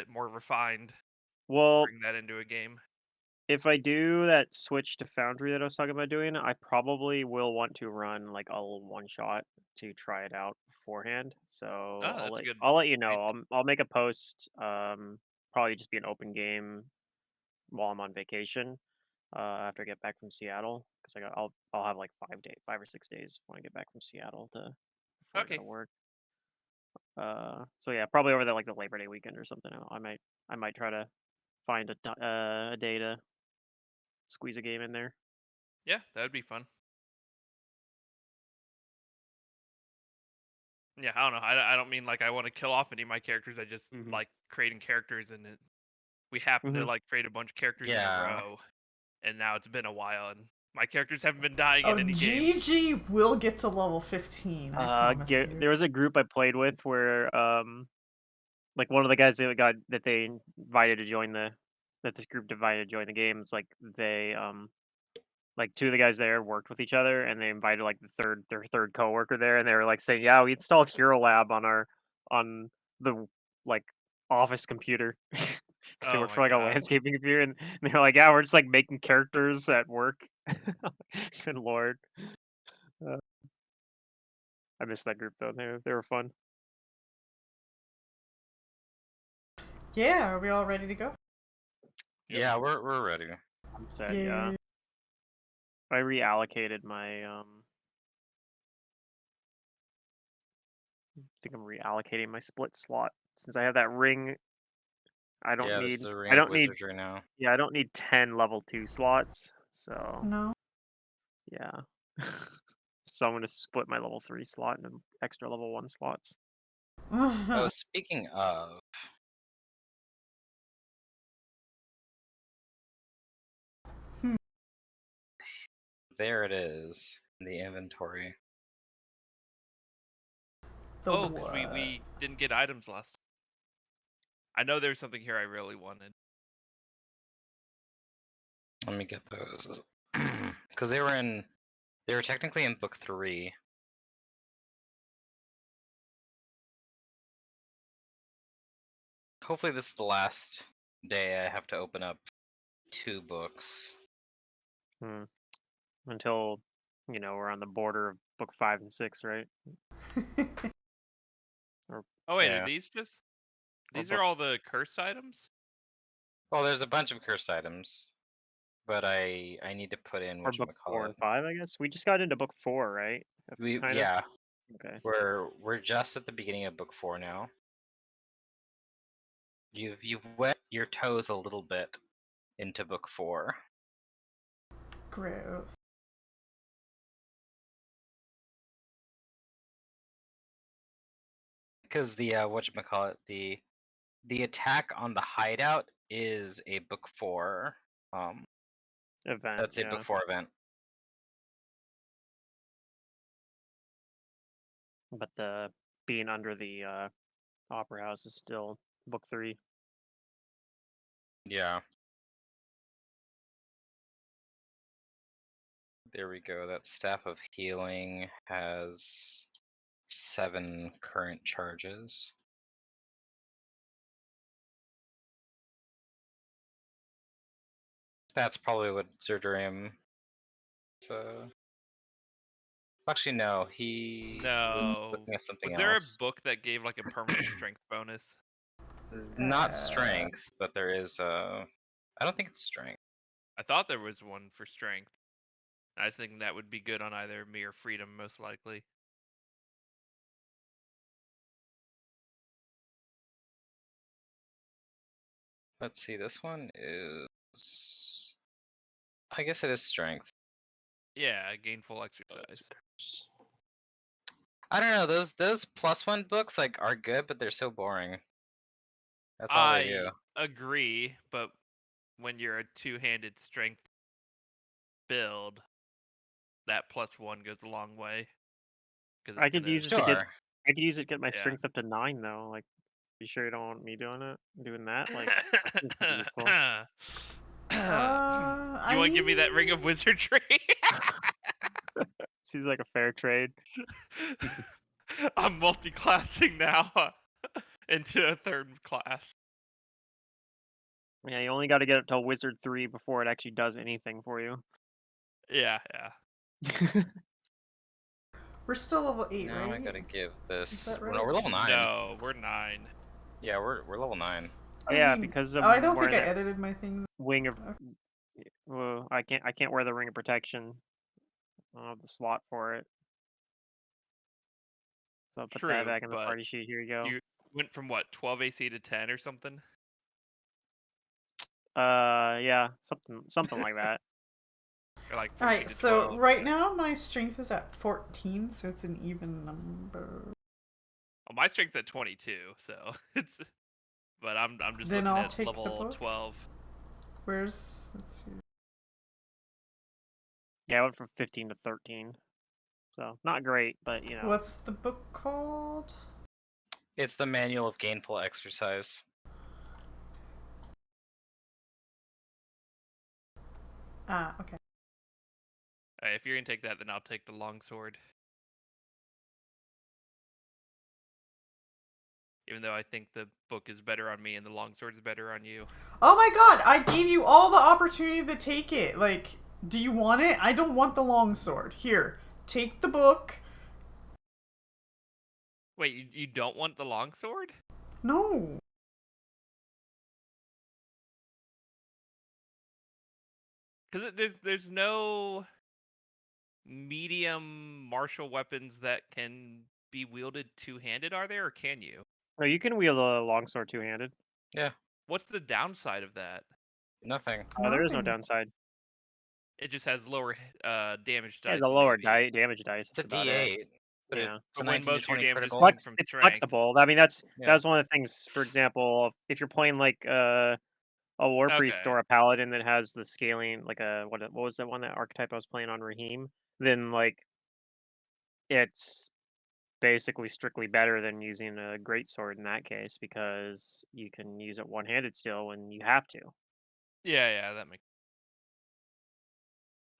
bit more refined. Well, Bring that into a game. if I do that switch to Foundry that I was talking about doing, I probably will want to run like a one shot to try it out beforehand. So Oh, that's a good I'll let you point. know. I'll make a post. Probably just be an open game while I'm on vacation. After I get back from Seattle, because I'll have like 5 or 6 days when I get back from Seattle to before I go to Okay. work. So yeah, probably over the Labor Day weekend or something. I might try to find a day to squeeze a game in there. Yeah, that would be fun. Yeah, I don't know. I don't mean like I want to kill off any of my characters. I just Hmm. like creating characters, and we happen to Hmm. like create a bunch of characters in a Yeah. row, and now it's been a while, and my characters haven't been dying in Oh, any games. Gigi will get to level 15, I promise you. There was a group I played with where like one of the guys that they invited to join that this group invited to join the games, like they like two of the guys there worked with each other, and they invited like their third coworker there, and they were like saying, "Yeah, we installed Hero Lab on the like office computer." Because they Oh worked my for like a god. landscaping computer, and they were like, "Yeah, we're just like making characters at work." Good lord, uh, I missed that group though. They were fun. Yeah, are we all ready to go? Yep. Yeah, we're ready. I'm sad. Yeah, Yeah. I reallocated my I think I'm reallocating my split slot since I have that ring. Yeah, there's the Ring I of don't need Wizardry now. yeah, I don't need 10 level 2 slots. So, No. yeah. So I'm gonna split my level 3 slot into extra level 1 slots. Oh, speaking of, Hmm. there it is in the inventory. The Oh, because we what? we didn't get items last. I know there's something here I really wanted. Let me get those. Because they were technically in book 3. Hopefully this is the last day I have to open up 2 books. Hmm. Until, we're on the border of book 5 and 6, right? Or Oh wait, are Yeah. these just or these are book all the cursed items? Well, there's a bunch of cursed items, but I need to put in or book 4 whatchamacallit. and 5, I guess. We just got into book 4, right? Kind of. Yeah, Okay. we're just at the beginning of book 4 now. You've wet your toes a little bit into book 4. Gross. Because the whatchamacallit, the attack on the hideout is a book 4. Event, That's a book yeah. 4 event. But the being under the opera house is still book 3. Yeah. There we go. That Staff of Healing has 7 current charges. That's probably what Zerdurium. So actually, no. He was No. looking at something Was there a else. book that gave like a permanent strength bonus? Not Uh, strength, but there is a. I don't think it's strength. I thought there was one for strength. I was thinking that would be good on either me or freedom, most likely. Let's see. This one is. I guess it is strength. Yeah, gainful exercise. I don't know. Those +1 books like are good, but they're so boring. That's all they do. I agree, but when you're a two-handed strength build, that +1 goes a long way because I it's could gonna. use it to get Sure. I could use it to get my Yeah. strength up to 9 though. Like, you sure you don't want me doing that? Like, that seems pretty useful. You I want to give me that ring mean, of wizardry? Seems like a fair trade. I'm multi-classing now into a third class. Yeah, you only got to get up till Wizard 3 before it actually does anything for you. Yeah, yeah. We're still level 8, Now right? I gotta give this. that No, right? we're level 9. No, we're 9. Yeah, we're level 9. I Yeah, mean- because I don't wearing think I that edited my thing. wing of. Well, I can't wear the ring of protection. I don't have the slot for it. So I'll put that True, back in the but party sheet. Here you go. you went from what, 12 AC to 10 or something? Yeah, something like that. Or like 14 Alright, to so 12? right yeah. now my strength is at 14, so it's an even number. Well, my strength's at 22, so it's. But I'm just Then looking I'll at take the level book. 12. Let's see. Yeah, I went from 15 to 13. So not great, but you know. What's the book called? It's the Manual of Gainful Exercise. Ah, okay. If you're gonna take that, then I'll take the longsword. Even though I think the book is better on me and the longsword is better on you. Oh my god, I gave you all the opportunity to take it. Like, do you want it? I don't want the longsword. Here, take the book. Wait, you don't want the longsword? No. Because there's no medium martial weapons that can be wielded two-handed, are there, or can you? No, you can wield a longsword two-handed. Yeah, What's the downside of that? nothing. There is no Nothing. downside. It just has lower damage Yeah, dice. the lower maybe. damage dice. It's a That's about it. D8, but Yeah. it's a But when 19 to most of your 20 damage is critical. coming from It's strength. flexible. I mean, that's Yeah. one of the things. For example, if you're playing like a war priest Okay. or a paladin that has the scaling, like a what was that one, that archetype I was playing on, Raheem? Then like it's basically strictly better than using a greatsword in that case, because you can use it one-handed still when you have to. Yeah, that makes.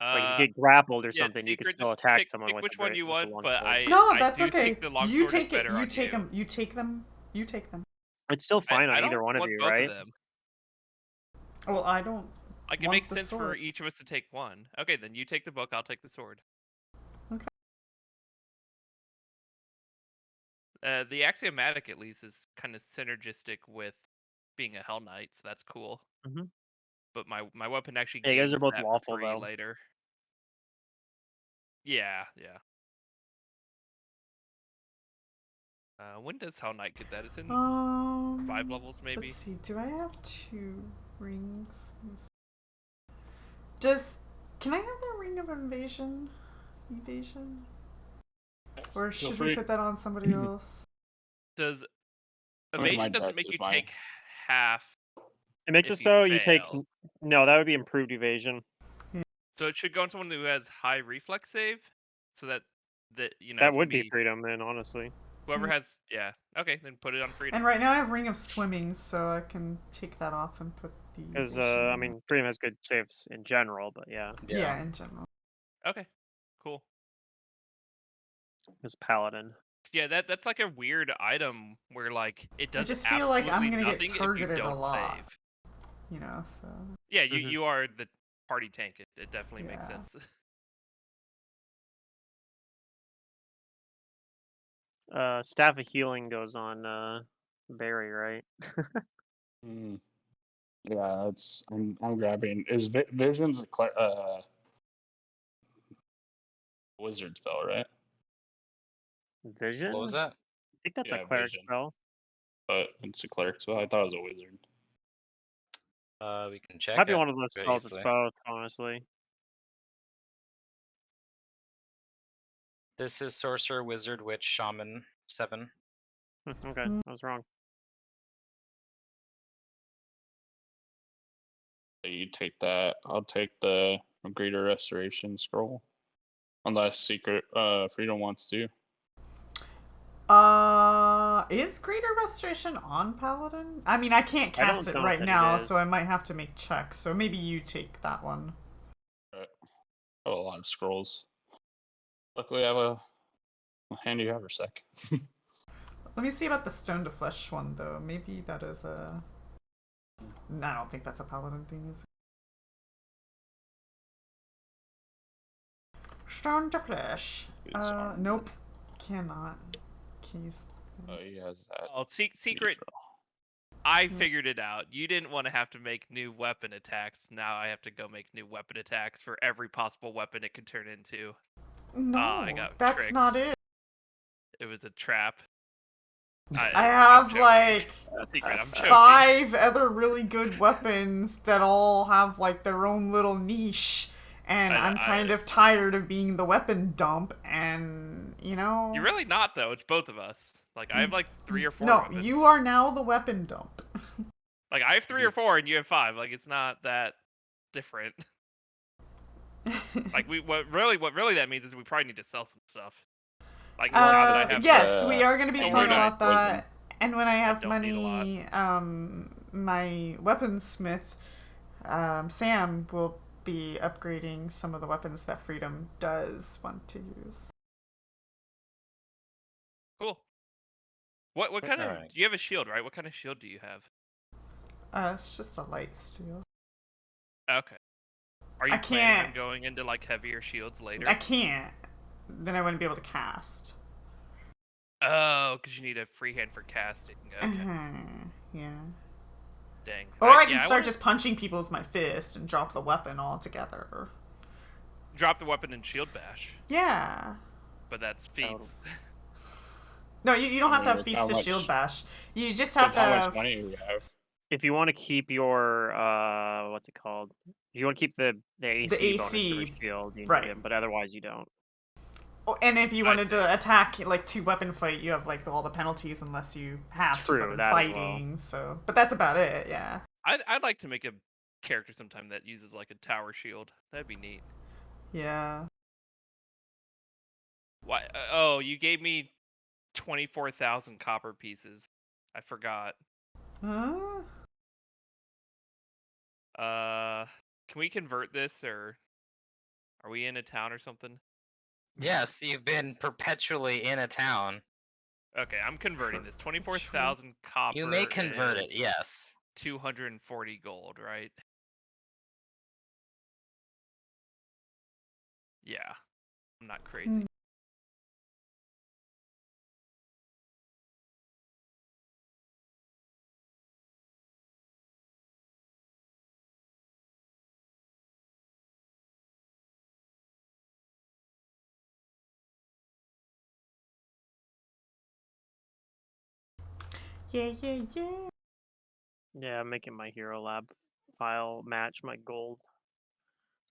Like if you get grappled or Yeah, something, you can secret. still Just attack pick someone with which one you with a want, but longsword. No, I that's do okay. think the You longsword is take it. better You on take you. them. You take them. You take them. It's still fine on I either don't one of want you, both right? of them. Well, I don't. Like it Want makes the sense for sword. each of us to take one. Okay, then you take the book, I'll take the sword. Okay. The axiomatic at least is kind of synergistic with being a Hell Knight, so that's cool. Mhm. But my weapon actually Yeah, you guys gains are both that lawful, for free though. later. Yeah. When does Hell Knight get that? It's in 5 levels, maybe. Let's see. Do I have 2 rings? Can I have the ring of evasion? Or Feel should free. we put that on somebody else? Does One of my evasion doesn't decks make is you my- take half? It makes If it you so you take. fail. No, that would be improved evasion. So it should go on someone who has high reflex save, so that you know That it's would gonna be be freedom, then, honestly. whoever has. Yeah. Okay, then put it on freedom. And right now I have ring of swimming, so I can take that off and put the. Because evasion I on. mean, freedom has good saves in general, but yeah, Yeah, in general. Okay, cool. it's paladin. Yeah, that's like a weird item where like it does just feel like I'm absolutely gonna get nothing if you targeted a don't lot. save. You know, so. Yeah, Mhm. you are the party tank. It definitely makes Yeah. sense. Staff of healing goes on Barry, right? Mm. Yeah, I'm grabbing. Is Vision's a wizard spell, right? Vision. What was that? I think that's a Yeah, cleric vision. spell. But it's a cleric spell. I thought it was a wizard. We can check Might be it. one of those very spells that's easily. both, honestly. This is Sorcerer, Wizard, Witch, Shaman 7. Okay, I was wrong. You take that. I'll take the Greater Restoration scroll, unless Secret Freedom wants to. Is Greater Restoration on Paladin? I mean, I can't I cast don't it know right that it now, is. so I might have to make checks. So maybe you take that one. I have a lot of scrolls. Luckily, I have a handy haversack. Let me see about the Stone to Flesh one, though. Maybe that is a I don't think that's a paladin thing, is it? Stone to flesh. It's armor. Nope. Cannot. Keys. He has that. Oh, secret. neutral. I figured it out. You didn't want to have to make new weapon attacks. Now I have to go make new weapon attacks for every possible weapon it could turn into. No, I got that's tricked. not it. It was a trap. I I'm have joking. like Secret, I'm joking. 5 other really good weapons that all have like their own little niche, and I'm kind of tired of being the weapon dump, and you know. You're really not though. It's both of us. Like I have like 3 or 4 No, weapons. you are now the weapon dump. Like I have 3 or 4 and you have 5. Like it's not that different. Like what really that means is we probably need to sell some stuff. Like now that I have yes, we are gonna be Oh, selling we're about not that, and when I have don't need a lot. money, my weaponsmith, Sam will be upgrading some of the weapons that Freedom does want to use. Cool. What kind of Alright. do you have a shield, right? What kind of shield do you have? It's just a light steel. Okay. Are you I planning on can't- going into like heavier shields later? I can't. Then I wouldn't be able to cast. Oh, because you need a free hand for casting. Okay. Yeah. Dang. Or I can yeah, start wanna just punching people with my fist and drop the weapon altogether. drop the weapon and shield bash, Yeah. but that's feats. No, you don't have to have How feats to much- shield bash. You just have to How have. much money do we have? If you want to keep your what's it called? If you want to keep the AC bonus to AC, your shield, you right. need it, but otherwise you don't. Oh, and if you I wanted see. to attack like 2 weapon fight, you have like all the penalties unless you have 2 True, weapon that as well. fighting. So, but that's about it. Yeah. I'd like to make a character sometime that uses like a tower shield. That'd be neat. Yeah. Why? Oh, you gave me 24,000 copper pieces. I forgot. Huh? Can we convert this, or are we in a town or something? Yes, you've been perpetually in a town. Okay, I'm converting this. 24,000 copper. You may convert it, is yes. 240 gold, right? Yeah, I'm not crazy. Yeah, yeah, yeah. Yeah, I'm making my hero lab file match my gold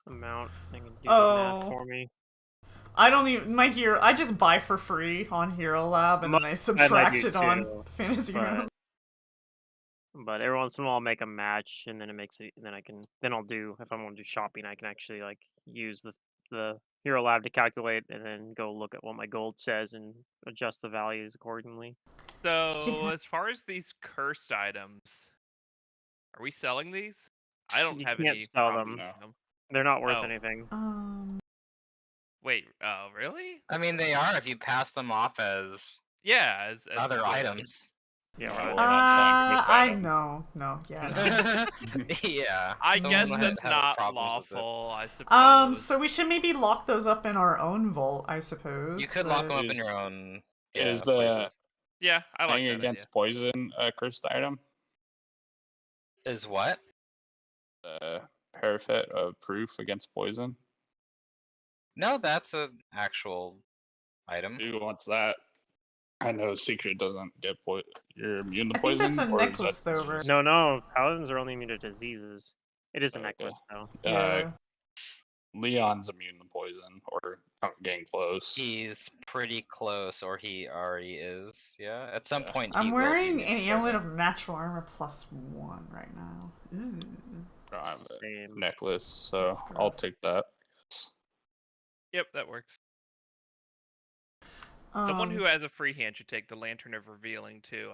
amount. I can do the math Oh. for me. I don't even my hero. I just buy for free on Hero Lab and then I subtract do it on too, Fantasy Hero. But every once in a while I'll make a match and then it makes it, and then I'll do, if I want to do shopping, I can actually like use the hero lab to calculate and then go look at what my gold says and adjust the values accordingly. So, Yeah. as far as these cursed items, are we selling these? I don't You have can't any sell prompts them. on them. They're not worth Oh. anything. Wait, oh, really? I mean, they are if you pass them off as Yeah, as other gold. items. Yeah, No, right. we're not selling cursed I items. no, yeah. No. Yeah. I someone guess might that's have not problems with it. lawful, I suppose. So we should maybe lock those up in our own vault, I suppose. You could lock them up Is- in your own is the- places. Yeah, I like Hang that against poison a cursed item? Is what? Parafet of proof against poison? No, that's an actual item. Who wants that? I know secret doesn't get you're immune to I think poison. that's a or is necklace, that though, disease? No, paladins are only immune to diseases. It is a Okay. necklace though. Yeah. Leon's immune to poison, or getting close. He's pretty close, or he already is. Yeah, at some Yeah. point he I'm will be wearing immune an to amulet poison. of natural armor +1 right now. Ooh. I have a Same. necklace, so That's I'll gross. take that. Yep, that works. Someone who has a free hand should take the Lantern of Revealing too.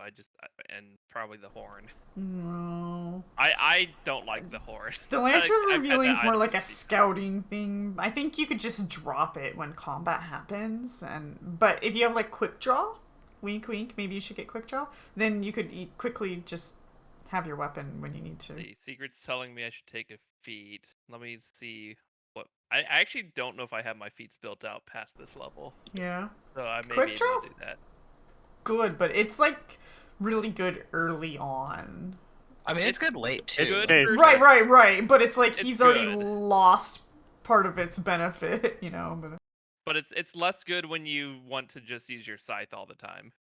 And probably the Horn. No. I don't like the Horn. The Lantern I've had Revealing is that more item like a before. scouting thing. I think you could just drop it when combat happens, but if you have like quick draw, wink wink, maybe you should get quick draw. Then you could quickly just have your weapon when you need to. The secret's telling me I should take a feat. Let me see what. I actually don't know if I have my feats built out past this level, Yeah. so I may Quick be able to draw's do that. good, but it's like really good early on. I mean, it's good late too. Good It's- for Right. But it's like It's he's already good. lost part of its benefit, you know. But it's less good when you want to just use your scythe all the time.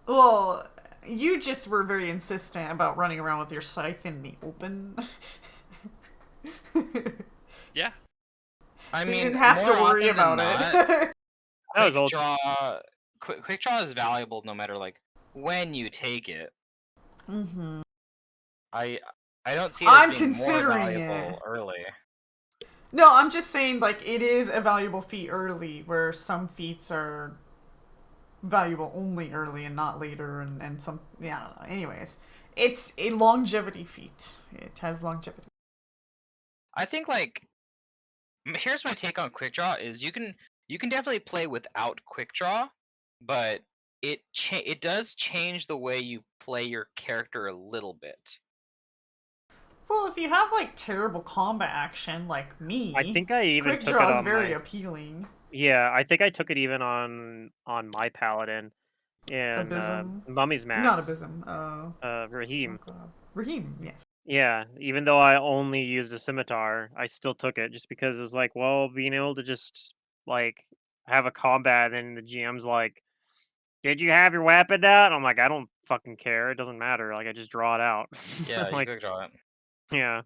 Well, you just were very insistent about running around with your scythe in the open. Yeah. I So mean, you didn't have to more worry often than about not, it. That was quick old. draw. Quick draw is valuable no matter like when you take it. Mm-hmm. I don't see it as I'm being more considering valuable it. early. No, I'm just saying, like, it is a valuable feat early, where some feats are valuable only early and not later, and some, yeah, I don't know. Anyways, it's a longevity feat. It has longevity. I think like here's my take on quick draw is you can definitely play without quick draw, but it does change the way you play your character a little bit. Well, if you have, like, terrible combat action, like me, I think I even quick took draw it is on very my. appealing. Yeah, I think I took it even on my paladin in Abysm. Mummy's Max. Not Abysm. Raheem. Oh God. Raheem, yes. Yeah, even though I only used a scimitar, I still took it just because it's like, well, being able to just like have a combat and the GM's like, "Did you have your weapon out?" I'm like, "I don't fucking care. It doesn't matter. Like, I just draw it out." Yeah, you Like, quick draw it. yeah,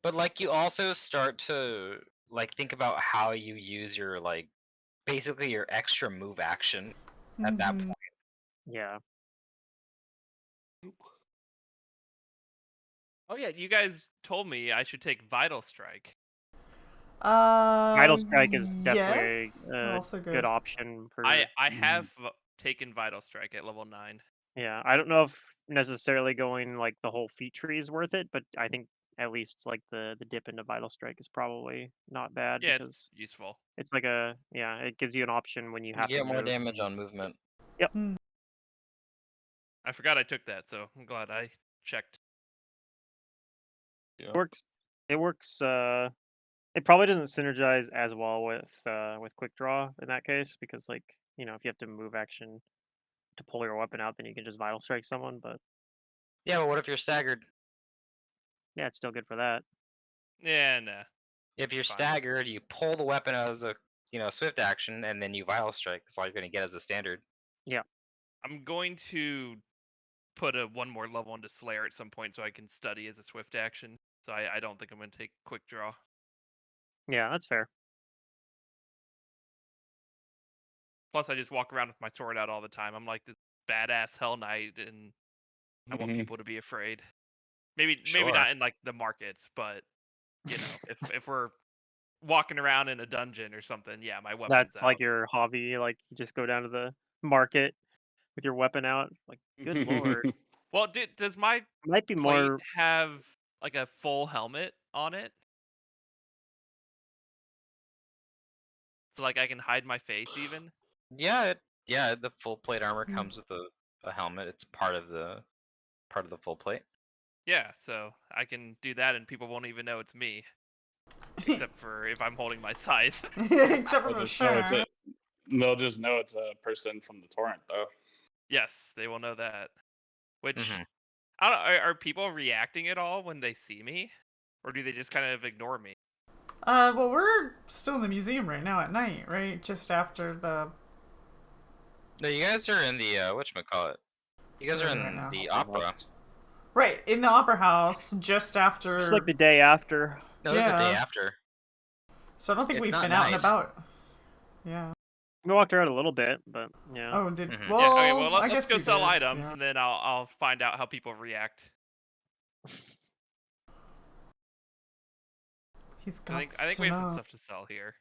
But like you also start to like think about how you use your like basically your extra move action at that Mhm. point. yeah. Oh yeah, you guys told me I should take Vital Strike. Vital Strike is definitely Yes. a Also good good. option for. I have taken Vital Strike at level 9. Yeah, I don't know if necessarily going like the whole feat tree is worth it, but I think at least like the dip into Vital Strike is probably not bad Yeah, it's because useful. it's like it gives you an option when you You have to get more move. damage on movement. I forgot I took that, so I'm glad I checked. Yeah. Works. It works. It probably doesn't synergize as well with quick draw in that case because like if you have to move action to pull your weapon out, then you can just Vital Strike someone. But Yeah, but what if you're staggered? yeah, it's still good for that. Yeah, nah. If you're Fine. staggered, you pull the weapon out as a swift action, and then you vital strike. That's all you're gonna get as a standard. I'm going to put one more level into Slayer at some point so I can study as a swift action. So I don't think I'm going to take Quick Draw. Yeah, that's fair. Plus, I just walk around with my sword out all the time. I'm like this badass Hell Knight, and I want people to be afraid. Maybe Sure. not in like the markets, but if we're walking around in a dungeon or something, yeah, my weapon's That's out. like your hobby. Like you just go down to the market with your weapon out. Like, good lord, Well, does my might be plate more. have like a full helmet on it? So like I can hide my face even? Yeah, the full plate armor comes with a helmet. It's part of the full plate. Yeah, so I can do that and people won't even know it's me. Except for if I'm holding my scythe. Except for They'll the just know shirt. they'll just know it's a person from the torrent, though. Yes, they will know that. Which Mhm. I don't are people reacting at all when they see me? Or do they just kind of ignore me? Well, we're still in the museum right now at night, right? Just after the. No, you guys are in the whatchamacallit. You guys are Where are we right in now? the opera. Right, in the opera house, just after. Just like the day after. No, this is the day Yeah. after. So I don't think It's we've not been out and night. about. Yeah. We walked around a little bit, but yeah. Oh, did. Mhm. Well, Yeah, okay, well I let's guess go we sell did. items Yeah. and then I'll find out how people react. He's I got think to we have some know. stuff to sell here.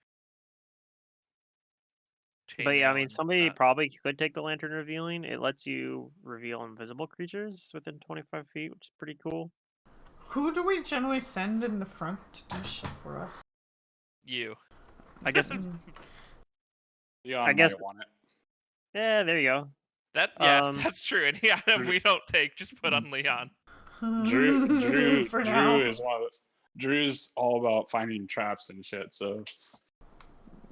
But yeah, I Chainmail mean, and somebody whatnot. probably could take the lantern revealing. It lets you reveal invisible creatures within 25 feet, which is pretty cool. Who do we generally send in the front to do shit for us? You. I guess. Leon I guess. might want it. Yeah, there you go. That's Um, that's true. Any item Drew- we don't take, just put on Leon. For now. Drew is one of Drew's all about finding traps and shit. So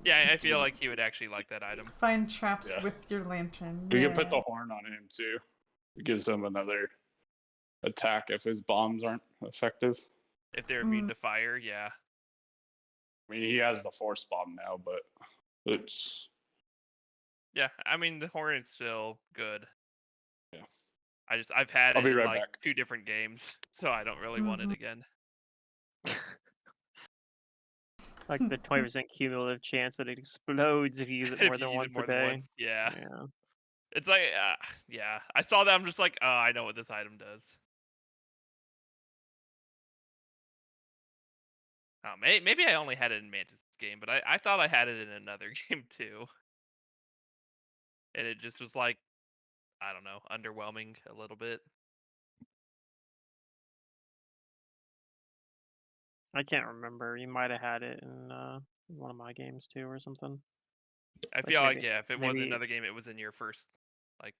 Yeah, I feel like he would actually like that item. Find traps Yeah. with your lantern. we Yeah. can put the horn on him too. It gives him another attack if his bombs aren't effective. If they're immune to fire, yeah. I mean, he has the force bomb now, but it's Yeah, I mean the Hornet's still good. Yeah. I've had I'll it be in right like back. 2 different games, so I don't really want it again. like the 20% cumulative chance that it explodes if you use it more If you than use once it more a than day. once, yeah. Yeah. It's like, yeah. I saw that. I'm just like, oh, I know what this item does. Oh, maybe I only had it in Mantis' game, but I thought I had it in another game too. And it just was like, I don't know, underwhelming a little bit. I can't remember. You might have had it in one of my games too, or something. I Like feel like, maybe, yeah, if it was maybe, another game, it was in your first, like,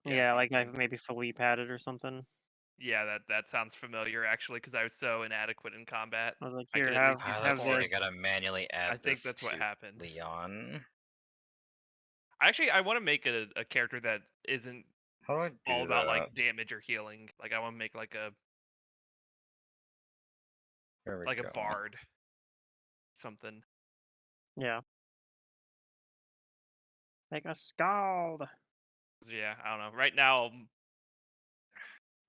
yeah, like game. maybe Philippe had it or something. Yeah, that sounds familiar actually, because I was so inadequate in combat. I was like, I here, could at least use the Let's see. I horn. gotta manually add I think this that's what to happened. Leon. Actually, I want to make a character that isn't How do I do all that? about like damage or healing. Like I want to make like a There we go. a bard, something. Yeah. Make a scald. Yeah, I don't know. Right now,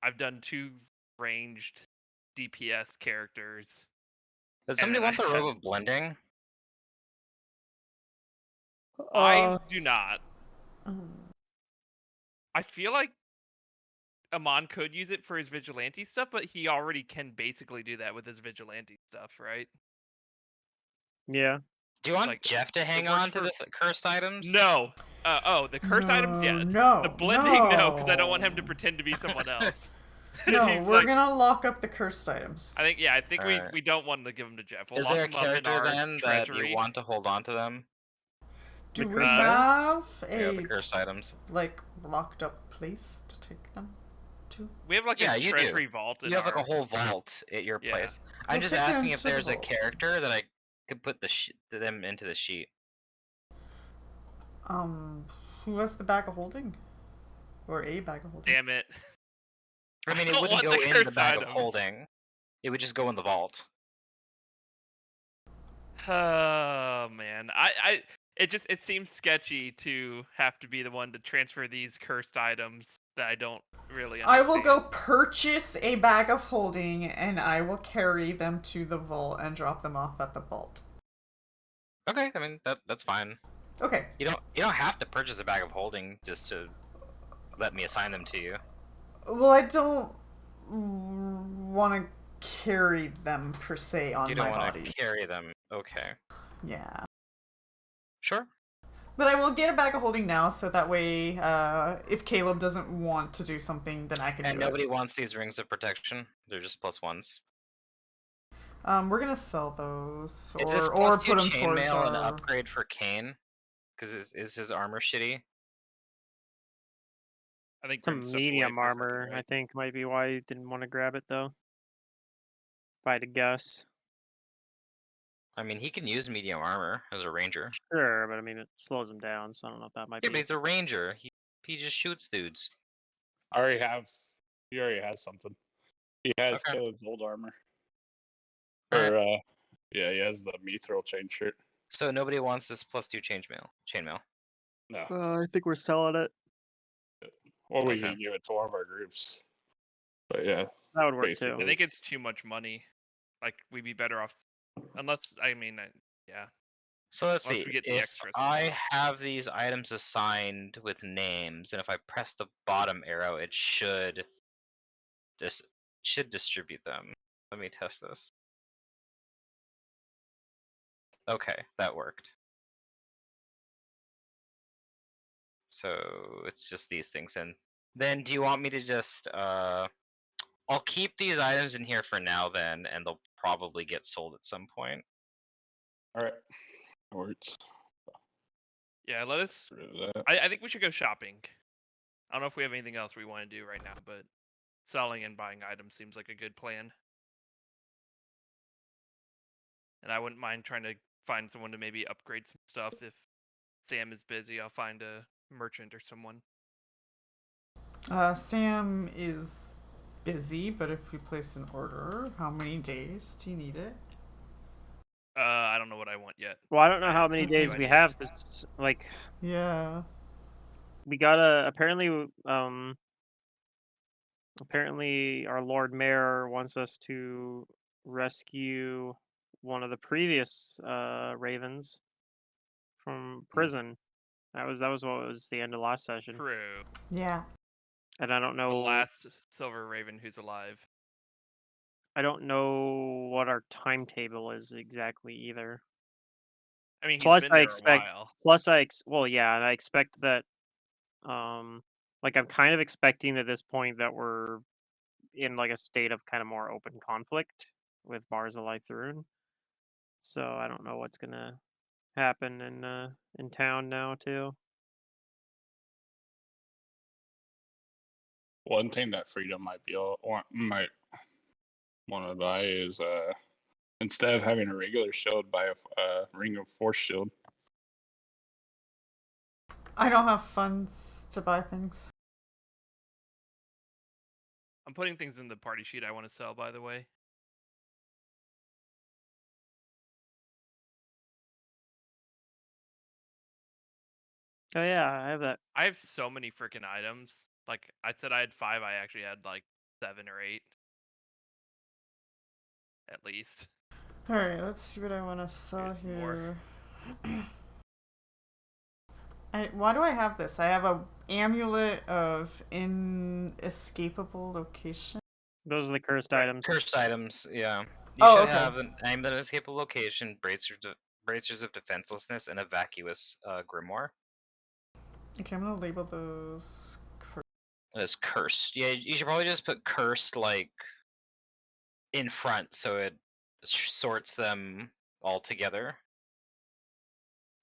I've done 2 ranged DPS characters. Does and somebody then want the I robe have- of blending? I do not. Um, I feel like Amon could use it for his vigilante stuff, but he already can basically do that with his vigilante stuff, right? Yeah. Do you want Like, Jeff to hang works on to for- this cursed items? No. The cursed items, yes. No. The blending, no, because I don't no. want him to pretend to be someone else. No, He's we're like- gonna lock up the cursed items. I think Alright. we don't want to give them to Jeff. We'll Is lock there a them up in character our then that treasury. you want to hold on to them? Do the we cursed have Yeah, the a cursed items. like locked up place to take them to? We have like Yeah, a you do. treasury vault in You have like our... a whole vault at your Yeah. place. We'll I'm just take them asking if to the there's a vault. character that I could put them into the sheet. Who has the bag of holding? Or a bag of holding? Damn it. I mean, I it don't wouldn't want go the in the cursed bag of items. holding. It would just go in the vault. Oh man, it seems sketchy to have to be the one to transfer these cursed items that I don't really I understand. will go purchase a bag of holding and I will carry them to the vault and drop them off at the vault. Okay, I mean that's fine. Okay. You don't have to purchase a bag of holding just to let me assign them to you. Well, I don't want to carry them per se on You my don't want body. to carry them. Okay. Yeah. Sure. But I will get a bag of holding now, so that way, if Caleb doesn't want to do something, then I can And do nobody wants these rings of protection. They're just +1s. it. We're gonna sell those, Is this or +2 put them towards chainmail an our. upgrade for Kane? Because is his armor shitty? I think Some Grim stepped away medium for a second, armor, right? I think, might be why you didn't want to grab it though. If I had to guess. I mean, he can use medium armor as a ranger. Sure, but I mean it slows him down, so I don't know if that might Yeah, but be. he's a ranger. He just shoots dudes. He already has something. He has Okay. Caleb's old armor. Alright. Or yeah, he has the mithril chain shirt. So nobody wants this +2 chainmail. No. I think we're selling it. Or we Okay. can give it to one of our groups. But yeah. That would work too. Basically. I think it's too much money. Like we'd be better off, unless yeah. So let's Once see. we get the If extras. I have these items assigned with names, and if I press the bottom arrow, it should distribute them. Let me test this. Okay, that worked. So it's just these things, and then do you want me to just I'll keep these items in here for now then, and they'll probably get sold at some point. Alright. Works. Yeah, let us. Rid of that. I think we should go shopping. I don't know if we have anything else we want to do right now, but selling and buying items seems like a good plan. And I wouldn't mind trying to find someone to maybe upgrade some stuff. If Sam is busy, I'll find a merchant or someone. Sam is busy, but if we place an order, how many days do you need it? I don't know what I want yet. Well, I don't know I how have many a few days we ideas. have. 'Cause, like, Yeah. we gotta apparently our Lord Mayor wants us to rescue one of the previous ravens from prison. That was what was the end of last session. True. Yeah. And I don't The know last silver raven who's alive. what our timetable is exactly either. I mean, he's Plus, been I there expect. a while. Well, yeah, and I expect that. Like I'm kind of expecting at this point that we're in like a state of kind of more open conflict with Barzilai Thrun. So I don't know what's gonna happen in town now too. One thing that Freedom might be might want to buy is instead of having a regular shield, buy a ring of force shield. I don't have funds to buy things. I'm putting things in the party sheet I want to sell, by the way. Oh yeah, I have that. I have so many freaking items. Like I said, I had 5. I actually had like 7 or 8, at least. All right, let's see what I want to sell Here's more. here. Why do I have this? I have a amulet of inescapable location. Those are the cursed Right, items. Cursed items, yeah. You Oh, should okay. have an aim at an escapable location, bracers of defenselessness, and a vacuous grimoire. Okay, I'm gonna label those. As cursed. Yeah, you should probably just put cursed like in front so it sorts them all together.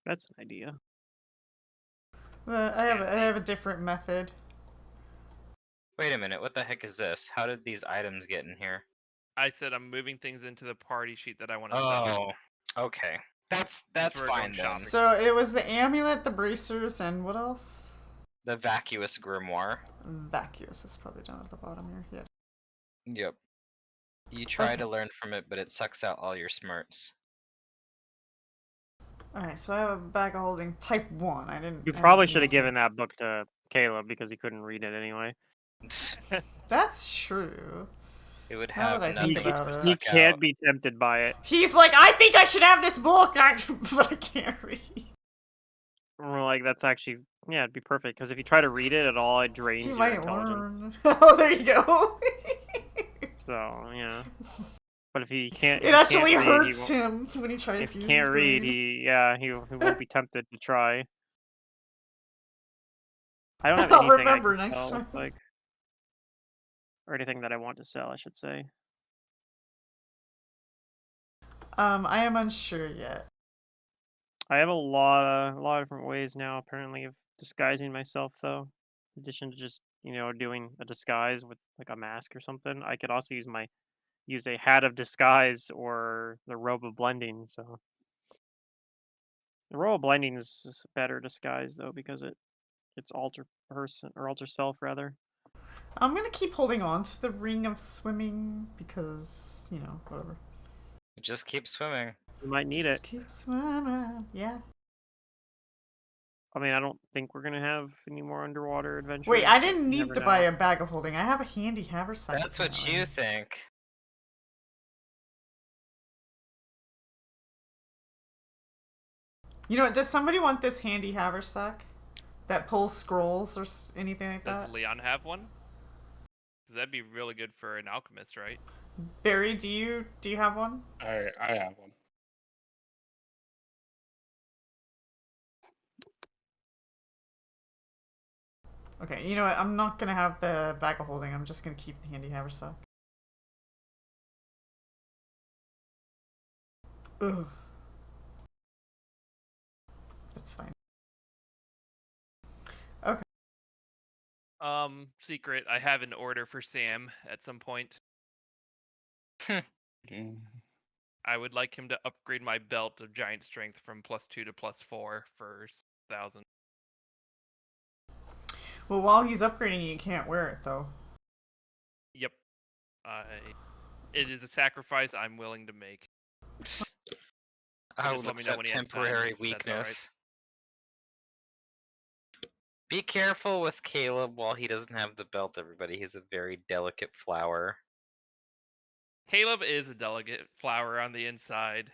That's an idea. I have a different method. Wait a minute, what the heck is this? How did these items get in here? I said I'm moving things into the party sheet that I want to sell. Oh, okay. That's we're fine going then. shopping. So it was the amulet, the bracers, and what else? The vacuous grimoire. Vacuous is probably down at the bottom here. Yeah. Yep. You try Okay. to learn from it, but it sucks out all your smarts. Alright, so I have a bag of holding type 1. I didn't. You I probably didn't should have know. given that book to Caleb because he couldn't read it anyway. That's true. It would Now have that I nothing think to about it. He suck can't out. be tempted by it. He's like, I think I should have this book, but I can't read. We're like, that's actually, yeah, it'd be perfect because if you try to read it at all, it drains He your might intelligence. learn. Oh, there you go. So yeah. But if he can't, It if he actually can't read, hurts him when he tries if to he use can't his read, brain. he won't be tempted to try. I don't have I'll anything I remember can next sell, time. looks like, or anything that I want to sell, I should say. I am unsure yet. I have a lot of different ways now, apparently, of disguising myself, though. In addition to just doing a disguise with like a mask or something, I could also use a hat of disguise or the robe of blending. So the robe of blending is a better disguise though because it's alter person or alter self rather. I'm gonna keep holding on to the ring of swimming because, whatever. Just keep swimming. You might need Just it. keep swimming. Yeah. I mean, I don't think we're gonna have any more underwater adventures. Wait, I but didn't you need never to know. buy a bag of holding. I have a handy haversack. That's what apparently. you think. You know what? Does somebody want this handy haversack that pulls scrolls or anything like Does that? Leon have one? Because that'd be really good for an alchemist, right? Barry, do you have one? I have one. Okay, you know what? I'm not gonna have the bag of holding. I'm just gonna keep the handy haversack. Ugh. That's fine. Okay. Secret. I have an order for Sam at some point. Okay. I would like him to upgrade my belt of giant strength from +2 to +4 for 1,000. Well, while he's upgrading, you can't wear it though. Yep. It is a sacrifice I'm willing to make. I Just would let me know accept when he has time, temporary if that's all right. weakness. Be careful with Caleb while he doesn't have the belt, everybody. He's a very delicate flower. Caleb is a delicate flower on the inside.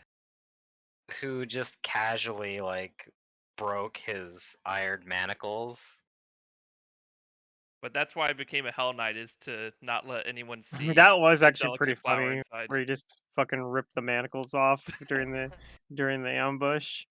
Who just casually, like, broke his iron manacles. But that's why I became a Hell Knight, is to not let anyone see That was the actually pretty delicate flower funny, inside. where you just fucking ripped the manacles off during the ambush.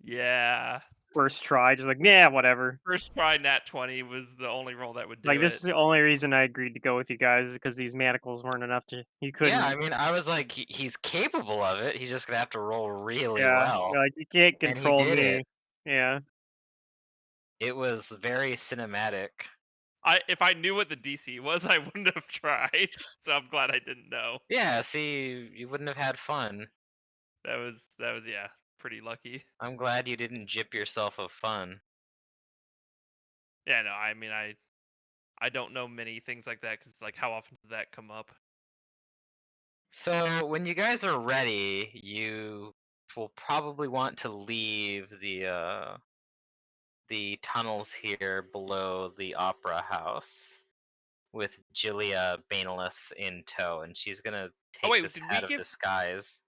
Yeah. First try, just like, yeah, whatever. First try nat 20 was the only roll that would do Like, this it. is the only reason I agreed to go with you guys, because these manacles weren't enough to. You couldn't. Yeah, I mean, I was like, he's capable of it. He's just gonna have to roll really Yeah, well. like you can't And he control did me. it. Yeah. It was very cinematic. If I knew what the DC was, I wouldn't have tried. So I'm glad I didn't know. Yeah, see, you wouldn't have had fun. That was yeah, pretty lucky. I'm glad you didn't jip yourself of fun. Yeah, no, I mean I don't know many things like that, because like, how often does that come up? So when you guys are ready, you will probably want to leave the tunnels here below the opera house with Julia Banalus in tow, and she's gonna Oh take wait, this did we hat of give? disguise.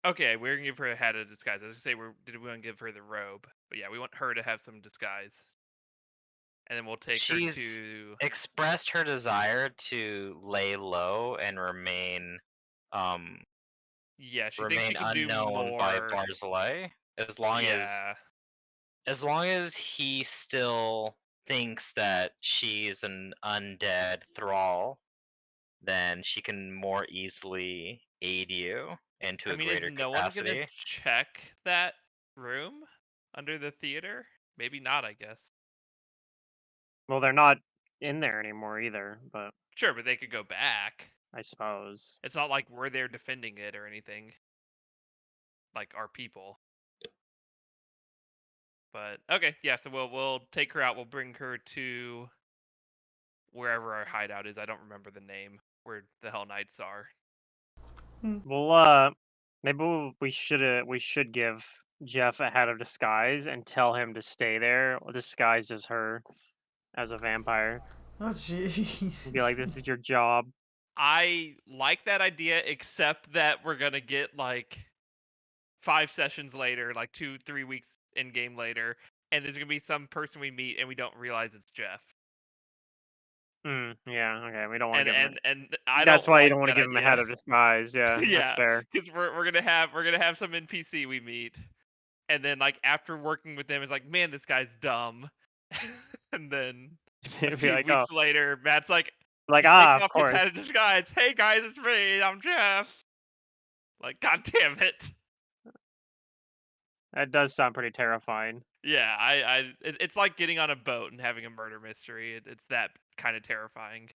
Okay, we're gonna give her a hat of disguise. I was gonna say, did we want to give her the robe? But yeah, we want her to have some disguise, and then we'll take her She's to. expressed her desire to lay low and remain um Yeah, she thinks she remain can do unknown by more. Barzillai Yeah, as long as he still thinks that she's an undead thrall, then she can more easily aid you into I a mean, is greater no one gonna capacity. check that room under the theater? Maybe not, I guess. Well, they're not in there anymore either, but Sure, but they could go back. I suppose. It's not like we're there defending it or anything. Like our people. But okay, yeah. So we'll take her out. We'll bring her to wherever our hideout is. I don't remember the name where the Hell Knights are. Well, maybe we should give Jeff a hat of disguise and tell him to stay there, disguised as her, as a vampire. Oh gee. And be like, this is your job. I like that idea, except that we're gonna get like 5 sessions later, like 2-3 weeks in game later, and there's gonna be some person we meet and we don't realize it's Jeff. Yeah, okay. We don't want to And give him. and I That's don't why you like don't want to that give him a hat idea. of disguise. Yeah, that's Yeah, fair. because we're gonna have some NPC we meet, and then like after working with them, it's like, man, this guy's dumb. And then a It'd be few like, oh, weeks later, Matt's like, like he takes of off his hat course. of disguise. Hey guys, it's me. I'm Jeff. Like, god damn it. That does sound pretty terrifying. Yeah, it's like getting on a boat and having a murder mystery. It's that kind of terrifying.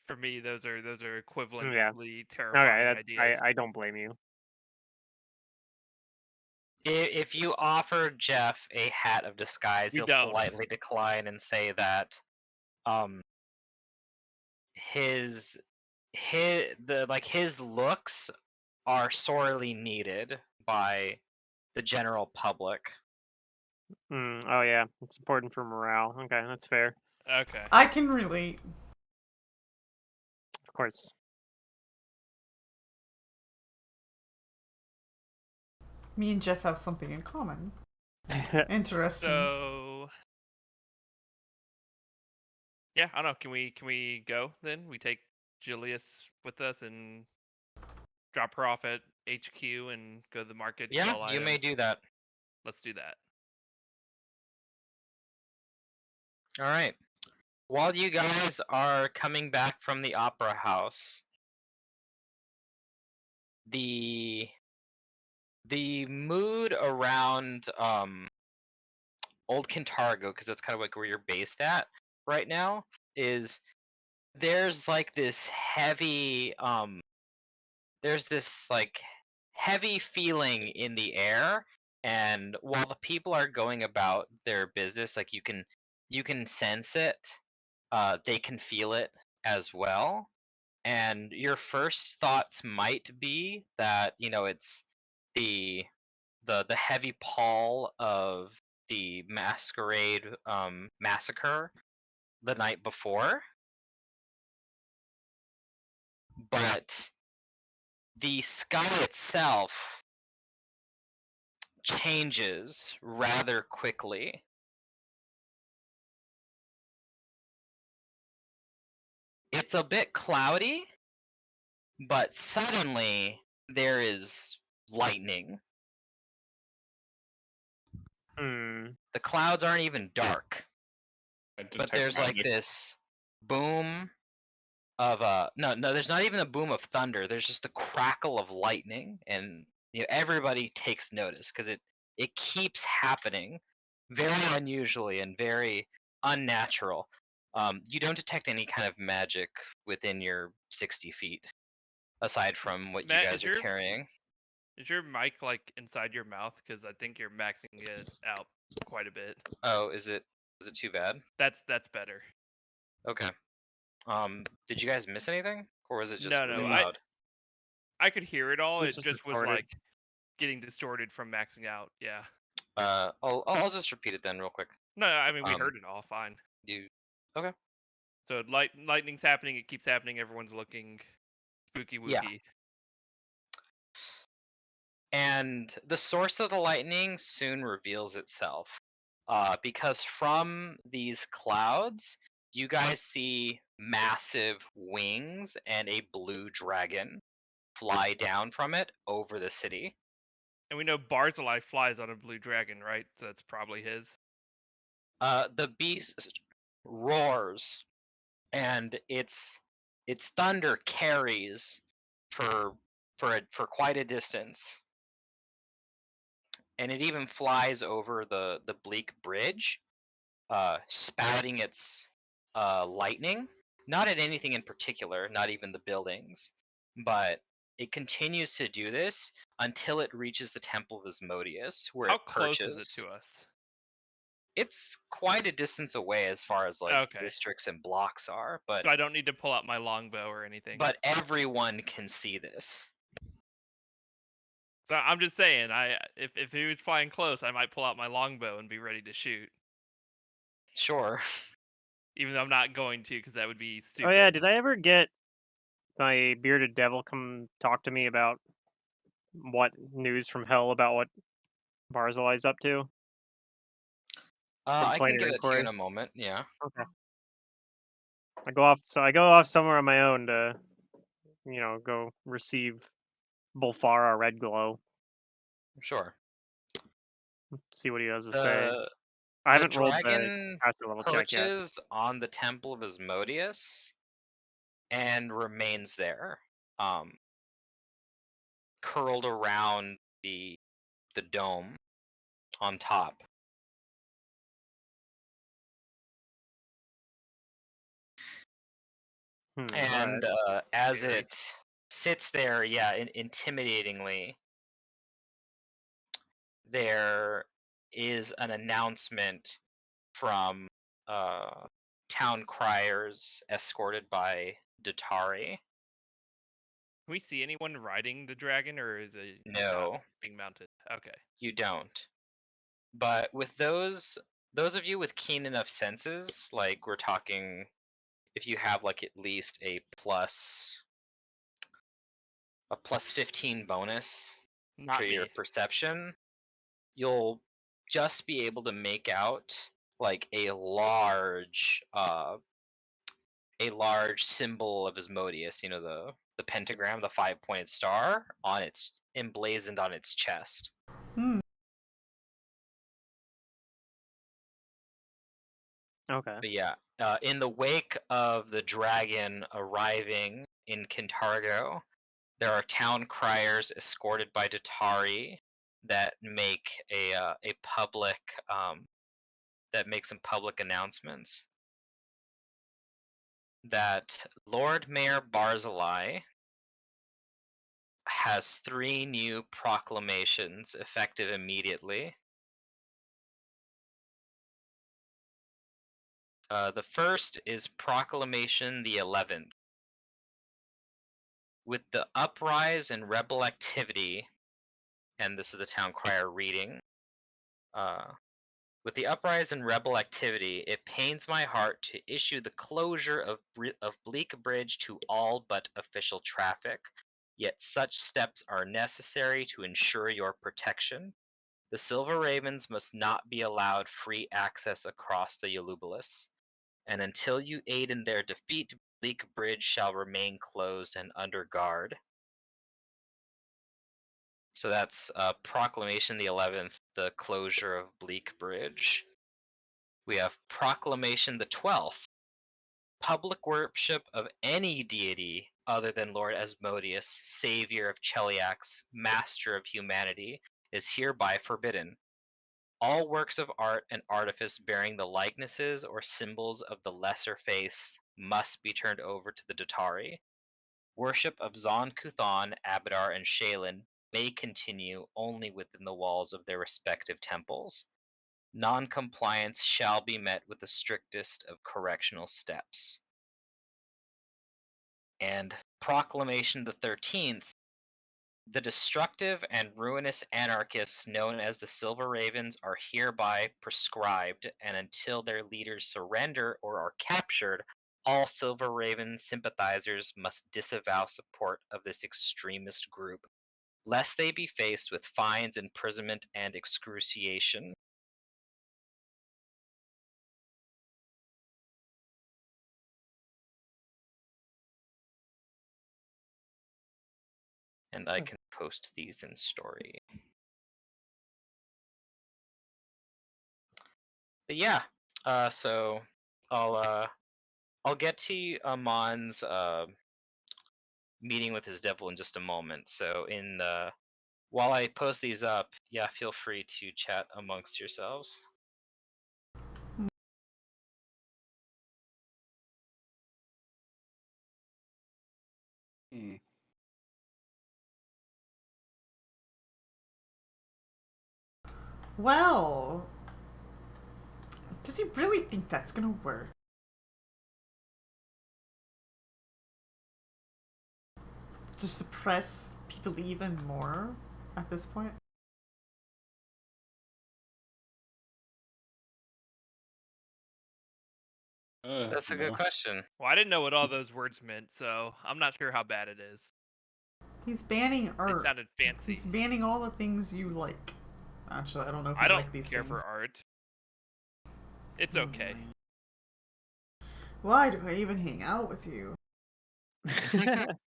For me, those are Yeah. equivalently Okay, terrifying that, ideas. I don't blame you. If you offer Jeff a hat of disguise, We he'll don't. politely decline and say that um his his looks are sorely needed by the general public. Oh yeah, it's important for morale. Okay, that's fair. Okay. I can relate. Of course. Me and Jeff have something in common. Interesting. So yeah, I don't know. Can we go then? We take Julius with us and drop her off at HQ and go to the market. Get Yeah, all you may items. do that. Let's do that. All right. While you guys are coming back from the opera house, the mood around Old Kintargo, because that's kind of like where you're based at right now, is there's like this heavy there's this like heavy feeling in the air, and while the people are going about their business, like you can sense it, they can feel it as well. And your first thoughts might be that it's the the heavy pall of the masquerade massacre the night before, but the sky itself changes rather quickly. It's a bit cloudy, but suddenly there is lightning. Hmm. The clouds aren't even dark, I but detect there's like magic. this boom of no, there's not even a boom of thunder. There's just the crackle of lightning, and everybody takes notice because it keeps happening, very unusually and very unnatural. You don't detect any kind of magic within your 60 feet, aside from what you Matt, guys are carrying. is your mic like inside your mouth? Because I think you're maxing it out quite a bit. Oh, is it too bad? That's better. Okay. Did you guys miss anything, or was it just No, really no, Mm. loud? I could hear it all. It's It just just was distorted. like getting distorted from maxing out. Yeah. I'll just repeat it then, real quick. No, I mean we Um, heard it all fine. you okay? So lightning's happening. It keeps happening. Everyone's looking spooky Yeah. wooky. And the source of the lightning soon reveals itself, because from these clouds, you guys see massive wings and a blue dragon fly down from it over the city. And we know Barzillai flies on a blue dragon, right? So that's probably his. The beast roars, and its thunder carries for quite a distance, and it even flies over the bleak bridge, spouting its lightning, not at anything in particular, not even the buildings, but it continues to do this until it reaches the Temple of Asmodeus, where How it close is it perches. to us? It's quite a distance away as far as like Okay. districts and blocks are, So I don't need to pull out my longbow or anything. but everyone can see this. So I'm just saying, if he was flying close, I might pull out my longbow and be ready to shoot. Sure. Even though I'm not going to, because that would be stupid. Oh yeah, did I ever get my bearded devil come talk to me about what news from hell about what Barzillai's up to? From I can Planar give that to you Inquiry? in a moment. Yeah, Okay. I go off somewhere on my own to, go receive Bolfara Red Glow, sure. see what he has to say. The I the haven't rolled the dragon caster level check yet. perches on the Temple of Asmodeus and remains there, um, curled around the dome on top. Alright. And as Scary. it sits there, yeah, intimidatingly, there is an announcement from town criers escorted by Datari. Can we see anyone riding the dragon, or is it not No, being mounted? Okay. you don't. But with those of you with keen enough senses, like we're talking, if you have like at least a plus 15 bonus Not to your me. perception, you'll just be able to make out like a large symbol of Asmodeus, the pentagram, the 5-pointed star on its emblazoned on its chest. Okay. But yeah, in the wake of the dragon arriving in Kintargo, there are town criers escorted by Datari that make a public that make some public announcements that Lord Mayor Barzilai has 3 new proclamations effective immediately. The first is Proclamation the 11th. With the uprise and rebel activity, and this is the town crier reading, with the uprise and rebel activity, it pains my heart to issue the closure of Bleak Bridge to all but official traffic. Yet such steps are necessary to ensure your protection. The Silver Ravens must not be allowed free access across the Ulubalus, and until you aid in their defeat, Bleak Bridge shall remain closed and under guard. So that's Proclamation the 11th, the closure of Bleak Bridge. We have Proclamation the 12th, public worship of any deity other than Lord Asmodeus, savior of Cheliax, master of humanity, is hereby forbidden. All works of art and artifice bearing the likenesses or symbols of the lesser faiths must be turned over to the Datari. Worship of Zon Kuthon, Abadar, and Shaylin may continue only within the walls of their respective temples. Non-compliance shall be met with the strictest of correctional steps. And Proclamation the 13th, the destructive and ruinous anarchists known as the Silver Ravens are hereby proscribed, and until their leaders surrender or are captured, all Silver Raven sympathizers must disavow support of this extremist group, lest they be faced with fines, imprisonment, and excruciation. And I can post these in story. But yeah, so I'll get to Amon's meeting with his devil in just a moment. So while I post these up, yeah, feel free to chat amongst yourselves. Hmm. Well, does he really think that's gonna work? To suppress people even more at this point? That's a good No. question. Well, I didn't know what all those words meant, so I'm not sure how bad it is. He's banning They art. sounded fancy. He's banning all the things you like. Actually, I don't know if I you don't like these care things. for art. It's okay. Why do I even hang out with you?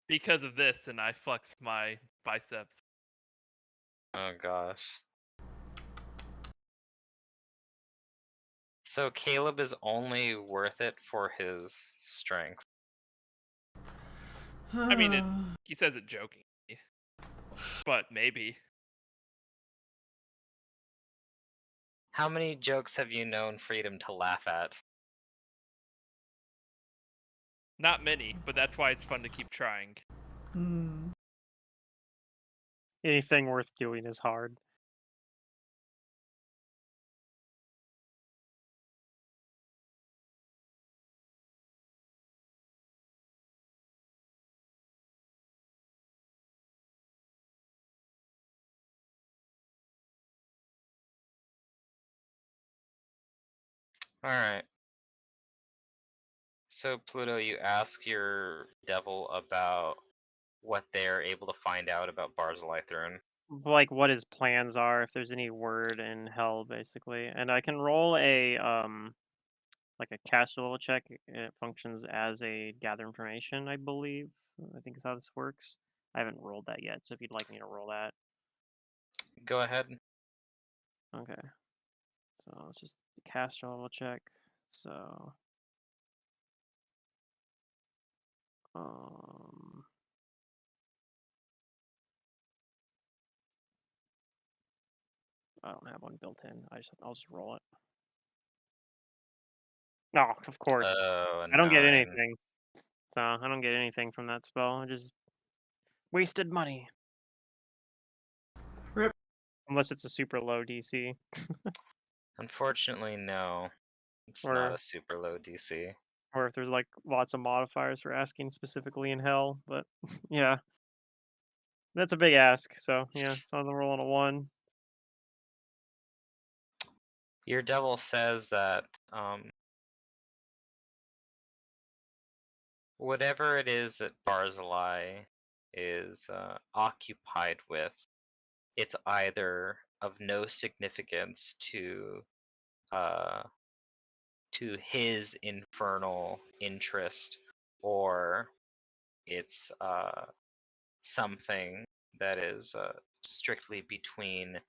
Because of this, and I flex my biceps. Oh gosh. So Caleb is only worth it for his strength. I mean, he says it jokingly, but maybe. How many jokes have you known Freedom to laugh at? Not many, but that's why it's fun to keep trying. Anything worth doing is hard. Alright. So Pluto, you ask your devil about what they're able to find out about Barzilai Throne. Like what his plans are, if there's any word in hell, basically. And I can roll a like a caster level check. It functions as a gather information, I believe. I think is how this works. I haven't rolled that yet, so if you'd like me to roll that. Go ahead. Okay. So it's just a caster level check. So I don't have one built in. I'll just roll it. No, of course. Oh, I don't get 9. anything. So I don't get anything from that spell. I just wasted money. Rip. Unless it's a super low DC. Unfortunately, no. It's not Or a super low DC. or if there's like lots of modifiers for asking specifically in hell, but yeah. That's a big ask, so yeah, it's on the roll on a 1. Your devil says that whatever it is that Barzillai is occupied with, it's either of no significance uh, to his infernal interest, or it's something that is strictly between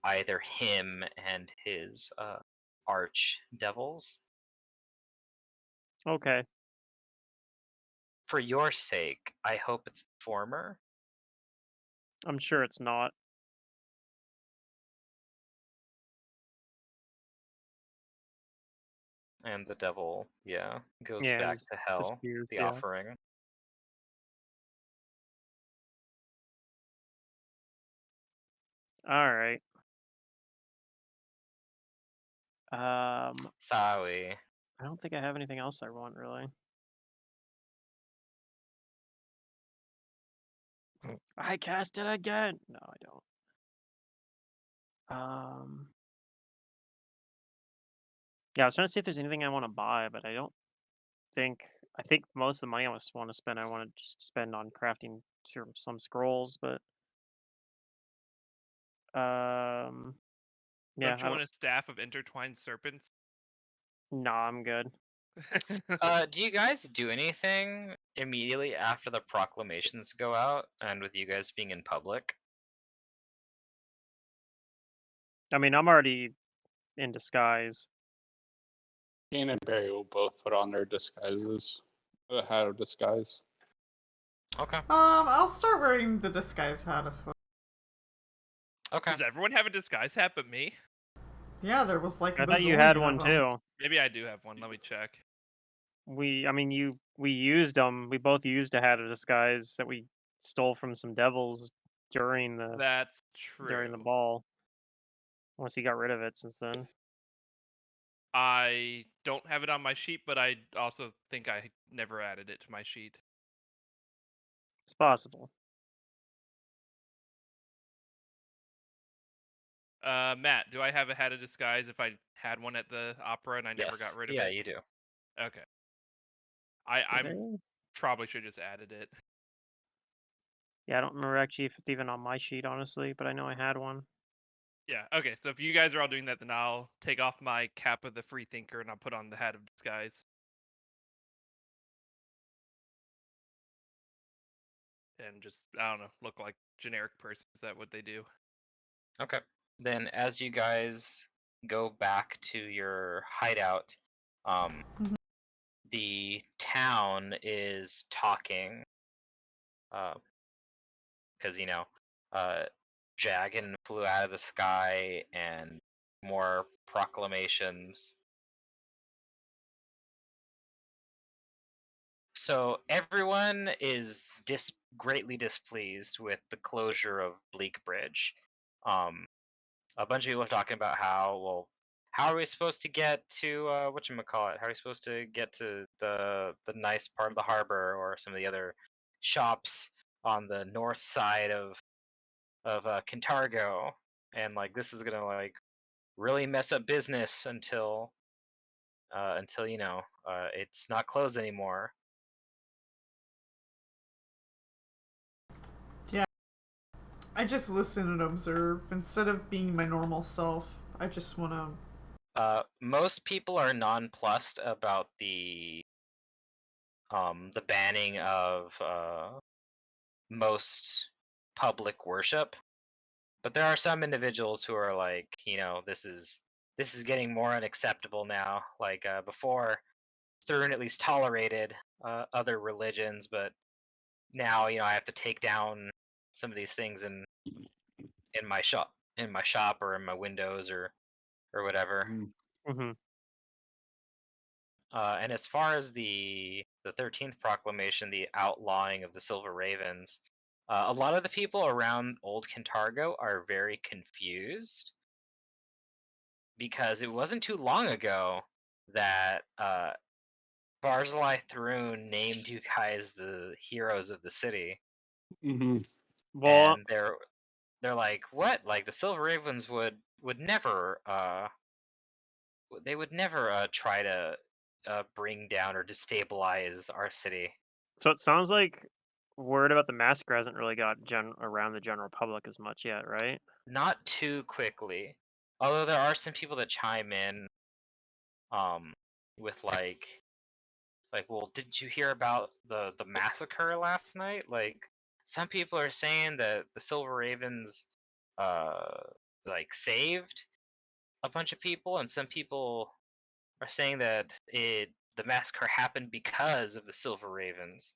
either him and his arch devils. Okay. For your sake, I hope it's the former. I'm sure it's not. And the devil, yeah, goes Yeah, back just to hell, disputes, the yeah. offering. Alright. Sawi. I don't think I have anything else I want really. I cast it again. No, I don't. Yeah, I was trying to see if there's anything I want to buy, but I don't think. I think most of the money I want to spend, I want to just spend on crafting some scrolls. But yeah, Don't you want a staff of intertwined serpents? Nah, I'm good. Do you guys do anything immediately after the proclamations go out, and with you guys being in public? I mean, I'm already in disguise. Kane and Barry will both put on their disguises. The hat of disguise. Okay. I'll start wearing the disguise hat as well. Okay. Does everyone have a disguise hat but me? Yeah, there was like a I thought you had bazillion one of them. too. Maybe I do have one. Let me check. I mean, we used them. We both used a hat of disguise that we stole from some devils during the That's true. ball. Unless he got rid of it since then. I don't have it on my sheet, but I also think I never added it to my sheet. It's possible. Matt, do I have a hat of disguise if I had one at the opera and I never got Yes. rid of Yeah, it? you do. Okay. Did I'm I? probably should just added it. Yeah, I don't remember actually if it's even on my sheet, honestly, but I know I had one. Yeah, okay. So if you guys are all doing that, then I'll take off my cap of the free thinker and I'll put on the hat of disguise. And just, I don't know, look like generic person. Is that what they do? Okay. Then as you guys go back to your hideout, Mhm. the town is talking, because Jagan flew out of the sky and more proclamations. So everyone is greatly displeased with the closure of Bleak Bridge. A bunch of people are talking about how are we supposed to get to whatchamacallit? How are we supposed to get to the nice part of the harbor or some of the other shops on the north side of Kintargo? And like this is gonna like really mess up business until it's not closed anymore. Yeah. I just listen and observe instead of being my normal self. I just want to. Most people are nonplussed about the banning of most public worship, but there are some individuals who are like, this is getting more unacceptable now. Like before, Thurn at least tolerated other religions, but now I have to take down some of these things in my shop or in my windows or whatever. Mm. Mm-hmm. And as far as the 13th proclamation, the outlawing of the Silver Ravens, a lot of the people around Old Kintargo are very confused because it wasn't too long ago that Barzillai Thrune named you guys the heroes of the city, Mm-hmm. Well, and they're like, what? Like the Silver Ravens would never they would never try to bring down or destabilize our city. so it sounds like word about the massacre hasn't really got around the general public as much yet, right? Not too quickly, although there are some people that chime in, um, with like, well, didn't you hear about the massacre last night? Like, some people are saying that the Silver Ravens, uh, like saved a bunch of people, and some people are saying that the massacre happened because of the Silver Ravens.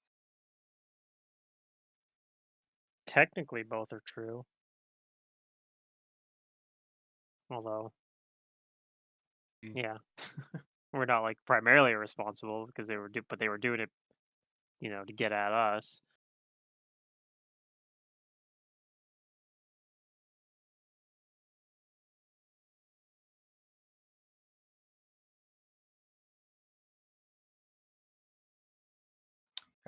Technically, both are true. Although, Mm. yeah, we're not like primarily responsible because but they were doing it, to get at us.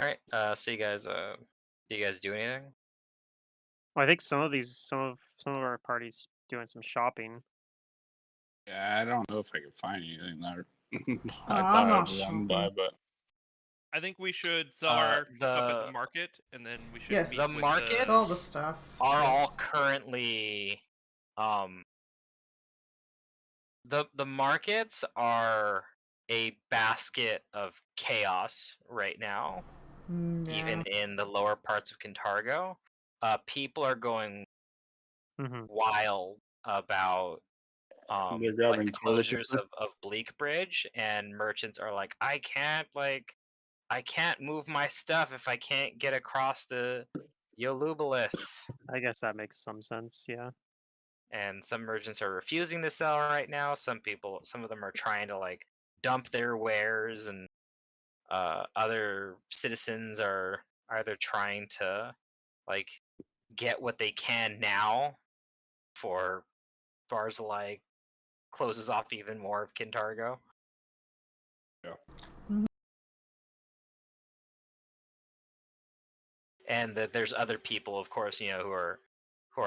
All right. So you guys, do you guys do anything? Well, I think some of our parties doing some shopping. Yeah, I don't know if I can find anything there. I I'm thought not I'd run by, shopping. but I think we should sell our stuff at the The market, and then we should Yes. meet The with markets Sell the stuff. are all Yes. currently, the markets are a basket of chaos right now. Yeah. Even in the lower parts of Kintargo, people are going Hmm. wild about they're like grabbing the toilet closures paper. of Bleak Bridge, and merchants are like, I can't move my stuff if I can't get across the Yolubalis. I guess that makes some sense. Yeah. And some merchants are refusing to sell right now. Some of them are trying to like dump their wares, and other citizens are either trying to like get what they can now for Barzillai closes off even more of Kintargo. Yeah. And that there's other people, of course, who are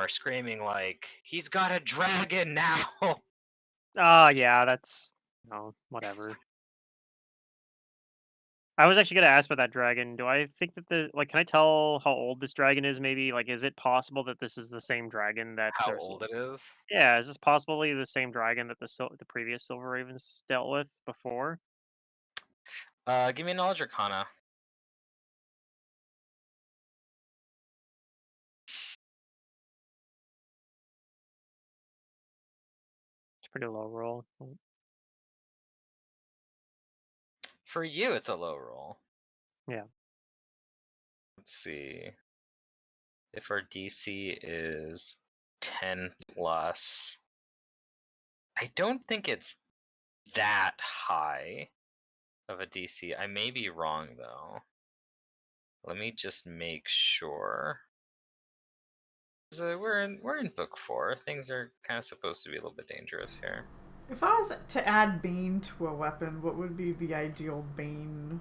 screaming like, he's got a dragon now. Yeah, that's whatever. I was actually gonna ask about that dragon. Do I think that can I tell how old this dragon is? Maybe is it possible that this is the same dragon that How there's? old it is. Yeah, is this possibly the same dragon that the previous Silver Ravens dealt with before? Give me a knowledge arcana. It's a pretty low roll. For you, it's a low roll. Yeah. Let's see. If our DC is 10 plus, I don't think it's that high of a DC. I may be wrong though. Let me just make sure. So we're in book 4. Things are kind of supposed to be a little bit dangerous here. If I was to add Bane to a weapon, what would be the ideal Bane?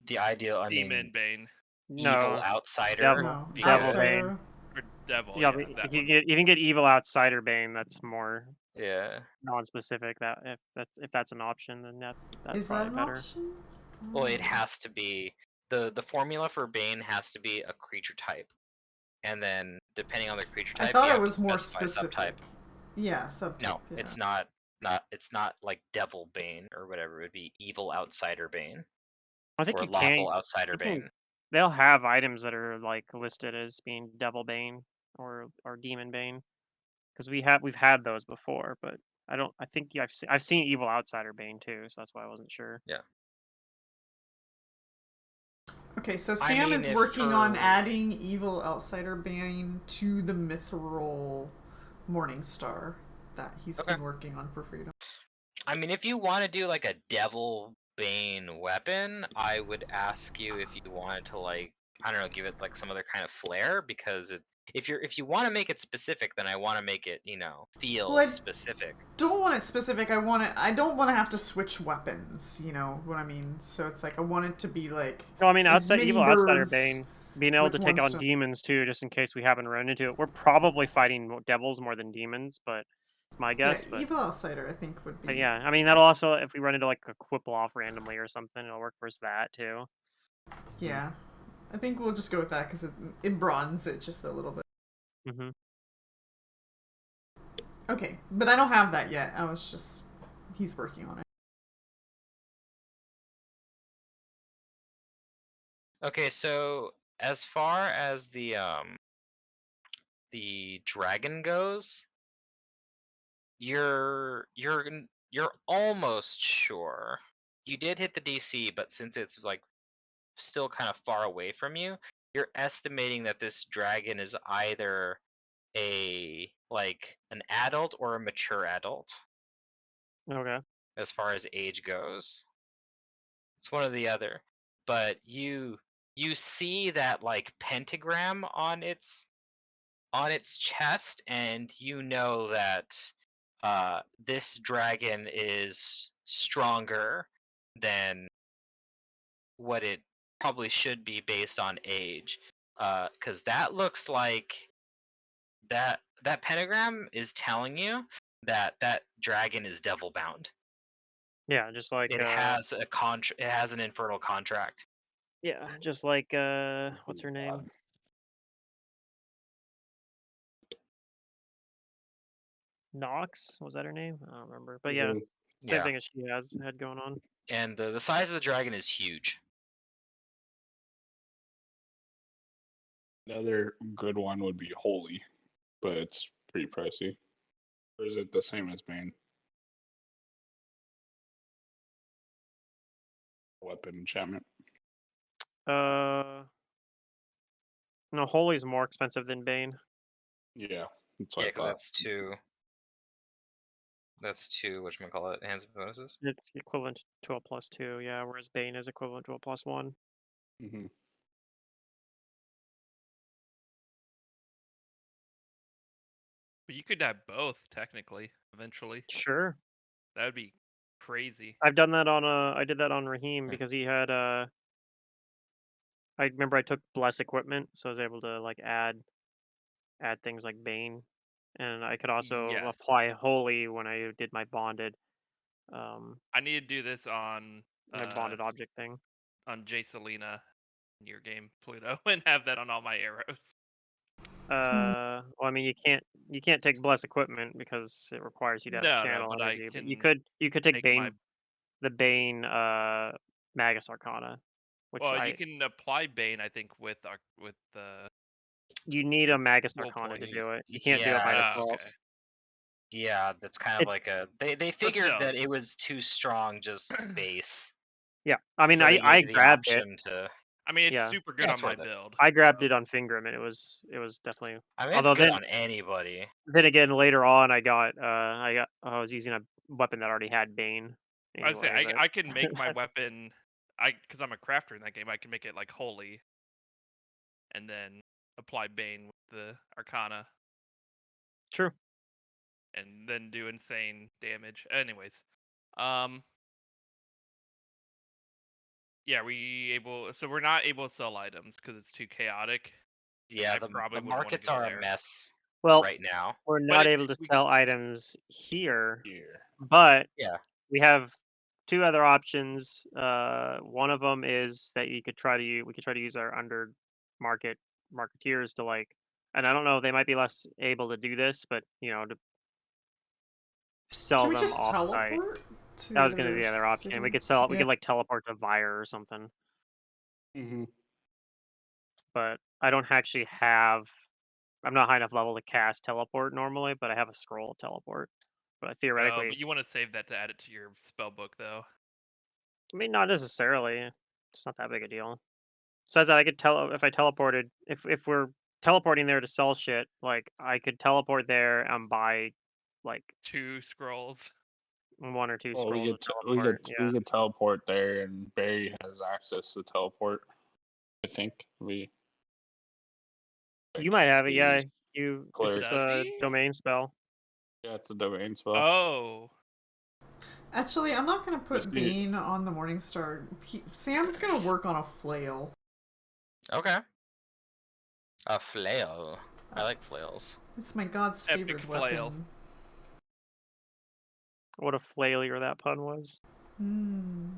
The ideal, I Demon mean, Bane evil No, outsider. devil, No, devil because- Bane. outsider. or Devil. Yeah, Yeah, but that you one. can get evil outsider Bane. That's more Yeah. non-specific. That if that's an option, then that's Is that probably an better. option? Well, it has to be the formula for Bane has to be a creature type, and then depending on the creature I type, thought you it have was to more specify specific. subtype. Yeah, subtype. No, yeah. it's not. It's not like Devil Bane or whatever. It would be Evil Outsider Bane I think or you Lawful can. Outsider You can. Bane. They'll have items that are listed as being devil Bane or demon Bane because we've had those before, but I don't. I think I've seen evil outsider Bane too, so that's why I wasn't sure. Yeah. Okay, so I Sam mean, is if working on for- adding Evil Outsider Bane to the Mithril Morningstar that he's Okay. been working on for freedom. I mean, if you want to do like a Devil Bane weapon, I would ask you if you wanted to like I don't know, give it like some other kind of flair because if you want to make it specific, then I want to make it feel Well, I specific. don't want it specific. I don't want to have to switch weapons. You know what I mean? So it's like I want it to be like No, I mean, as many Evil Outsider birds Bane, being able with to take one on stone. demons too, just in case we happen to run into it. We're probably fighting devils more than demons, but it's my Yeah, guess. Evil Outsider I think would But be. yeah, I mean, that'll also, if we run into like a Quipple off randomly or something, it'll work for us that too. Yeah, I think we'll just go with that because it broadens it just a little bit. Mm-hmm. Okay, but I don't have that yet. He's working on it. Okay, so as far as the dragon goes, you're almost sure. You did hit the DC, but since it's like still kind of far away from you, you're estimating that this dragon is either an adult or a mature adult Okay. as far as age goes. It's one or the other. But you see that like pentagram on its chest, and you know that this dragon is stronger than what it probably should be based on age. Because that looks like that pentagram is telling you that that dragon is devil bound. Yeah, just like It has it has an infernal contract. yeah, just like what's her name? Nox, was that her name? I don't remember. But yeah, same Yeah, thing as she had going on. and the size of the dragon is huge. Another good one would be Holy, but it's pretty pricey. Or is it the same as Bane? Weapon enchantment. No, Holy's more expensive than Bane. Yeah, that's Yeah, what I because thought. that's two whatchamacallit, hands and bonuses. It's equivalent to a +2, yeah, whereas Bane is equivalent to a +1. Mm-hmm. But you could have both technically eventually. Sure. That would be crazy. I've done that on I did that on Raheem because he had I remember I took Bless equipment, so I was able to like add things like Bane, and I could also Yes. apply Holy when I did my bonded I need to do this on my bonded object thing. on J Selena in your game Pluto and have that on all my arrows. Well, I mean, you can't take Bless equipment because it requires you to have No, channel but I energy. But can you could take make my the Bane Magus Arcana, which well, you can apply Bane I think with the you need a Magus dual Arcana to points. do it. You can't do it by Yeah, default. Okay. yeah, that's kind of It's like a they But figured still, that it was too strong just base. yeah. I mean, So they gave I you the grabbed it. option to I mean it's Yeah, super good yeah, on it's my worth it. build. I grabbed So. it on Fingram, and it was definitely. I mean, it's Although good on anybody. then again, later on, I was using a weapon that already had Bane I say anyway. But I can make my weapon because I'm a crafter in that game. I can make it like holy, and then apply Bane with the Arcana, true. and then do insane damage. Anyways, um, yeah, we're not able to sell items because it's too chaotic. Yeah, I the probably wouldn't want to markets go are a there. mess Well, right now. we're But not able to we sell items here, Here. but Yeah. we have two other options. One of them is that we could try to use our under marketeers to like, and I don't know, they might be less able to do this, but to Can sell we them just off site. teleport to That the was going to be other the other option. city? We Yeah. could like teleport to Vire or something, Mm-hmm. but I don't actually have. I'm not high enough level to cast teleport normally, but I have a scroll of teleport. But theoretically, but you want to save that to add it to your spell book though. I mean, not necessarily. It's not that big a deal. Says that I could tell if I teleported. If we're teleporting there to sell shit, like I could teleport there and buy, like 2 scrolls. 1 or 2 Well, we scrolls could of t- we teleport. could Yeah. we could teleport there, and Barry has access to teleport. I think we. You might have it, yeah. Use You if cleric. it's Does a he? domain spell. Yeah, it's a domain spell. Oh. Actually, I'm not gonna put Just need- Bane on the Morningstar. Sam's gonna work on a flail. Okay. A flail. I like flails. It's my god's Epic favorite flail. weapon. What a flailier that pun was. Hmm.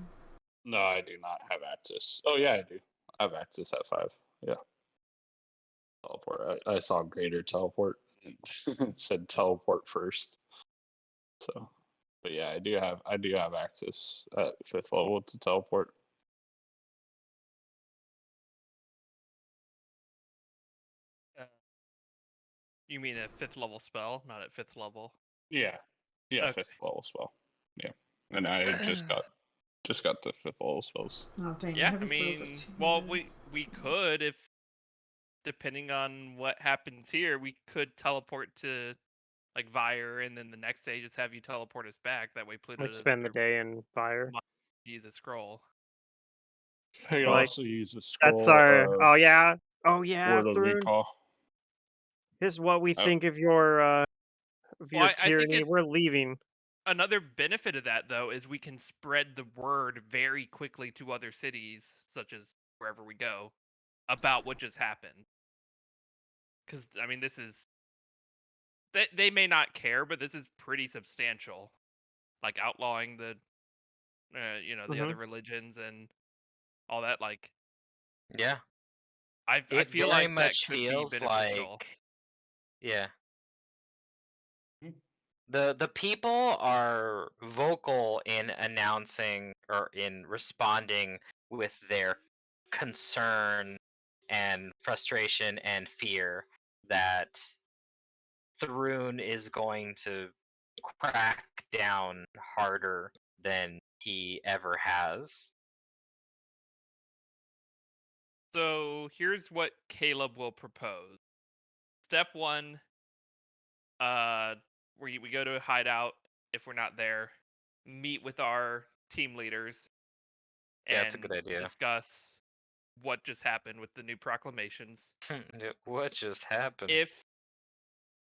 No, I do not have access. Oh yeah, I do. I have access at 5. Yeah. Teleport. I saw greater teleport. And said teleport first. So, but yeah, I do have access at 5th level to teleport. You mean a 5th level spell, not at 5th level? Yeah. Yeah, Okay. 5th level spell. Yeah. And I just got the 5th level spells. Oh dang! Yeah, I heavy flails are mean, 2 well, meters. we could, if depending on what happens here, we could teleport to like Vire, and then the next day just have you teleport us back. That way, Pluto Like doesn't spend the day in fire. use a scroll. I can Like, also use a That's scroll our. of Oh yeah. Oh yeah, Word of Thrun. Recall. This is what we Oh. think of your Well, I think tyranny. We're leaving. another benefit of that though is we can spread the word very quickly to other cities, such as wherever we go, about what just happened. Because I mean, this is they may not care, but this is pretty substantial. Like outlawing the, the other Mhm. religions and all that. Like, Yeah. I It feel very like that much could be feels beneficial. like, yeah. Hmm. The people are vocal in announcing or in responding with their concern and frustration and fear that Thrun is going to crack down harder than he ever has. So here's what Caleb will propose. Step 1, we go to a hideout if we're not there, meet with our team leaders, Yeah, that's a and good idea. discuss what just happened with the new proclamations. What just happened? If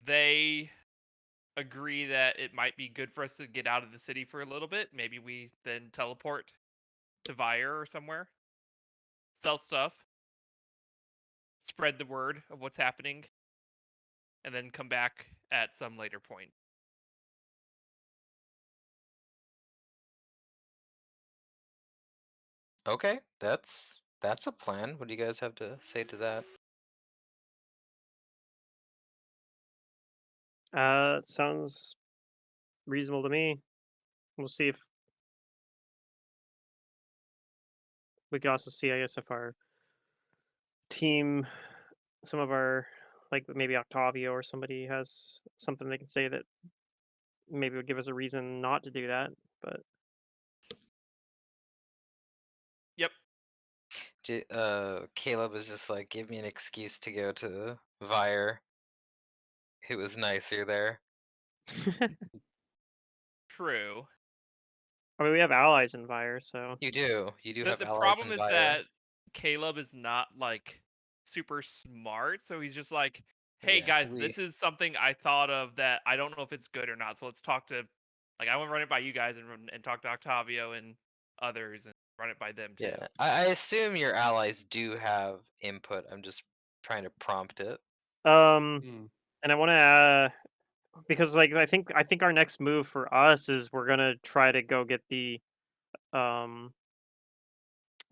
they agree that it might be good for us to get out of the city for a little bit, maybe we then teleport to Vire or somewhere, sell stuff, spread the word of what's happening, and then come back at some later point. Okay, that's a plan. What do you guys have to say to that? Sounds reasonable to me. We'll see if we can also see, I guess, if our team, some of our, like maybe Octavio or somebody has something they can say that maybe would give us a reason not to do that. But Yep. Caleb was just like, give me an excuse to go to Vire. It was nicer there. True. I mean, we have allies in Vire, so You do have The allies problem in is Vire. that Caleb is not like super smart, so he's just like, "Hey Yeah, guys, this is something I thought of that I don't know if it's good or not. So let's talk to, like, I want to run it by you guys and talk to Octavio and others and run it by them too." Yeah, I assume your allies do have input. I'm just trying to prompt it. and I want to because like I think our next move for us is we're gonna try to go get the um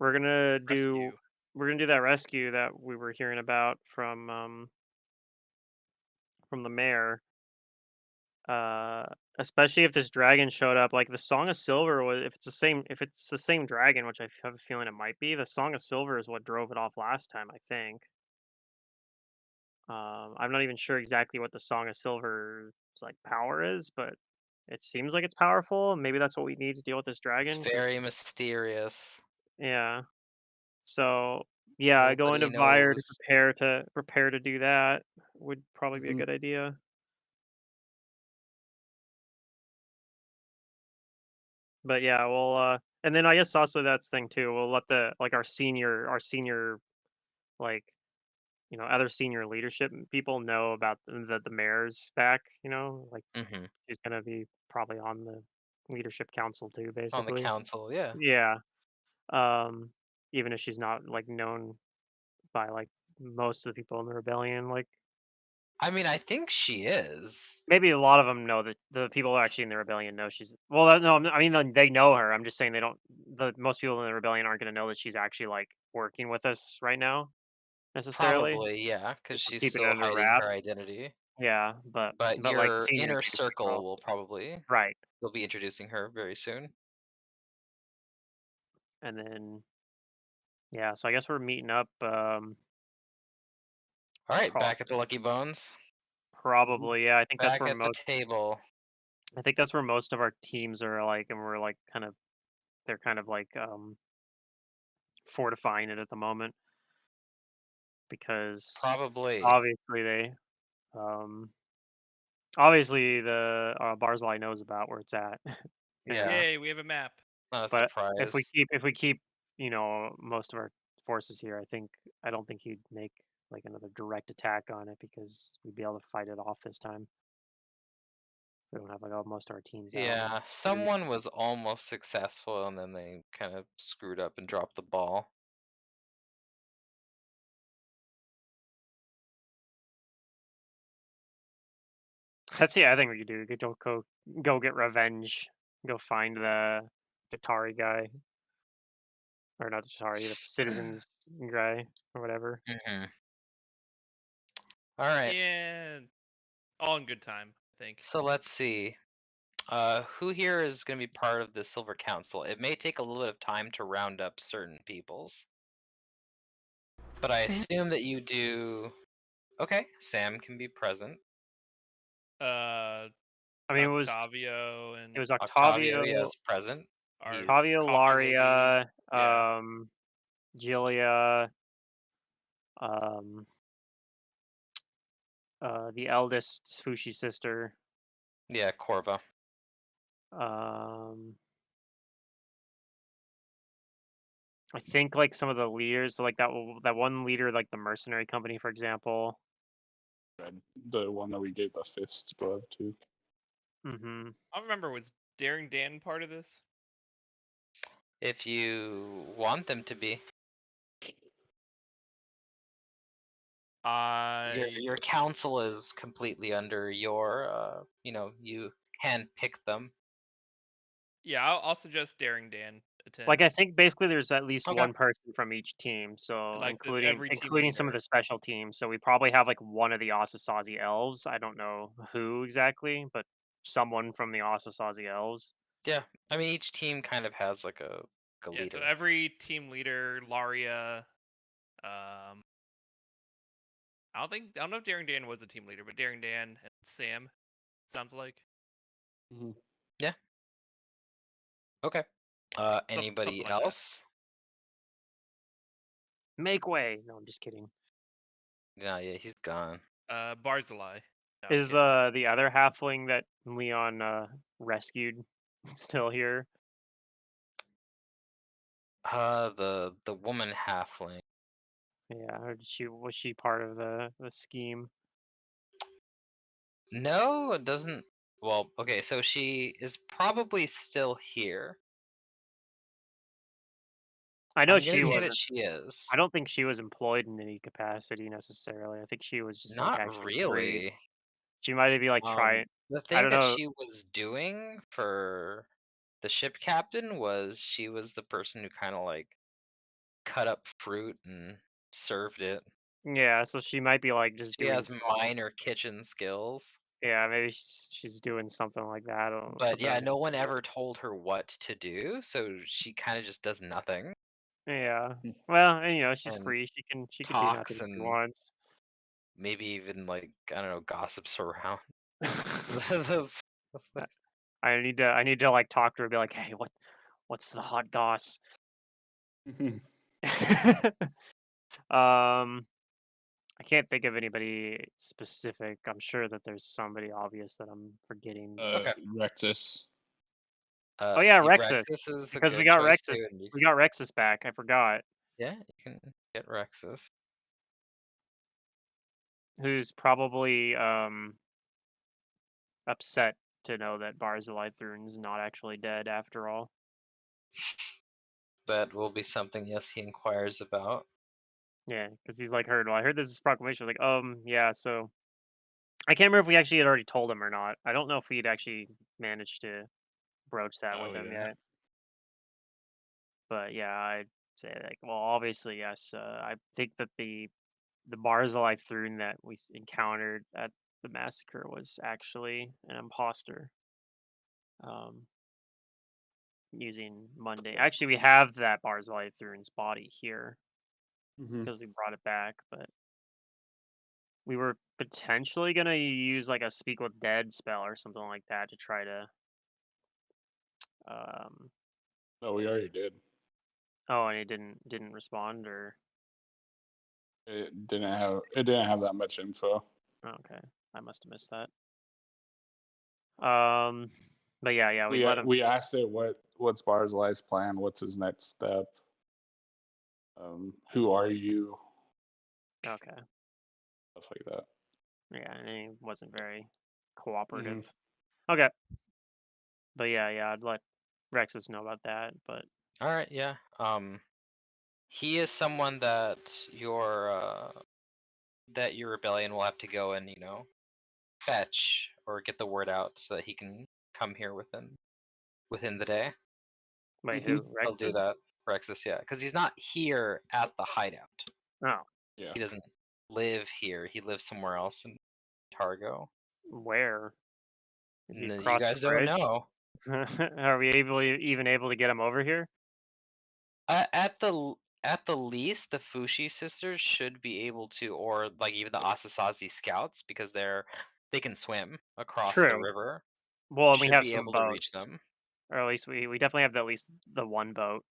we're gonna do Rescue. we're gonna do that rescue that we were hearing about from the mayor. Especially if this dragon showed up, like the Song of Silver was if it's the same dragon, which I have a feeling it might be, the Song of Silver is what drove it off last time, I think. I'm not even sure exactly what the Song of Silver's like power is, but it seems like it's powerful. Maybe that's what we need to deal with this It's dragon. very mysterious. Yeah. So yeah, going Nobody to Vire to knows. prepare to do that would probably be a Mhm. good idea. But yeah, we'll and then I guess also that's the thing too. We'll let the like our senior like other senior leadership people know about the mayor's back. Like Mm-hmm. she's gonna be probably on the leadership council too, On the basically. council, yeah. Yeah. Um, even if she's not like known by like most of the people in the rebellion, like I mean, I think she is. maybe a lot of them know that the people actually in the rebellion know she's well. No, I mean they know her. I'm just saying they don't. The most people in the rebellion aren't going to know that she's actually like working with us right now necessarily. Probably, yeah, because 'Cause we're she's keeping it still under hiding wraps. her identity. Yeah, but But like your senior inner leadership circle will. will probably Right, they'll be introducing her very soon. and then yeah, so I guess we're meeting up. All right, Pro- back at the Lucky Bones. probably yeah. I think that's Back where at the most. table. I think that's where most of our teams are like, and we're like kind of. They're kind of like fortifying it at the moment because Probably. obviously they um obviously the Barzilai knows about where it's at. Yeah, and Yay, we have a map. not a but if we surprise. keep most of our forces here, I don't think he'd make like another direct attack on it because we'd be able to fight it off this time. We don't have like most of our teams out. Yeah, someone was almost successful and then they kind of screwed up and dropped the ball. That's I think we could do. We could go get revenge. Go find the Tari guy, or not the Tari, the citizens guy, or whatever. Mm-hmm. All right, Yeah, all in good time, I think. so let's see. Who here is going to be part of the Silver Council? It may take a little bit of time to round up certain peoples, but I Sam? assume that you do. Okay, Sam can be present. Uh, I mean, Octavio it and was Octavio, Octavio, yes, present. our He's Octavio, copy lady. Laria, Yeah. Gilia, um, the eldest Fushi sister, yeah, Corva. um, I think like some of the leaders, so, like that one leader, like the mercenary company, for example. The one that we gave the fists glove to. Hmm. I don't remember, was Daring Dan part of this? If you want them to be, your council is completely under your. You handpick them. Yeah, I'll suggest Daring Dan attend. Like I think basically there's at least Okay. one person from each team, so And like including every team including some of leader. the special teams. So we probably have like one of the Asasazi elves. I don't know who exactly, but someone from the Asasazi elves. Yeah, I mean each team kind of has like a Yeah, so leader. every team leader, Laria, I don't know if Daring Dan was a team leader, but Daring Dan and Sam sounds like Yeah. Okay. Anybody something like that. else? Make way. No, I'm just kidding. Yeah, he's gone. Barzilai. No, I'm Is kidding. the other halfling that Leon rescued still here? The woman halfling. Yeah, or was she part of the scheme? No, it doesn't. Well, okay, so she is probably still here. I know I'm gonna she say that wasn't. she is. I don't think she was employed in any capacity necessarily. I think she was just like Not actually free. really. She might be like trying. The I thing don't that know. she was doing for the ship captain was she was the person who kind of like cut up fruit and served it. Yeah, so she might be like just She doing has stuff. minor kitchen skills. Yeah, maybe she's doing something like that or But something. yeah, no one ever told her what to do, so she kind of just does nothing Yeah. Well, and she's and free. She can do nothing talks if she and wants. maybe even like I don't know, gossips around. The- I need to like talk to her, be like, hey, what's the hot goss? I can't think of anybody specific. I'm sure that there's somebody obvious that I'm forgetting. But Okay. Rectus. Oh yeah, Rexus. Rexus is a Because we good got choice Rexus. too. And We got Rexus back. I forgot. yeah, you can get Rexus. Who's probably upset to know that Barzillai Thrune's not actually dead after all. That will be something, yes, he inquires about. Yeah, because he's like heard. Well, I heard this proclamation. Like, yeah. So I can't remember if we actually had already told him or not. I don't know if we'd actually managed to broach that with Oh him yeah. yet. But yeah, I'd say like, well, obviously yes. I think that the Barzillai Thrune that we encountered at the massacre was actually an imposter. Using Monday. Actually, we have that Barzillai Thrune's body here Mm-hmm. because we brought it back, but we were potentially gonna use like a Speak with Dead spell or something like that to try to. No, we already did. Oh, and it didn't respond, or It didn't have that much info. okay, I must have missed that. But yeah, we let him. We asked it what's Barzillai's plan, what's his next step. Who are you? Okay, Stuff like that. yeah, and he wasn't very cooperative. Okay, but yeah, I'd let Rexus know about that. But All right, yeah. He is someone that your rebellion will have to go and fetch or get the word out so that he can come here within the day. wait, Mhm. who? He'll do Rexus? that, Rexus, yeah, because he's not here at the hideout. Oh, Yeah. He doesn't live here. He lives somewhere else in Targo. where? Is he No, you across the guys don't bridge? know. Are we even able to get him over here? At the least, the Fushi sisters should be able to, or like even the Asasazi scouts, because they can swim across the True. river. Well, and we Should have be some able to reach boats, them. or at least we definitely have at least the one boat.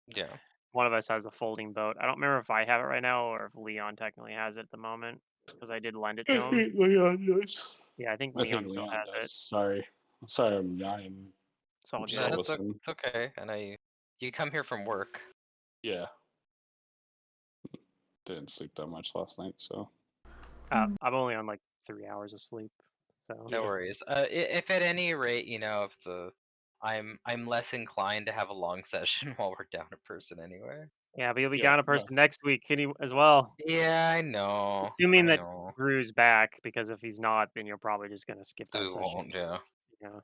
Yeah. One of us has a folding boat. I don't remember if I have it right now or if Leon technically has it at the moment because I did lend it to him. Leon does. Yeah, I think I Leon think still Leon has does. it. Sorry, I'm dying. It's all I'm good. No, still listening. it's okay. And you come here from work. Yeah. Didn't sleep that much last night, so. I'm only on like 3 hours of sleep, so No worries. If at any rate, if it's I'm less inclined to have a long session while we're down a person anyway. yeah. But you'll be Yeah, down a no. person next week, can you as well? Yeah, I know. Assuming I that know. Drew's back, because if he's not, then you're probably just gonna skip So that we session. won't, yeah. Yeah.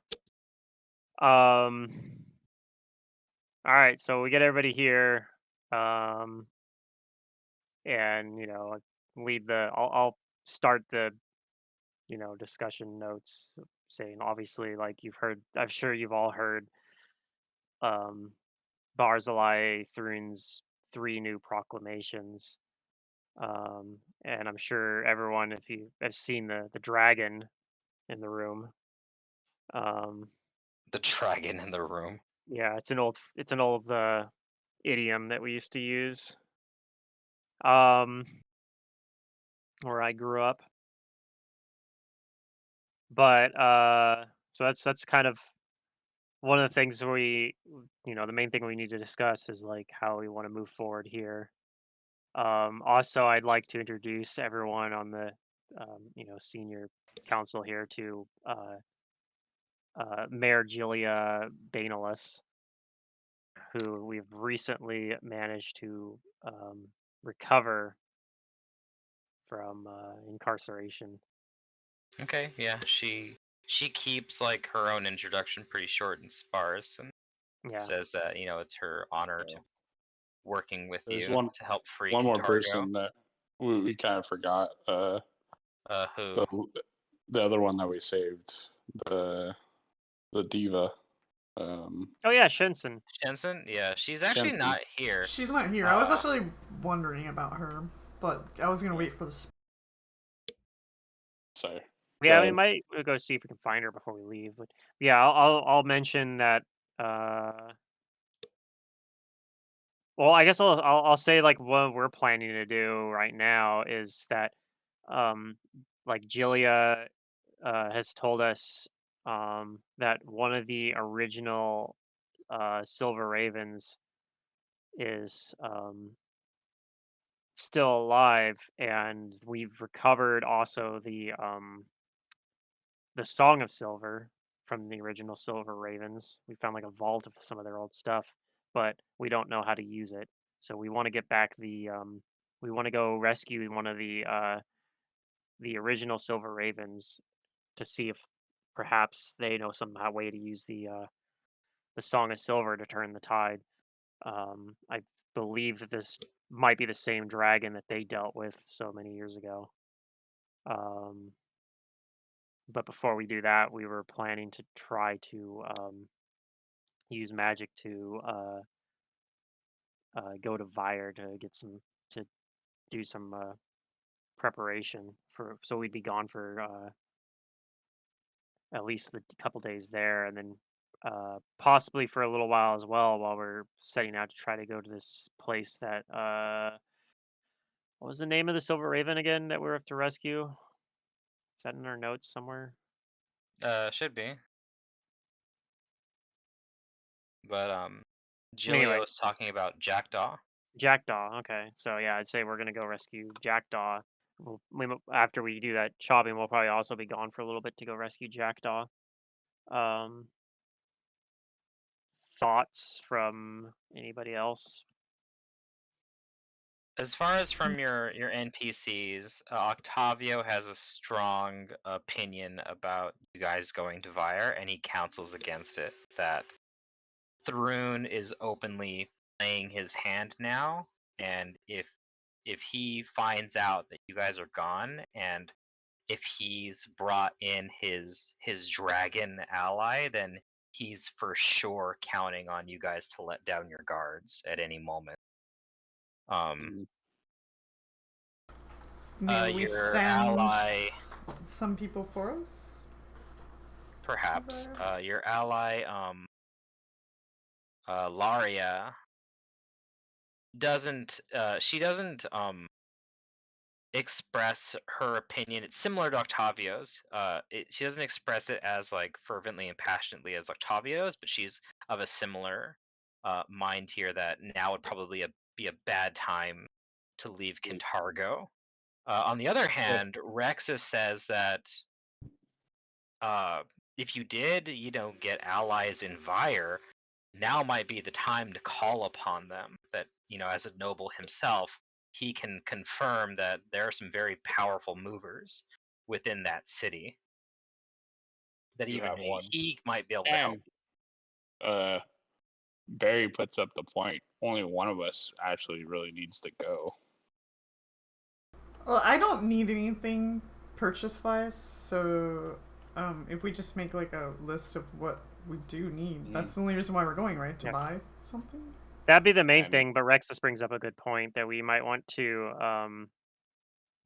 All right, so we get everybody here, and lead the. I'll start the discussion notes, saying obviously like you've heard. I'm sure you've all heard um, Barzillai Thrune's 3 new proclamations, and I'm sure everyone, if you have seen the dragon in the room, um, The dragon in the room. yeah, it's an old idiom that we used to use. Um, where I grew up. But so that's kind of one of the things the main thing we need to discuss is like how we want to move forward here. Also, I'd like to introduce everyone on the senior council here to Mayor Julia Bainalis, who we've recently managed to recover from incarceration. Okay, yeah, she keeps like her own introduction pretty short and sparse, and Yeah. says that it's her honor to Yeah. working with There's you to help free one more Cantargo. person that we kind of forgot. Who? The other one that we saved, the diva. Oh yeah, Shenson. Jensen? Yeah, she's actually Shenson. not here. She's not here. I was actually wondering about her, but I was gonna wait for the. Sorry. Yeah, we ahead. might go see if we can find her before we leave. But yeah, I'll mention that. Well, I guess I'll say like what we're planning to do right now is that, like Jillia has told us that one of the original Silver Ravens is still alive, and we've recovered also the Song of Silver from the original Silver Ravens. We found like a vault of some of their old stuff, but we don't know how to use it. So we want to get back we want to go rescue one of the original Silver Ravens to see if perhaps they know somehow way to use the Song of Silver to turn the tide. I believe that this might be the same dragon that they dealt with so many years ago. Um, but before we do that, we were planning to try to use magic to go to Vire to get some to do some preparation for. So we'd be gone for at least the couple days there, and then possibly for a little while as well while we're setting out to try to go to this place that what was the name of the Silver Raven again that we have to rescue? Is that in our notes somewhere? Should be. But Gilio Anyway, was talking about Jackdaw. Jackdaw. Okay, so yeah, I'd say we're gonna go rescue Jackdaw. After we do that shopping, we'll probably also be gone for a little bit to go rescue Jackdaw. Um, Thoughts from anybody else? As far as from your NPCs, Octavio has a strong opinion about you guys going to Vire, and he counsels against it. That Thrun is openly playing his hand now, and if he finds out that you guys are gone, and if he's brought in his dragon ally, then he's for sure counting on you guys to let down your guards at any moment. Mhm. Maybe we Your send ally, some people for us. perhaps, Vire? your ally, Laria doesn't, she doesn't, express her opinion. It's similar to Octavio's. She doesn't express it as like fervently and passionately as Octavio's, but she's of a similar mind here that now would probably be a bad time to leave Kintargo. On the other Well, hand, Rexus says that uh, if you did, get allies in Vire, now might be the time to call upon them. That, as a noble himself, he can confirm that there are some very powerful movers within that city. That you even have one. he might be able to help. And Barry puts up the point. Only one of us actually really needs to go. Well, I don't need anything purchase-wise, so if we just make like a list of what we do need, that's the only reason why we're going, right? To Yep. buy something? That'd be the main And thing, but Rexus brings up a good point that we might want to,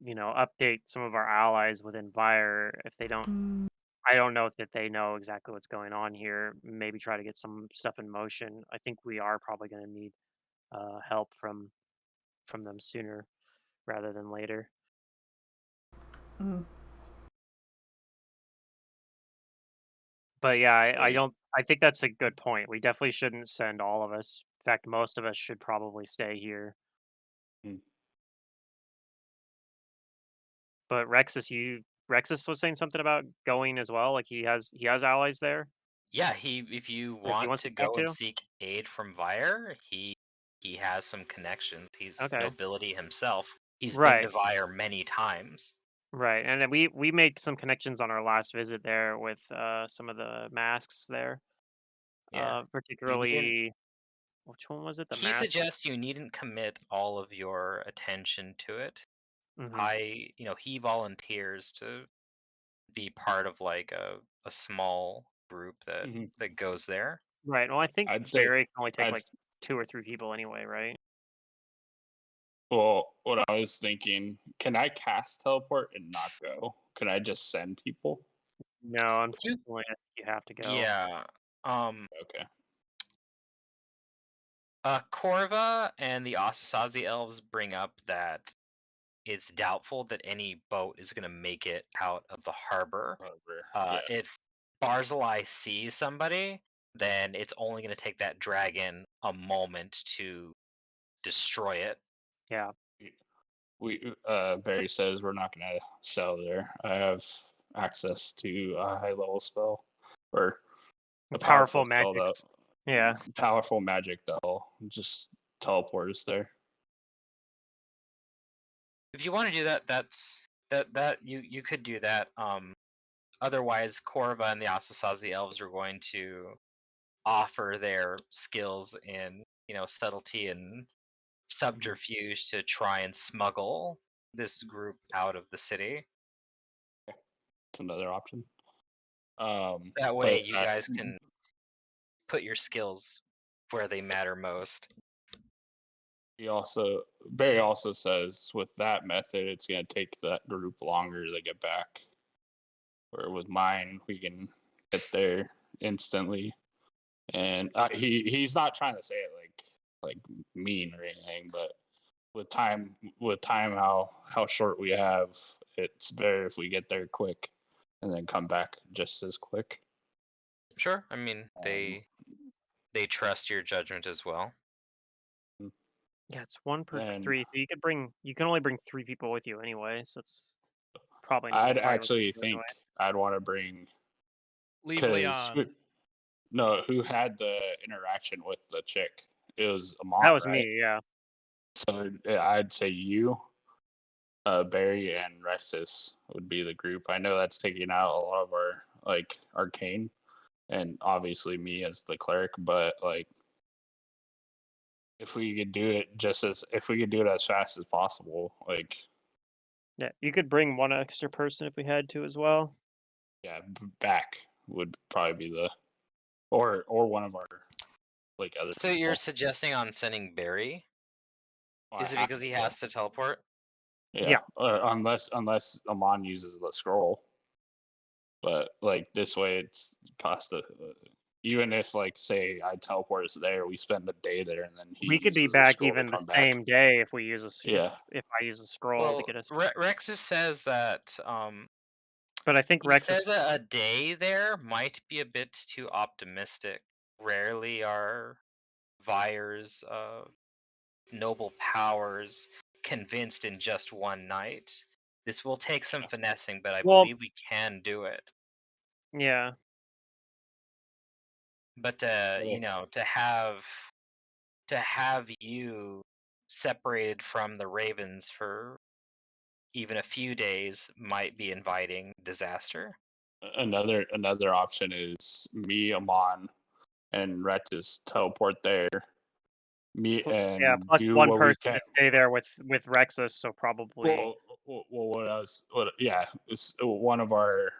update some of our allies within Vire if they don't. Mm, I don't know that they know exactly what's going on here. Maybe try to get some stuff in motion. I think we are probably going to need help from them sooner rather than later. mm. But yeah, I Like, don't. I think that's a good point. We definitely shouldn't send all of us. In fact, most of us should probably stay here. mm, But Rexus was saying something about going as well. Like he has allies there. Yeah, if you If he want wants to to talk go and to. seek aid from Vire, he has some connections. He's Okay. nobility himself. He's been to Right. Vire many times. Right. And then we made some connections on our last visit there with some of the masks there. Yeah. He didn't Particularly, which one was it? The He mask. suggests you needn't commit all of your attention to it. Hmm. He volunteers to be part of like a small group that mhm. that goes there. Right. Well, I think I'd say, Barry can only take I'd like 2 or 3 people anyway, right? well, what I was thinking, can I cast teleport and not go? Can I just send people? No, You unfortunately, I think you have to go. Yeah. Okay. Corva and the Asasazi elves bring up that it's doubtful that any boat is going to make it out of the harbor. Whatever. Uh, Yeah. if Barzillai sees somebody, then it's only going to take that dragon a moment to destroy it. Yeah. Barry says we're not gonna sell there. I have access to a high level spell or a Powerful spell that magics. Yeah. powerful magic that'll just teleport us there. If you want to do that, that you could do that. Otherwise, Korva and the Asasazi elves are going to offer their skills in subtlety and subterfuge to try and smuggle this group out of the city. It's another option. That way, But you guys can put your skills where they matter most. Barry also says with that method, it's gonna take that group longer to get back. Where with mine, we can get there instantly. And he's not trying to say it like mean or anything, but with time how short we have, it's better if we get there quick and then come back just as quick. Sure, I mean they trust your judgment as well. Yeah, it's 1 per And 3, so you can only bring 3 people with you anyway, so it's probably not I'd a viable actually thing anyway. think I'd want to bring Leave because Leon. no, who had the interaction with the chick? It was Amon, That was right? me, yeah. So I'd say you, Barry, and Rexus would be the group. I know that's taking out a lot of our like arcane, and obviously me as the cleric. But like, if we could do it as fast as possible, like Yeah, you could bring 1 extra person if we had to as well. yeah, back would probably be the or one of our like other. So you're people. suggesting on sending Barry? Well, Is it I have because he to. has to teleport? Yeah, Yeah. unless Amon uses the scroll. But like this way, it's cost of even if like say I teleport us there, we spend the day there, and then he We could be uses the back scroll to even the come back. same day if we use Yeah, if I use a scroll to Well, get us. Rexus says that But I think he Rex says is a day there might be a bit too optimistic. Rarely are Vyers of noble powers convinced in just one night. This will take some finessing, but I well, believe we can do it. yeah. But Okay. to have you separated from the ravens for even a few days might be inviting disaster. Another option is me, Amon, and Retus teleport there. Me Yeah, and plus do 1 what we person can. to stay there with Rexus, so probably What else? Yeah, it's one of our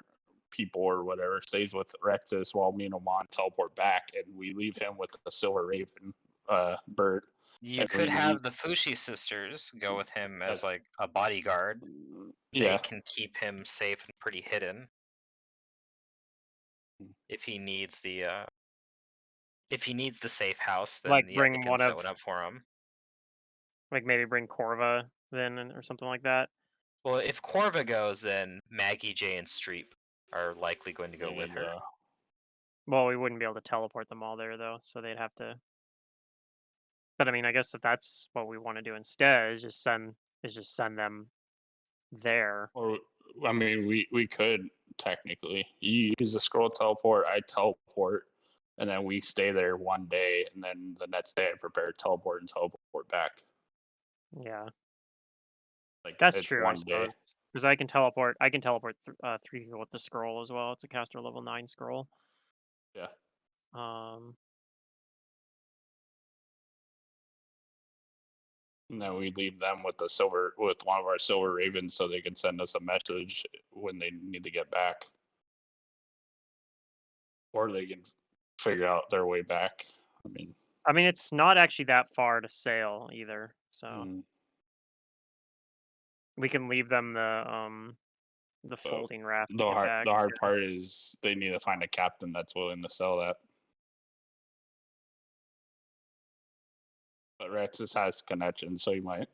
people or whatever stays with Rexus while me and Oman teleport back, and we leave him with the Silver Raven bird. You And could we leave. have the Fushi sisters go with him as That's like a bodyguard. They yeah. can keep him safe and pretty hidden if he needs the safe house, then like yeah, they bring can one set of one up for him. like maybe bring Corva then or something like that. Well, if Corva goes, then Maggie, Jay, and Streep are likely going to go with her. Well, we wouldn't be able to teleport them all there though, so they'd have to. But I mean, I guess that's what we want to do instead is just send them there. Or I mean, we could technically you use the scroll teleport, I teleport, and then we stay there one day, and then the next day I prepare teleport and teleport back. Yeah, Like that's it's true, I one day. suppose. Because I can teleport. I can teleport 3 people with the scroll as well. It's a caster level 9 scroll. Yeah. Um, And then we leave them with one of our silver ravens so they can send us a message when they need to get back. Or they can figure out their way back. I mean, it's not actually that far to sail either, so mm, we can leave them the so folding raft to the get hard back. the hard part is they need to find a captain that's willing to sell that. But Rexus has connections, so he might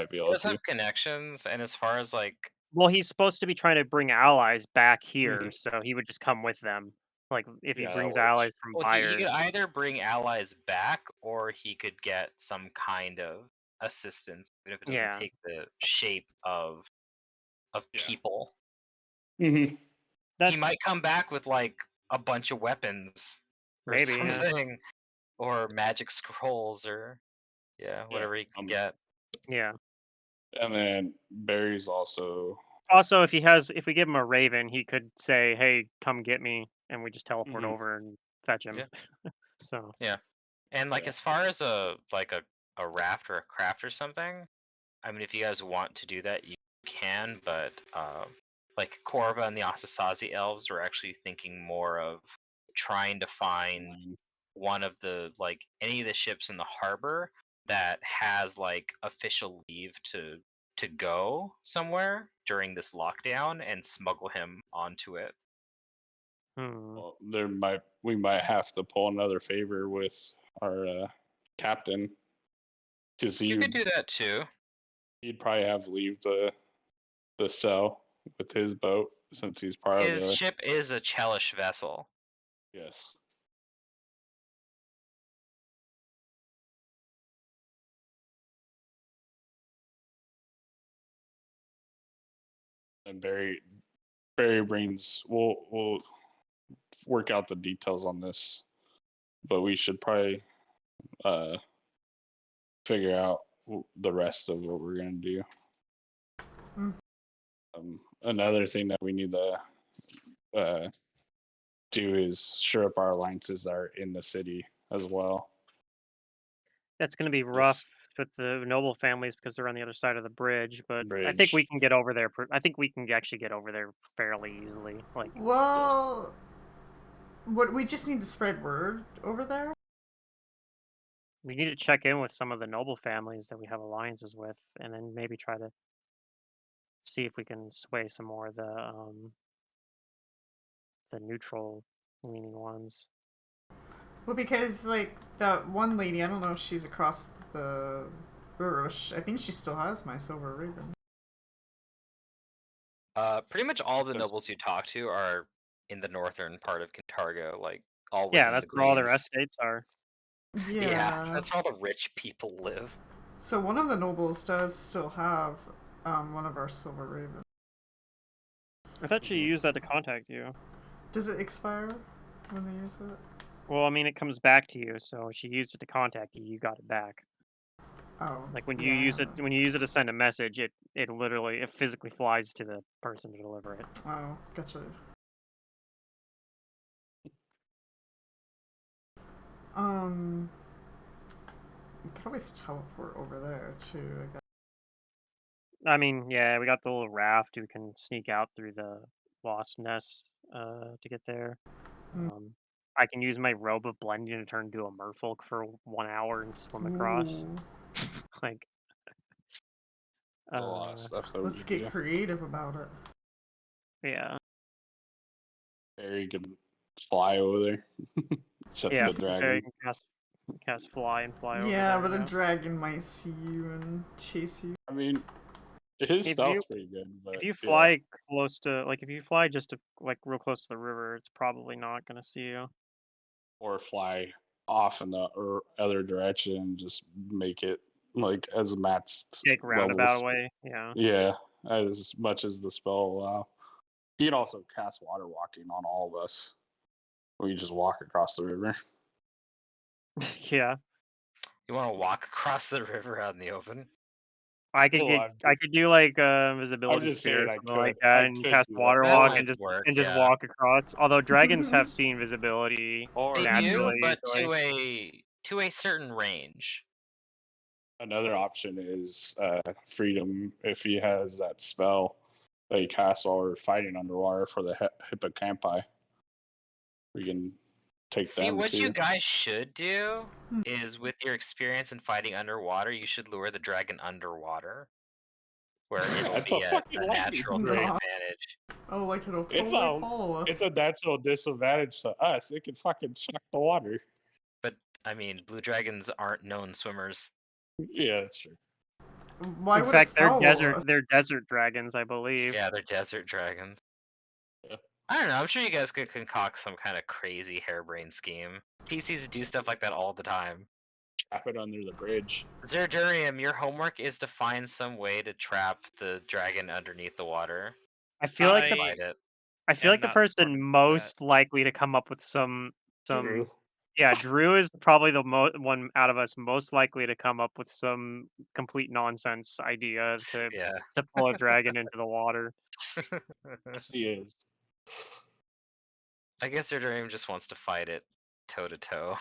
be He able does to. have connections, and as far as like Well, he's supposed to be trying to bring allies back here, so he would just come with them. Like if he Yeah, that brings works. allies from Well, he buyers. could either bring allies back, or he could get some kind of assistance, even if it doesn't Yeah. take the shape of Yeah. people. Mm-hmm. That's He might come back with like a bunch of weapons or maybe, yeah. something, or magic scrolls, or whatever he can get. Yeah. And then Barry's also. Also, if we give him a raven, he could say, "Hey, come get me," and we just teleport Mhm. over and fetch him. Yeah. So And like Yeah. as far as a raft or a craft or something, I mean, if you guys want to do that, you can. But like Corva and the Asasazi elves are actually thinking more of trying to find one of the any of the ships in the harbor that has like official leave to go somewhere during this lockdown and smuggle him onto it. Well, we might have to pull another favor with our captain, because You could do that too. he'd probably have leave the cell with his boat, since he's part of His the. ship is a Chelish vessel. Yes. And Barry brings. We'll work out the details on this, but we should probably figure out the rest of what we're gonna do. Mm. Another thing that we need to do is shore up our alliances that are in the city as well. that's going to be rough with the noble families because they're on the other side of the bridge. But I think Bridge. we can get over there. I think we can actually get over there fairly easily. Like, Well, what we just need to spread word over there. we need to check in with some of the noble families that we have alliances with, and then maybe try to see if we can sway some more of the neutral leaning ones. Well, because like that one lady, I don't know if she's across the river. I think she still has my silver raven. Pretty much all the nobles you talk to are in the northern part of Cantargo, like all Yeah, within that's the where all their Greens. estates are. Yeah. That's where all the rich people live. So one of the nobles does still have one of our silver ravens. I thought you used that to contact you. Does it expire when they use it? Well, I mean, it comes back to you, so she used it to contact you. You got it back. Oh. Like when yeah, you use it, to send a message, it literally physically flies to the person to deliver it. Oh, gotcha. We could always teleport over there too, I guess. I mean, yeah, we got the little raft. We can sneak out through the wasp nest to get there. Mm. I can use my robe of blending to turn into a merfolk for 1 hour and swim across. Ooh. Like, A lot of stuff that we Let's could get do. creative about it. yeah, Barry can fly over there. Except yeah. the dragon. You can cast fly and fly over Yeah, there. but a dragon might see you and chase you. I mean, his If stealth's you- pretty good, but If you fly close to, like, if you fly just to, like, real close to the river, it's probably not gonna see you. or fly off in the other direction and just make it like as Matt's Take roundabout levels. way. Yeah. Yeah, as much as the spell allow. You can also cast water walking on all of us. We just walk across the river. Yeah. You want to walk across the river out in the open? I could do like visibility just sphere or saying I something could. like that I and could cast do that. water That walk might and just work, just yeah. walk across. Although dragons have seen visibility Or They naturally. do, but usually. to a certain range. another option is freedom if he has that spell that he casts while we're fighting underwater for the hippocampi. We can take See, them what too. you guys should do is, with your experience in fighting underwater, you should lure the dragon underwater, where it'll That's be a at fucking a lightning natural strike. disadvantage. Oh, like it'll It's totally follow us. It's a natural disadvantage to us. It can fucking chuck the water. But I mean, blue dragons aren't known swimmers. Yeah, that's true. Why In would fact, it follow us? they're desert dragons, I believe. Yeah, they're desert dragons. I don't know. I'm sure you guys could concoct some kind of crazy harebrained scheme. PCs do stuff like that all the time. Trap it under the bridge. Zerdurium, your homework is to find some way to trap the dragon underneath the water. I feel like the Fight it. I feel am like the not person smart enough for most likely to come up with some Drew. yeah, Drew is probably the one out of us most likely to come up with some complete nonsense idea Yeah. to pull a dragon into the water. Yes, he is. I guess Zerdurium just wants to fight it toe to toe.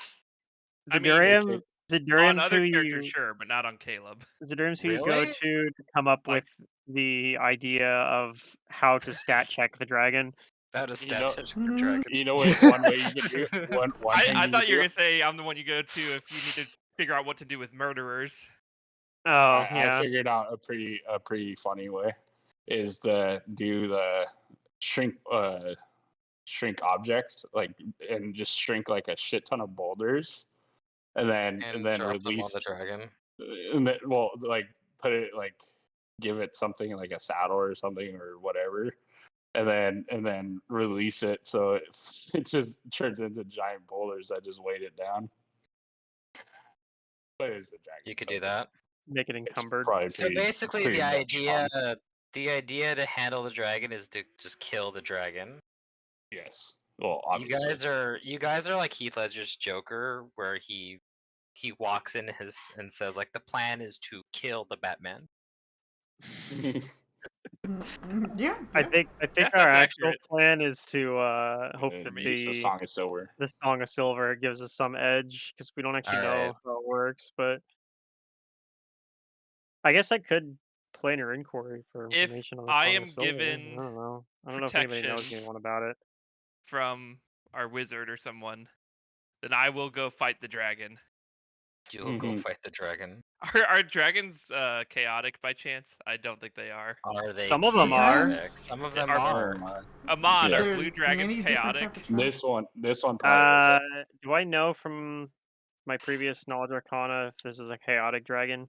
I mean, Zedurium, on Zedurium's other who characters, you sure, but not on Caleb. Zedurium's who you go Really? to come up Like- with the idea of how to stat check the dragon. That is You know- stat check dragon. You know what? One way you could do. One thing I you thought could you were do. gonna say I'm the one you go to if you need to figure out what to do with murderers. Oh, I yeah. figured out a pretty funny way, is to do the shrink object, like, and just shrink like a shit ton of boulders, and then drop them on release the dragon. and then, well, like, put it, like, give it something like a saddle or something or whatever, and then release it so it just turns into giant boulders that just weight it down. But it's a dragon. You could so do that. Make it it's encumbered. probably So pretty- basically, pretty the much idea to handle the dragon is to just kill the dragon. yes. Well, You obviously. guys are like Heath Ledger's Joker, where he walks in and says like the plan is to kill the Batman. Yeah. I yeah. think Yeah, our that's actual accurate. plan is to hope And that use the Song of Silver. the Song of Silver gives us some edge because we don't actually know Alright. how it works. But I guess I could play in your inquiry for If information on the I Song am of Silver. given I don't know. I don't know if anybody knows protection anyone about it. from our wizard or someone, then I will go fight the dragon. You'll go fight the dragon. Are dragons chaotic by chance? I don't think they are. Are they? Some of them are. Depends. Some of them Are- are. Amon, Yeah. are There blue are dragons many different chaotic? type of trap. This one probably Do I know from my previous knowledge arcana if this is a chaotic dragon?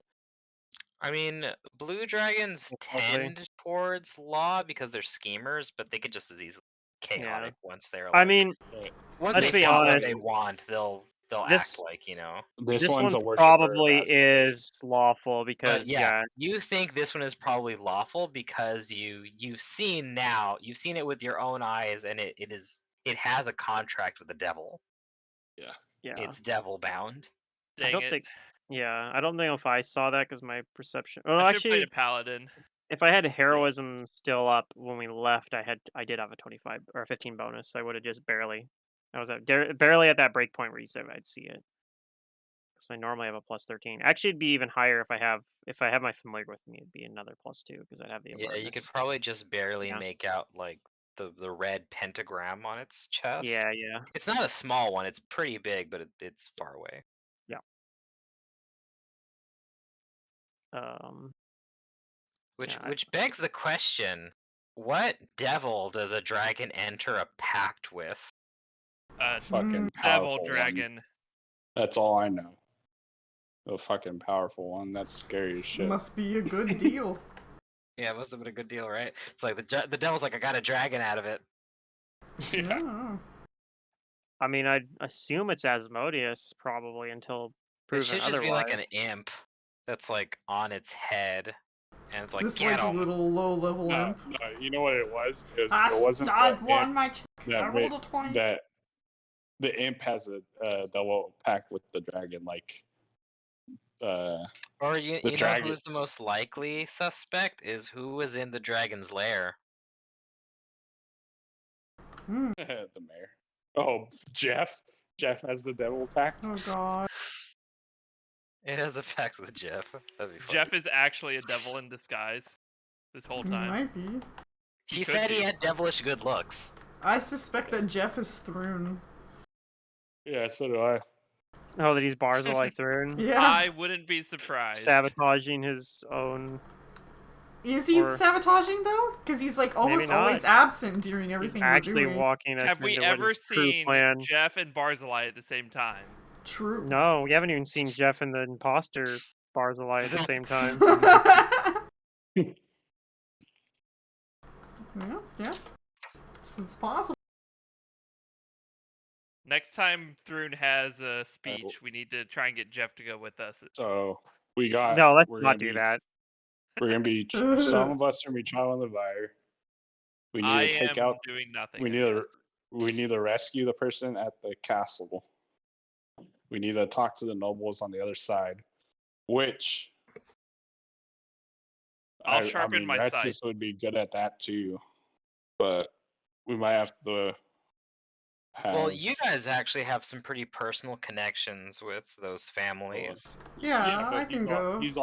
I mean, blue dragons Probably. tend towards law because they're schemers, but they could just as easily chaotic once they're like. I mean, once let's they be find what honest, they want, they'll this- act like, you know. this one's one a worshiper probably of Asmodeus. is lawful But because yeah, you think this one is probably lawful because you've seen it with your own eyes, and it has a contract with the devil. yeah. It's devil bound. Dang I don't it. think. Yeah, I don't know if I saw that because my perception. Oh, I should have played actually, a paladin. if I had heroism still up when we left, I did have a 25 or a 15 bonus. So I would have just barely. I was barely at that break point where you said I'd see it. Because I normally have a plus 13. Actually, it'd be even higher if I have my familiar with me. It'd be another +2 because I'd have the Yeah, you could alertness. probably just barely Yeah. make out like the red pentagram on its chest. Yeah, yeah. It's not a small one. It's pretty big, but it's far away. Um, Which Yeah, which begs the question: what devil does a dragon enter a pact with? Fucking Devil powerful dragon. one. That's all I know. A fucking powerful one. That's scary as shit. Must be a good deal. Yeah, it must have been a good deal, right? It's like the devil's like, I got a dragon out of it. Yeah. Oh. I mean, I'd assume it's Asmodeus probably until It proven should just otherwise. be like an imp that's like on its head, and it's like, This get like him. little low level No, imp. you know what it was? It I wasn't won my check. that I rolled a 20. that the imp has a double pact with the dragon, like Or you the know dragon. who's the most likely suspect is who was in the dragon's lair. Hmm. the mayor. Oh, Jeff. Jeff has the devil pact. Oh god. It has a pact with Jeff. That'd be funny. Jeff is actually a devil in disguise this whole time. Might be. He could said be. he had devilish good looks. I suspect that Jeff is Thrun. Yeah, so do I. Oh, that he's Barzillai Thrun, Yeah. I wouldn't be surprised. sabotaging his own. Is he or- sabotaging though? Because he's like almost not. always absent during He's everything we're actually doing. walking us Have we into what ever his true seen plan. Jeff and Barzillai at the same time? True. No, we haven't even seen Jeff and the imposter Barzillai at the same time. Yeah, yeah. It's possible. Next time Thrune has a speech, we need to try and get Jeff to go with us. So we got. No, let's we're not gonna do be, that. We're gonna be. Some of us are gonna be traveling the fire. We need I to take am out. doing nothing. We I need guess. to. We need to rescue the person at the castle. We need to talk to the nobles on the other side, which I'll I sharpen mean, my sight. Rexus would be good at that too, but we might have to have. Well, you guys actually have some pretty personal connections with those families. Yeah, but I can go. he's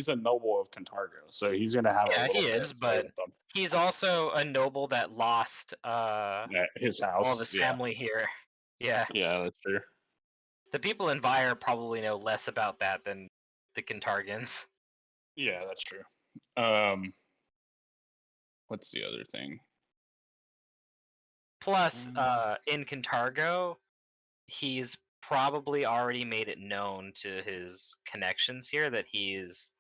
a noble of Cantargo, so he's gonna have a Yeah, little he bit is, of play but with them. he's also a noble that lost At his house. all of his family here. Yeah. Yeah, that's true. The people in Vire probably know less about that than the Cantargans. Yeah, that's true. What's the other thing? Plus, in Cantargo, he's probably already made it known to his connections here that he's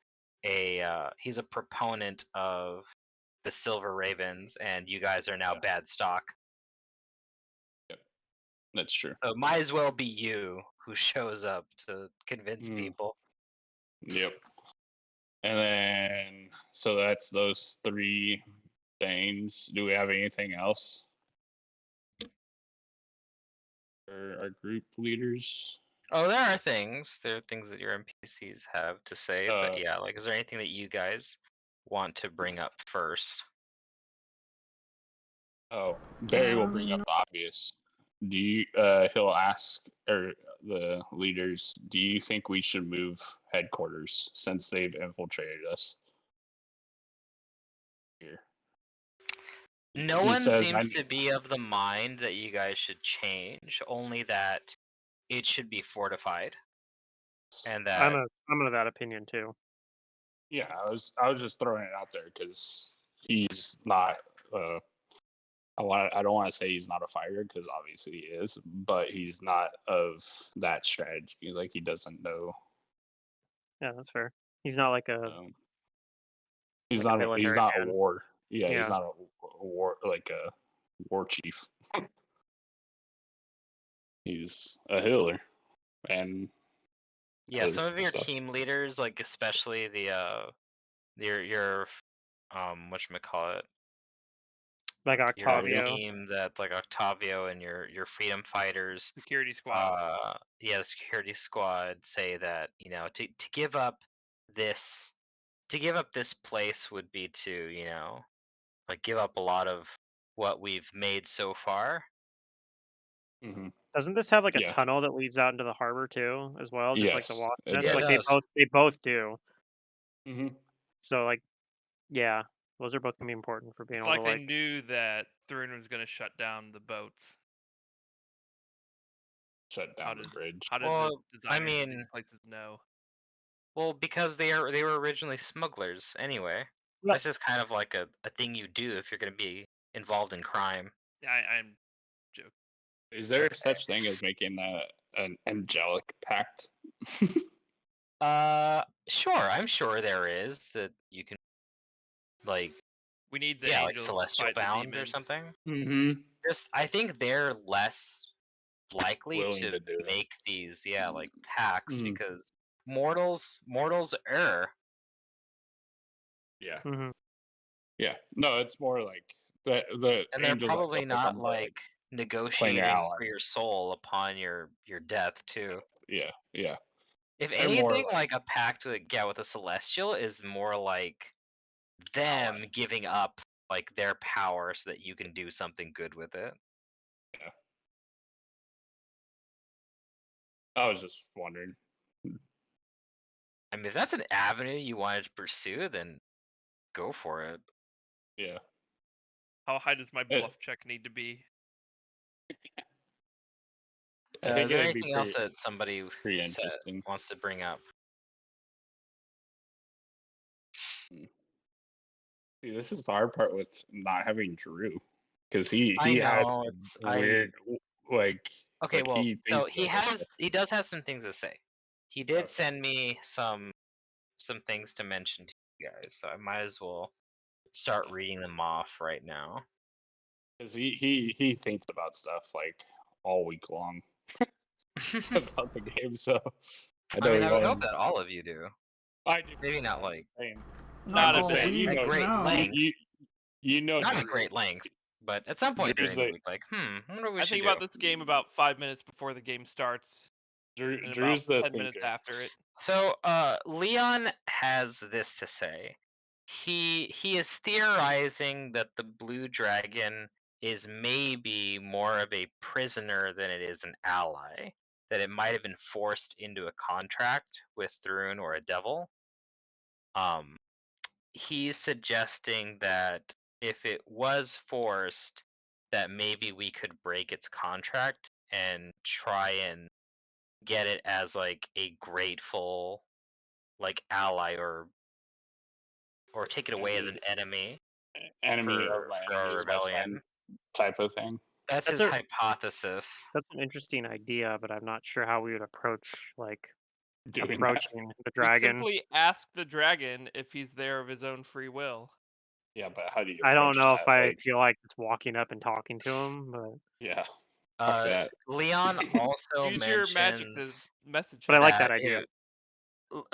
a proponent of the Silver Ravens, and you guys are now bad stock. Yep, that's true. So it might as well be you who shows up to convince people. Yep. And then, so that's those three things. Do we have anything else for our group leaders? Oh, there are things. There are things that your NPCs have to say, but yeah, like, is there anything that you guys want to bring up first? Oh, Barry will bring up the obvious. Do you? He'll ask the leaders. Do you think we should move headquarters since they've infiltrated us here? No He one says, seems to be of the mind that you guys should change, only that it should be fortified. And that I'm of that opinion too. Yeah, I was just throwing it out there because he's not. I don't want to say he's not a fighter because obviously he is, but he's not of that strategy. Like he doesn't know. Yeah, that's fair. He's not like a He's like a not. He's military not a man. war. Yeah, Yeah. he's not a war like a war chief. He's a healer, and yeah, other some of your stuff. team leaders, like especially your whatchamacallit, Like your Octavio. team that like Octavio and your freedom fighters, Security squad. yeah, the security squad say that, you know, to give up this place would be to, you know, like give up a lot of what we've made so far. Mm-hmm. Doesn't this have like a Yeah. tunnel that leads out into the harbor too, as well? Just like the Yes, water it nets? Yeah, it Like does. they both do. Mm-hmm. So like, yeah, those are both gonna be important for being It's able like to they knew that Thrun was going to shut down the boats. Shut down the bridge. How did Well, the I designers of mean, these places know? well, because they were originally smugglers anyway. Well- That's just kind of like a thing you do if you're going to be involved in crime. I'm joking. Is there Okay. such thing as making an angelic pact? Sure, I'm sure there is that you can, like, We need the like angels to celestial fight the bound or demons. something. Mm-hmm. Just, I think they're less likely Willing to to do it. make these, like pacts Mhm. because mortals err. Yeah. Mm-hmm. Yeah. No, it's more like the And they're angels that probably fuck with not them, like claim negotiating their for allies. your soul upon your death too. Yeah. Yeah. If They're more anything, like a pact with a celestial is more like them Ally. giving up like their power so that you can do something good with it. Yeah. I was just wondering. I mean, if that's an avenue you wanted to pursue, then go for it. Yeah. How high does my bluff check need to be? I think Is there it'd be anything else that somebody pretty interesting. wants to bring up? See, this is the hard part with not having Drew, because he I has know, some weird like. Okay, like, well, so thinks he does have some things to say. He did send me some things to mention to you guys, so I might as well start reading them off right now. Because he thinks about stuff like all week long about the game. So I I know mean, he I would hope always. that all of you do. I do. Maybe not like Same. Not Not I'm a just all saying. bit. You at week, know. great no. length. You know. Not at Drew, great length, but at some point Drew's during the the week, like, I wonder what we I should think do. about this game about 5 minutes before the game starts, and about Drew's the 10 minutes thinker. after it. So, Leon has this to say. He is theorizing that the blue dragon is maybe more of a prisoner than it is an ally. That it might have been forced into a contract with Thrun or a devil. He's suggesting that if it was forced, that maybe we could break its contract and try and get it as like a grateful like ally or take it away as an enemy Enemy of for my our enemy is my friend rebellion. type of thing. That's That's his a hypothesis. that's an interesting idea, but I'm not sure how we would approach Doing that. approaching the We dragon. simply ask the dragon if he's there of his own free will. Yeah, but how do you? I don't approach know if that? I Like, feel like just walking up and talking to him, but yeah, fuck that. Leon also Use your magic to mentions message I him. like that that idea.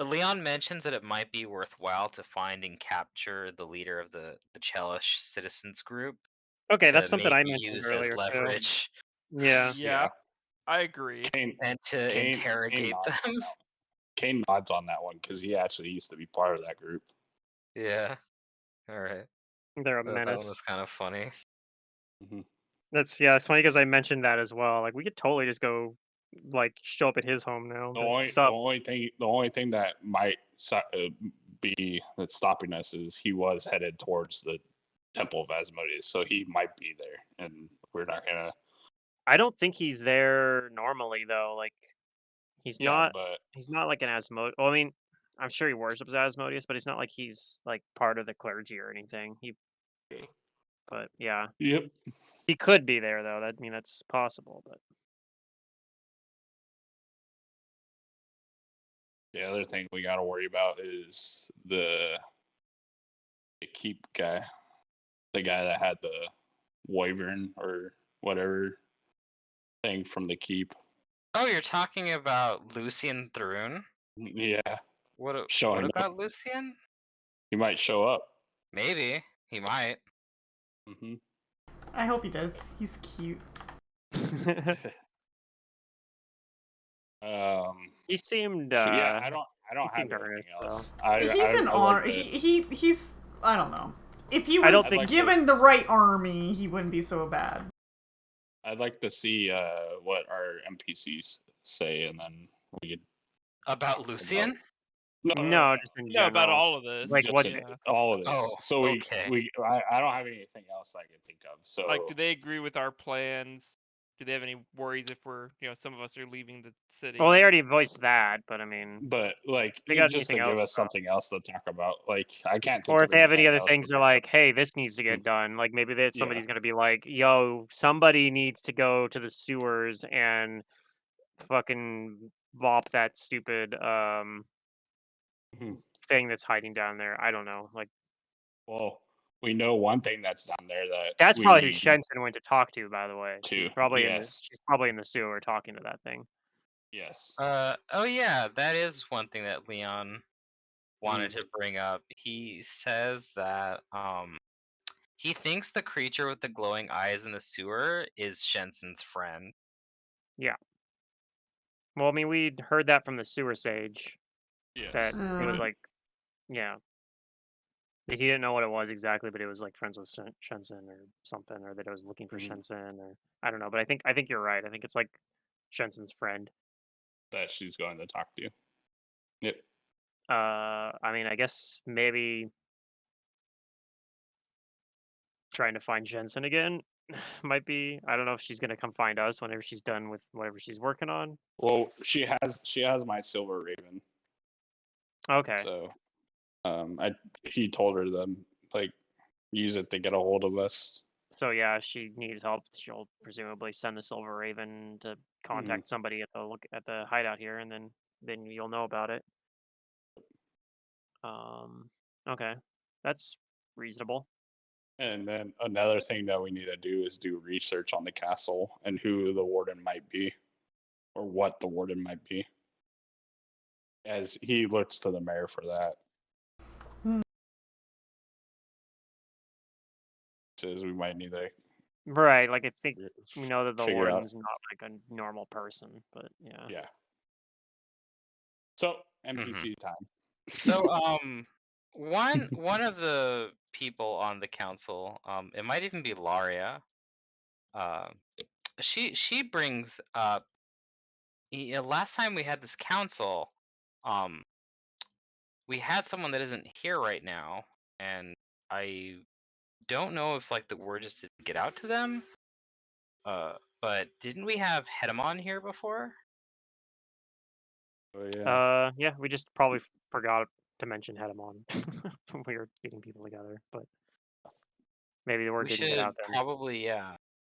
Leon mentions that it might be worthwhile to find and capture the leader of the Chelish citizens group Okay, to that's something maybe I mentioned use as earlier too. leverage Yeah. Yeah, I agree. and to Kane interrogate nods on them. that one. Kane nods on that one because he actually used to be part of that group. Yeah. All right. They're a That one was menace. kind of funny. Mm-hmm. It's funny because I mentioned that as well. Like we could totally just go show up at his home now. The But only sup. the only thing that might be that's stopping us is he was headed towards the Temple of Asmodeus, so he might be there, and we're not gonna. I don't think he's there normally though. Like he's Yeah, not but he's not like an Asmodeus. Well, I mean, I'm sure he worships Asmodeus, but it's not like he's like part of the clergy or anything. But yeah, yep. he could be there though. That's possible. But The other thing we got to worry about is the keep guy, the guy that had the wyvern or whatever thing from the keep. Oh, you're talking about Lucian Thrun? Yeah, What showing up. about Lucian? He might show up. Maybe. He might. Mm-hmm. I hope he does. He's cute. he seemed Yeah, I don't he have seemed anything earnest else. He's an I like arm. the He's. I don't know. If he I was don't think given the right army, he wouldn't be so bad. I'd like to see what our NPCs say, and then we could About Lucian? no, just in No, about general. all of this. Like, Just what- Yeah. all of this. Oh, So okay. I don't have anything else I can think of. So Like, do they agree with our plans? Do they have any worries if we're, some of us are leaving the city? Well, they already voiced that, but I mean, but like they got just anything to give else us something else to talk about. Like I can't think or of if they have any anything other else things, to they're bring up. like, "Hey, this needs to get done." Like maybe that Yeah. somebody's gonna be like, "Yo, somebody needs to go to the sewers and fucking bop that stupid Mhm. thing that's hiding down there." I don't know. Like Well, we know one thing that's down there that that's we probably who need Shenson went to talk to. By the way, to. she's Yes. probably in the sewer talking to that thing. Yes. Oh yeah, that is one thing that Leon wanted Mm-hmm. to bring up. He says that he thinks the creature with the glowing eyes in the sewer is Shensen's friend. Yeah. Well, I mean, we heard that from the sewer sage. Yes. That it was like, yeah. He didn't know what it was exactly, but it was like friends with Shenson or something, or that I was looking for Mhm. Shenson, or I don't know. But I think you're right. I think it's like Shenson's friend. That she's going to talk to. Yep. I mean, I guess maybe trying to find Shenson again might be. I don't know if she's gonna come find us whenever she's done with whatever she's working on. Well, she has my silver raven. Okay, So, he told her to like use it to get a hold of us. so yeah, if she needs help, she'll presumably send the Silver Raven to contact somebody at the hideout here, and then you'll know about it. Okay, that's reasonable. And then another thing that we need to do is do research on the castle and who the warden might be, or what the warden might be, as he looks to the mayor for that. Says we might need to Right, like I think we know that the figure out. warden's not like a normal person, but yeah. Yeah. So NPC time. So one of the people on the council, it might even be Laria. She brings up last time we had this council, we had someone that isn't here right now, and I don't know if like the word just didn't get out to them. But didn't we have Hedemon here before? Oh yeah. Yeah, we just probably forgot to mention Hedemon when we were getting people together, but maybe the word We didn't get should out then. probably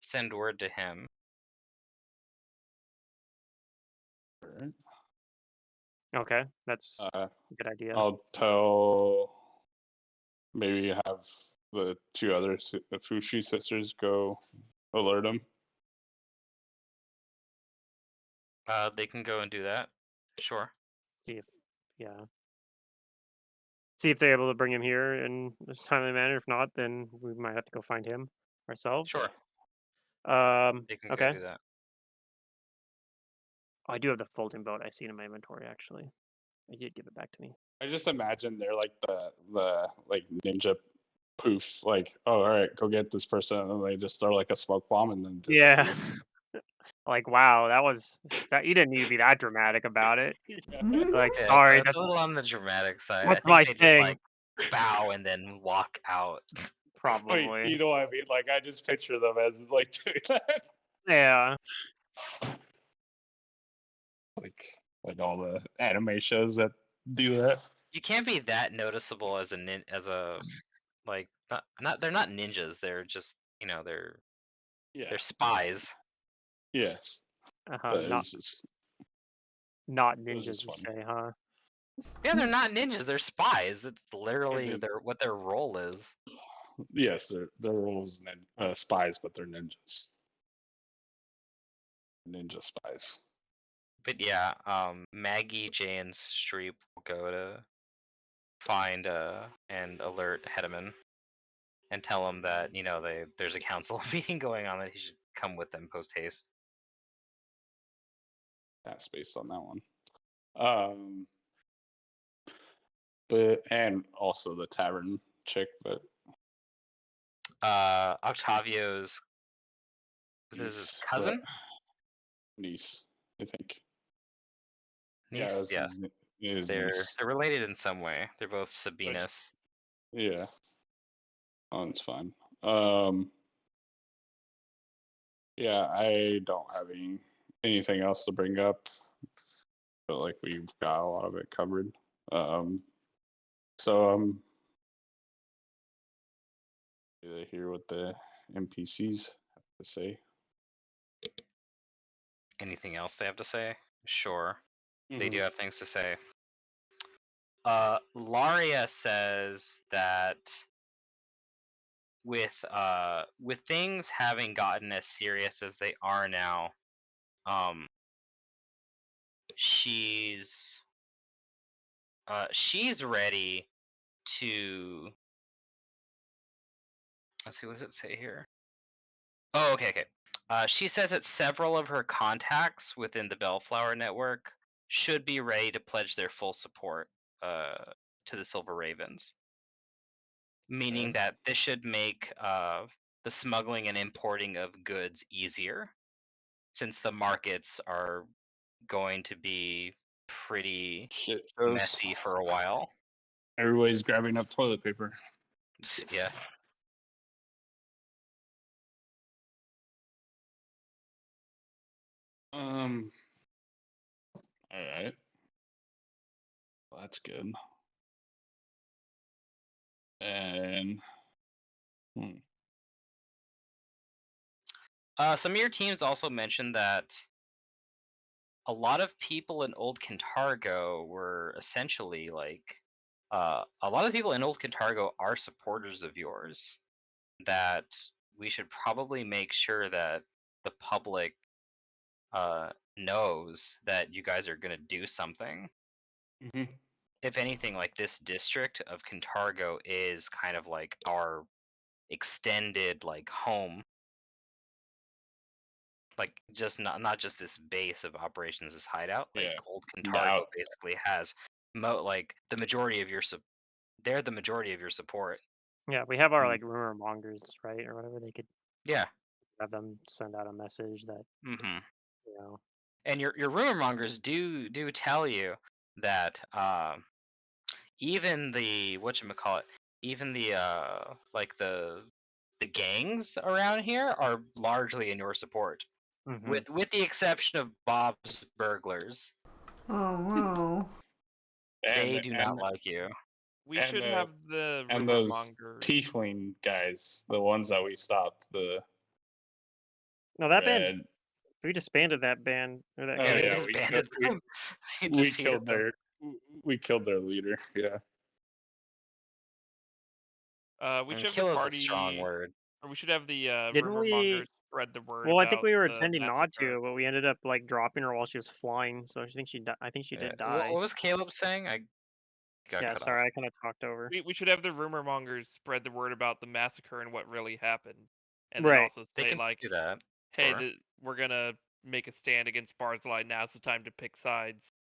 send word to him. Alright. Okay, that's Uh, a good idea. I'll tell. Maybe have the two other the Fushi sisters go alert him. They can go and do that. Sure. See if see if they're able to bring him here in a timely manner. If not, then we might have to go find him ourselves. Sure. They can go Okay. do that. Oh, I do have the folding boat. I see it in my inventory actually. I did give it back to me. I just imagine they're like the like ninja poof, like, oh, all right, go get this person, and then they just throw like a smoke bomb and then Yeah. disappear. Like wow, that you didn't need to be that dramatic about it. Like Yeah, sorry, it's a little on the dramatic side. I that's think my they just thing. like bow and then walk out. Wait, Probably. you know what I mean? Like I just picture them as like doing that. Yeah. like all the anime shows that do that. You can't be that noticeable as a like not they're not ninjas. They're just they're Yeah. they're spies. Yes. But it's Not was ninjas just to funny. say, huh? Yeah, they're not ninjas. They're spies. That's literally then- what their role is. Yes, they're roles spies, but they're ninjas. Ninja spies. But yeah, Maggie, Jay, and Streep will go to find and alert Hedman and tell him that there's a council meeting going on, that he should come with them post haste. That's based on that one. But and also the tavern chick, but Octavio's was this his niece, cousin? niece, I think. Niece? Yeah, his They're niece. they're related in some way. They're both Sabinus. Yeah. Oh, that's fine. Yeah, I don't have anything else to bring up. But like we've got a lot of it covered. So to hear what the NPCs have to say. Anything else they have to say? Sure. They do Mhm. have things to say. Laria says that with things having gotten as serious as they are now, she's ready to, let's see, what does it say here? Oh, okay. She says that several of her contacts within the Bellflower network should be ready to pledge their full support to the Silver Ravens, meaning that this should make the smuggling and importing of goods easier, since the markets are going to be pretty Shit. messy for a while. Everybody's grabbing up toilet paper. Yeah. All right. Well, that's good. And Some of your teams also mentioned that a lot of people in Old Cantargo were essentially like, a lot of people in Old Cantargo are supporters of yours. that we should probably make sure that the public knows that you guys are going to do something. Hmm. If anything, like this district of Cantargo is kind of like our extended like home, like just not just this base of operations, this hideout. Like Yeah. Old Now, Cantargo basically has like the majority of your they're the majority of your support. Yeah, we have our Mm. like rumor mongers, right, or whatever. They could Yeah. have them send out a message that Mm-hmm. you know. And your rumor mongers do tell you that even the whatchamacallit, even the like the gangs around here are largely in your support. Mhm. With the exception of Bob's burglars. Oh wow. They and do not and like you. We and should the have the and rumor those mongers. tiefling guys, the ones that we stopped, the No, that band. red. We disbanded that band or that Yeah, Oh they gang. yeah, disbanded them. They we defeated killed them. we killed their leader. Yeah. We And should have the kill is a strong party, word. or we should have the Didn't rumor we? mongers spread the word Well, I think about we were the intending not massacre. to, but we ended up like dropping her while she was flying. So I think she. I think she did die. What was Caleb saying? I got Yeah, cut off. sorry, I kind of talked over. We should have the rumor mongers spread the word about the massacre and what really happened, and then Right. also They say can like, do that. "Hey, Sure. we're gonna make a stand against Barzillai. Now's the time to pick sides.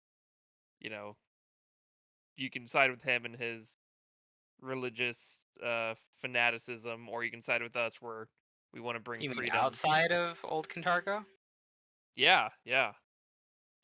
You know, you can side with him and his religious fanaticism, or you can side with us where we want to bring You mean freedom." outside of Old Cantargo? Yeah, yeah.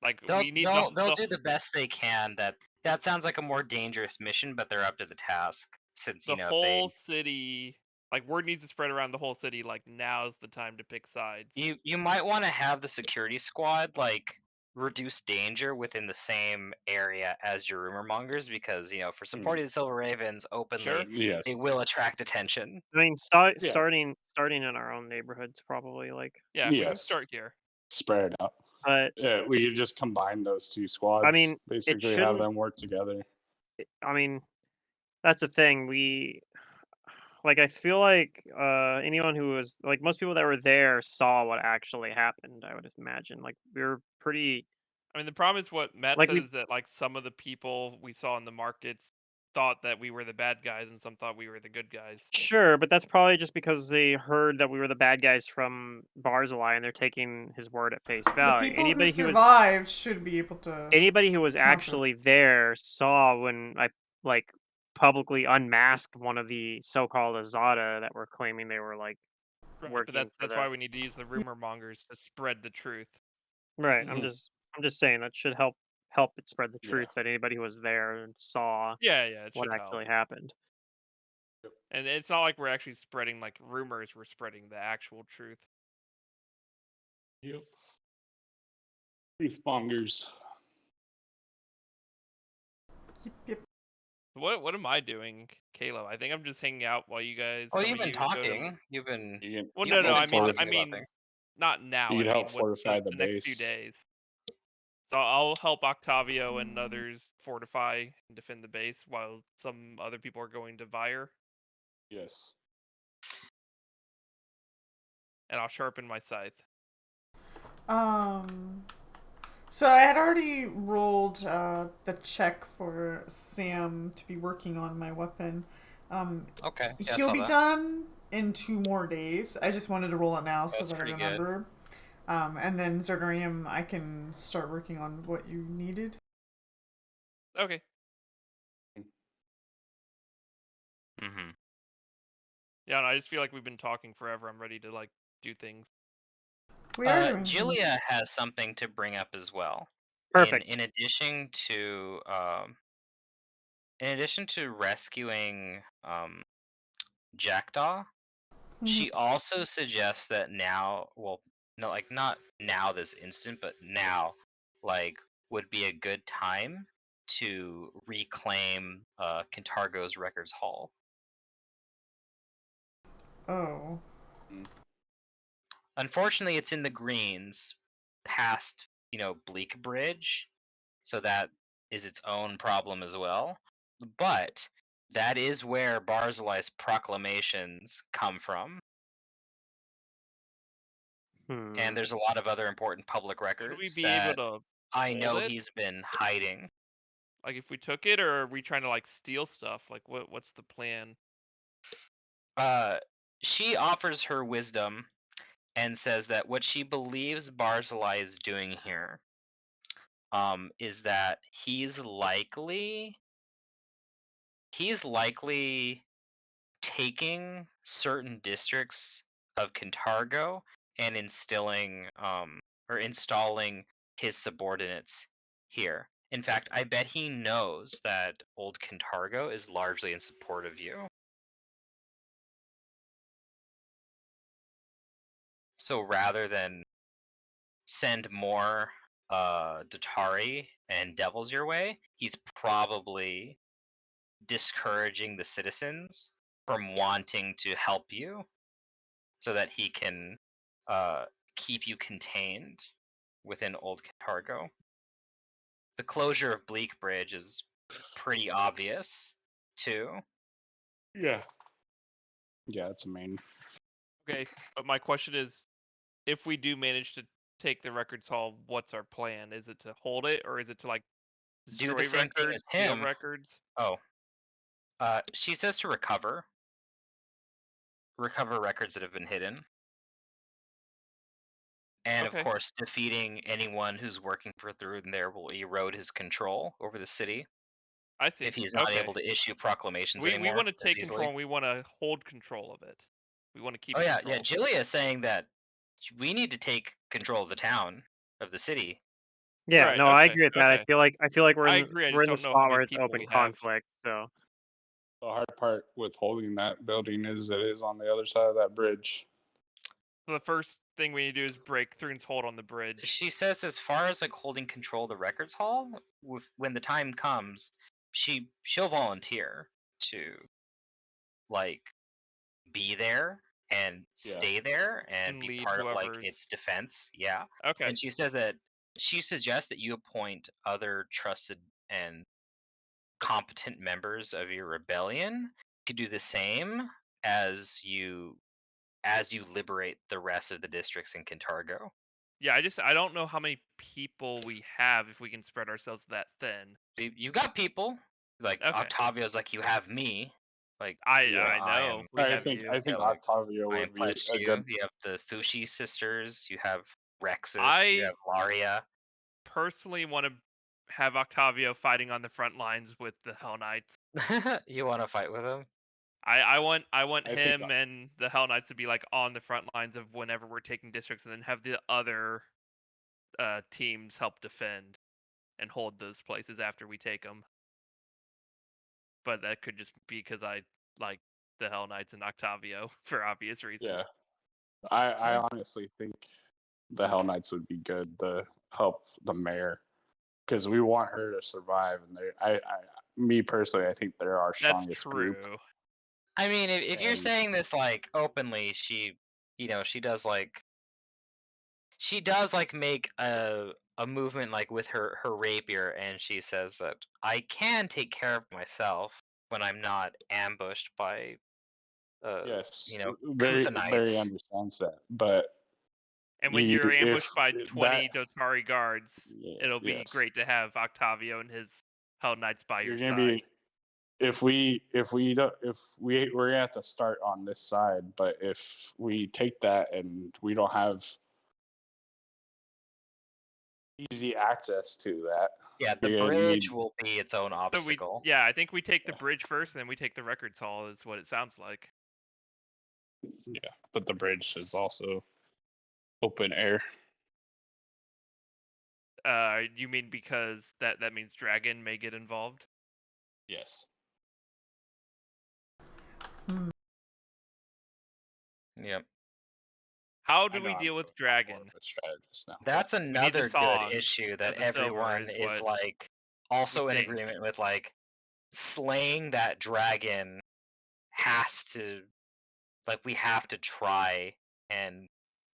Like They'll we need they'll they'll do the best they can. That sounds like a more dangerous mission, but they're up to the task. Since the if they whole city. Like word needs to spread around the whole city. Like now's the time to pick sides. you might want to have the security squad like reduce danger within the same area as your rumor mongers because for supporting the Silver Ravens openly, Sure. Yes. they will attract attention. I mean, Yeah. starting in our own neighborhoods probably like. Yeah, we can Yes. start here. Spread out. But Yeah, we could just combine those two squads. I mean, it Basically, have shouldn't. them work together. I mean, that's the thing. Like I feel like anyone who was like most people that were there saw what actually happened. I would imagine. Like we were pretty. I mean, the problem is what Matt Like said we is that like some of the people we saw in the markets thought that we were the bad guys, and some thought we were the good guys. Sure, but that's probably just because they heard that we were the bad guys from Barzillai and they're taking his word at face The value. people who survived should be able to Anybody who was counter. actually there saw when I like publicly unmasked one of the so-called Azada that were claiming they were like Right, but working for that's why we need to use the rumor mongers to spread the truth. Right. Mhm. I'm just saying that should help it spread the Yeah. truth that anybody who was there and saw Yeah, yeah, it what should actually help. happened. And it's not like we're actually spreading like rumors; we're spreading the actual truth. Yep. Truthmongers. Yep. What am I doing, Kalo? I think I'm just hanging out while you guys. Well, some you've of been you go to. talking. You've been. Well, you've no. been I talking about mean, things. not now. You I could help mean, what's fortify the the next few base. days? So I'll help Octavio and others fortify and defend the base while some other people are going to Vire, Yes. and I'll sharpen my scythe. So I had already rolled the check for Sam to be working on my weapon. Okay. Yeah, I He'll saw be that. done in 2 more days. I just wanted to roll it now so That's that I pretty good. remember. And then Zerdurium, I can start working on what you needed. Okay. Mm-hmm. Yeah, and I just feel like we've been talking forever. I'm ready to like do things. We are doing things. Julia has something to bring up as well. Perfect. In addition to rescuing Jackdaw, she also suggests that now, well, no, like not now this instant, but now, like, would be a good time to reclaim Cantargo's Records Hall. Oh. Unfortunately, it's in the greens, past Bleak Bridge, so that is its own problem as well. But That is where Barzilai's proclamations come from, Hmm. and there's a lot of other important public Would we records be able that to I hold know it? he's been hiding. Like if we took it, or are we trying to like steal stuff? Like what's the plan? She offers her wisdom and says that what she believes Barzilai is doing here, is that he's likely taking certain districts of Kintargo and installing his subordinates here. In fact, I bet he knows that old Kintargo is largely in support of you. So rather than send more Datari and devils your way, he's probably discouraging the citizens from wanting to help you so that he can uh, keep you contained within Old Cargo. The closure of Bleak Bridge is pretty obvious, too. Yeah. Yeah, it's a main. Okay, but my question is, if we do manage to take the records hall, what's our plan? Is it to hold it, or is it to like Do the destroy same thing as records, steal him. records? Oh, she says to recover records that have been hidden, and of Okay, course, defeating anyone who's working for through there will erode his control over the city I if see. he's not Okay, able to issue proclamations we anymore want to as take control, easily. and we want to hold control of it. We want to keep Oh yeah, yeah. control. Julia is saying that we need to take control of the town, of the city. Yeah, Right. no, I Okay. agree with that. Okay. I feel like I agree. I we're just in the don't know how spot where many it's people open we have. conflict. So The hard part with holding that building is it is on the other side of that bridge. So the first thing we need to do is break through and hold on the bridge. She says, as far as like holding control of the records hall, when the time comes, she'll volunteer to like be there and Yeah. stay there and And be lead part of like its whoever's defense. Yeah, okay. and she says that she suggests that you appoint other trusted and competent members of your rebellion to do the same as you liberate the rest of the districts in Kintargo. Yeah, I don't know how many people we have if we can spread ourselves that thin. You've got people like Okay. Octavio's like, you have me, like, Yeah. I I am, know we I have think you. I yeah, think like, Octavio I am would be plus a you. good. You have the Fushi sisters, you have Rexus, you I have Laria. personally want to have Octavio fighting on the front lines with the Hell Knights. You want to fight with him? I want I think him and the Hell Knights to be like on the front lines of whenever we're taking districts, and then have the other teams help defend and hold those places after we take them. But that could just be because I like the Hell Knights and Octavio for obvious reasons. yeah. I honestly think the Hell Knights would be good to help the mayor because we want her to survive. And me personally, I think they're our That's strongest group. true. I mean, if you're And saying this like openly, she does like make a movement like with her rapier, and she says that I can take care of myself when I'm not ambushed by uh yes, very Kuthanites. understands that. But And when you, you're if ambushed by that, 20 Dotari guards, it'll be yes, great to have Octavio and his Hell Knights by your you're gonna side. be. We're gonna have to start on this side, but if we take that and we don't have easy access to that, Yeah, the you're gonna bridge need. will be its own So obstacle. I think we take the bridge first, and then we take the records hall. Is what it sounds like. Yeah, but the bridge is also open air. You mean because that means Dragon may get involved? Yes. Yep. How I do know we I'm deal with more Dragon? of a strategist now. That's We need the another good song issue that of the silver everyone is is what like we also in think. agreement with. Like, slaying that dragon has to, like, we have to try and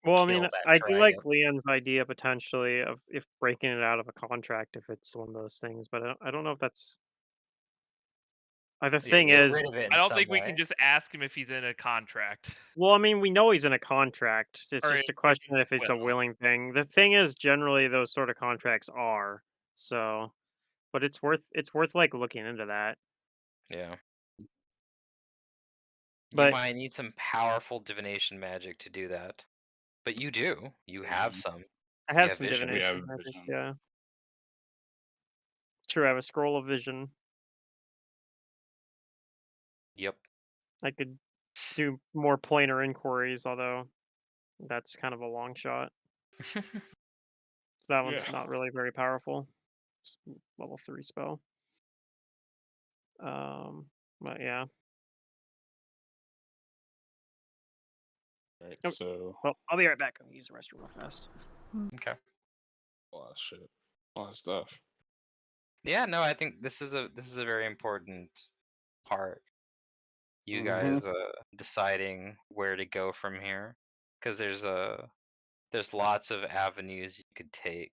well, I mean, kill that I do like dragon. Leon's idea potentially of if breaking it out of a contract if it's one of those things, but I don't know if that's The Yeah, thing get is, rid of it I in don't some think we way. can just ask him if he's in a contract. well, I mean, we know he's in a contract. It's Or just a if question he's if it's a willing. willing thing. The thing is, generally, those sort of contracts are so, but it's worth like looking into that. Yeah. You But might need some powerful divination magic to do that. But you do. You have some. I You have have some vision. We have divination magic. vision. Yeah, true. I have a scroll of vision. Yep. I could do more planar inquiries, although that's kind of a long shot. So that one's Yeah. not really very powerful. It's level 3 spell. But yeah. Right. Oh. So Well, I'll be right back. I'm gonna use the restroom real fast. Okay. a lot of shit, a lot of stuff. Yeah, no, I think this is a very important part. You guys deciding where to go from here, because there's lots of avenues you could take.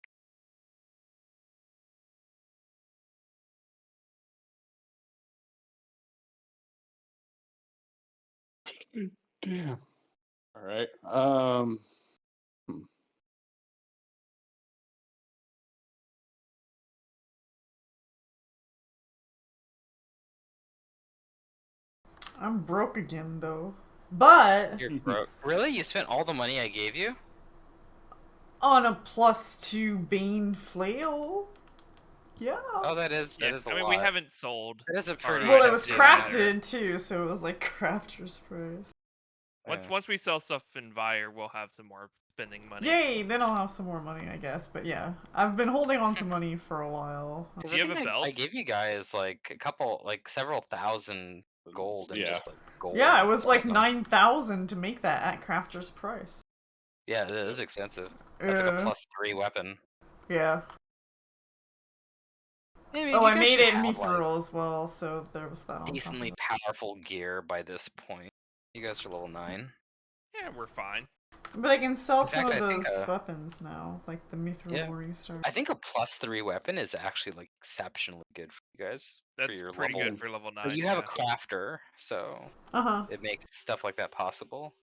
Damn. All right. I'm broke again though. But You're broke. Really? You spent all the money I gave you? on a +2 Bane flail. Yeah. Oh, that is Yeah, a I mean, lot. we haven't sold. That is a our pretty Well, it items was in that. crafted too, so it was like crafter's price. Once we sell stuff in Vire, we'll have some more spending money. Yay! Then I'll have some more money, I guess. But yeah, I've been holding on to money for a while. Because Do I you have think a I belt? gave you guys like a couple, like several thousand gold and Yeah. just like gold. Yeah, it was like stuff. 9,000 to make that at crafter's price. Yeah, it is expensive. That's like a +3 weapon. Yeah. I mean, Oh, you I guys made should it in have, like, Mithril as well, so there was that on top of decently it. powerful gear by this point. You guys are level 9. Yeah, we're fine. But I can sell In some fact, of I think, those weapons now, like the Mithril yeah. Morningstar. I think a +3 weapon is actually like exceptionally good for you guys. That's for your pretty level. good for level 9. But you yeah. have a crafter, so Uh-huh. it makes stuff like that possible.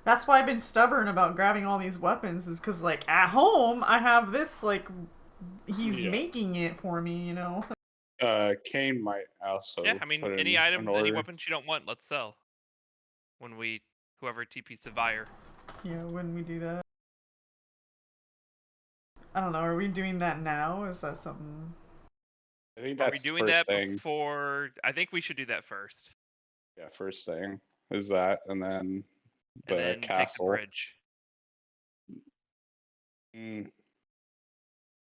That's why I've been stubborn about grabbing all these weapons, is because, like, at home, I have this, like, he's Yeah. making it for me, you know? Kane might also. Yeah, I mean, put any in items, an any order. weapons you don't want, let's sell. When whoever TP's to Vire. Yeah, when we do that. I don't know, are we doing that now? Is that something... I think Are that's we the doing first that thing. before? I think we should do that first. Yeah, first thing is that, and then the And then take the castle. bridge.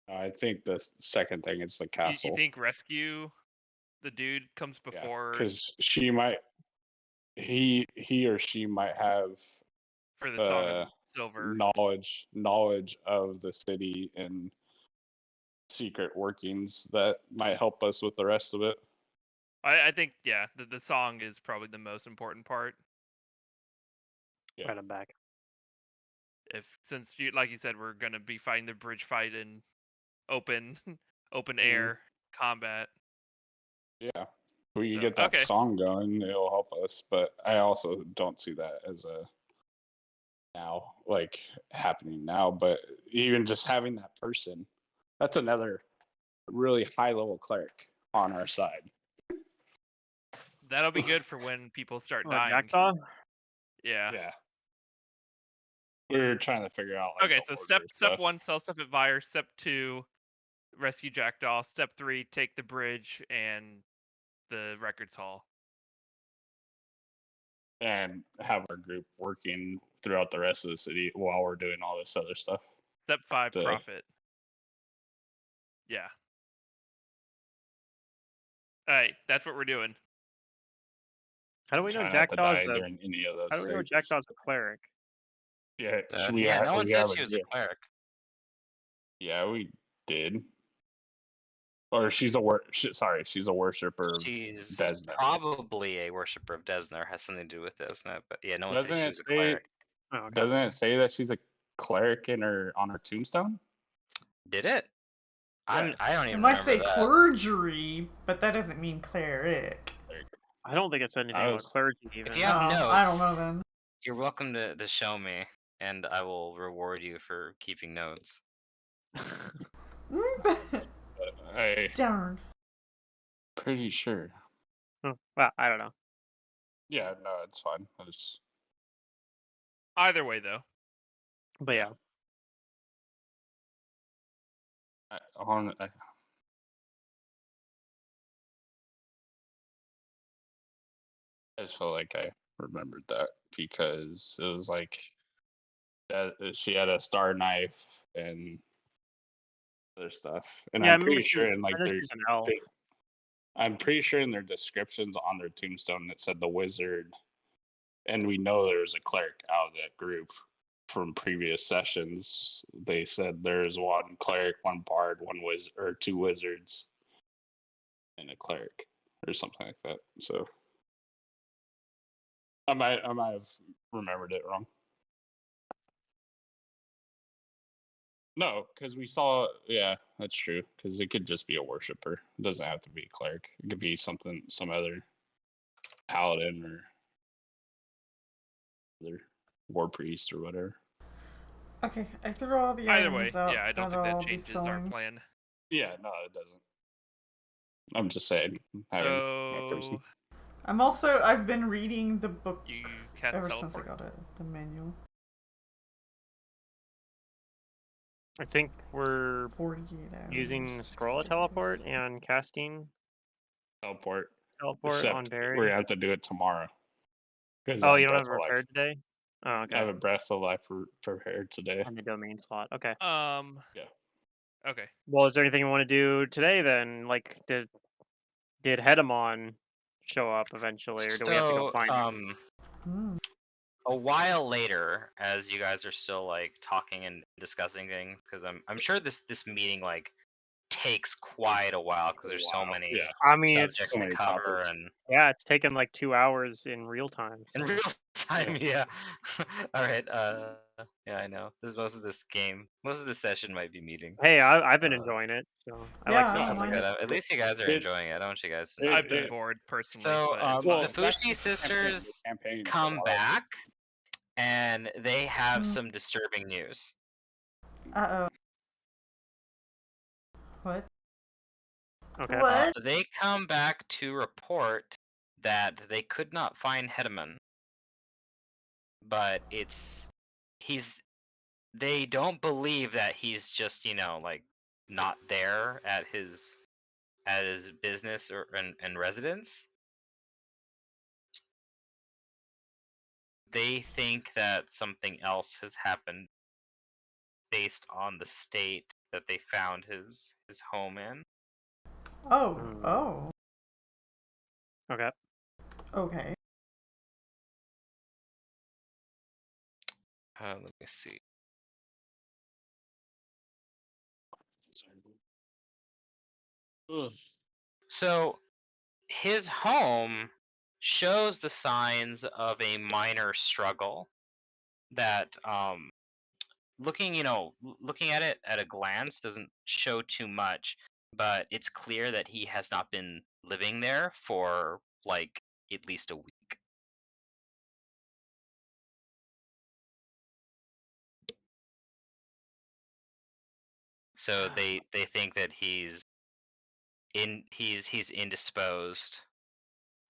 I think the second thing is the castle. You think rescue the dude comes before because she might, he or she might have for the Song of Silver? knowledge of the city and secret workings that might help us with the rest of it. I think, yeah, the song is probably the most important part. Yeah. Right, I'm back. Since you, like you said, we're gonna be fighting the bridge fight in open air combat. Yeah. If we can So, get that okay. song going, it'll help us. But I also don't see that as happening now. But even just having that person, that's another really high level cleric on our side. That'll be good for when people start Oh, dying. Jackdaw? Yeah. Yeah. We're trying to figure out. Okay, the so order step stuff. 1, sell stuff at Vire. Step 2, rescue Jackdaw. Step 3, take the bridge and the records hall. And have our group working throughout the rest of the city while we're doing all this other stuff. Step 5, The- profit. Yeah. Alright, that's what we're doing. How do we Try know not to die Jackdaw's a? during any of those How do we know things. Jackdaw's a cleric? Yeah, No one said she was a cleric. Yeah, we did. Or she's a she's a worshiper of She's Desna. probably a worshiper of Desna, has something to do with Desna, but yeah, no one said Doesn't she it was a say? cleric. Oh, okay. Doesn't it say that she's a cleric on her tombstone? Did it? I don't It even might remember say that. clergy, but that doesn't mean cleric. I don't think it said anything about clergy even. If you have I don't notes, know then. you're welcome to show me, and I will reward you for keeping notes. I Darn. pretty sure. Well, I don't know. Yeah, no, it's fine. I just Either way, though. But yeah. I just felt like I remembered that because it was like that she had a star knife and other stuff, and Yeah, I'm I remember pretty sure in like I know their she's an elf. I'm pretty sure in their descriptions on their tombstone it said the wizard, and we know there was a cleric out of that group from previous sessions. They said there's one cleric, one bard, one wizard, or two wizards, and a cleric, or something like that. So I might have remembered it wrong. No, because we saw. Yeah, that's true. Because it could just be a worshiper. It doesn't have to be a cleric. It could be something, some other paladin or other war priest or whatever. Okay, I threw all the Either way, items out yeah, I don't that think that I'll be changes our selling. plan. Yeah, no, it doesn't. I'm just saying. Having my first. So I've been reading the book you cast ever since I teleport. got it, the manual. I think we're 48 hours. using scroll 6 of teleport days. and casting Teleport. teleport on Except Barry. we have to do it tomorrow. Oh, you don't have it prepared today? Oh, I okay. have a breath of life prepared today. On the domain slot. Okay. Yeah. Okay. Well, is there anything you want to do today then? Like, did Hedemon show up eventually, or do we have to go find him? Hmm. A while later, as you guys are still like talking and discussing things, because I'm sure this meeting like takes quite a while because there's so many Yeah. I mean, subjects it's So to many cover topics. and yeah, it's taken like 2 hours in real time. in So. real time. Yeah. All right. Yeah, I know. Most of this session might be meeting. Hey, I've been Uh, enjoying it, so I Yeah, like I don't sessions That's like mind good. that. At least you guys are It- enjoying it. I don't want you guys to. it- I've been it- bored personally, So, but it's the fine. Fushi sisters campaign come back, and they have some disturbing news. Uh-oh. What? Okay. What? They come back to report that they could not find Hedeman, but they don't believe that he's just like not there at his business or and residence. They think that something else has happened based on the state that they found his home in. Oh. Hmm. Oh. Okay. Okay. Let me see. Ugh. So his home shows the signs of a minor struggle that looking at it at a glance doesn't show too much, but it's clear that he has not been living there for like at least a week. So they think that he's indisposed,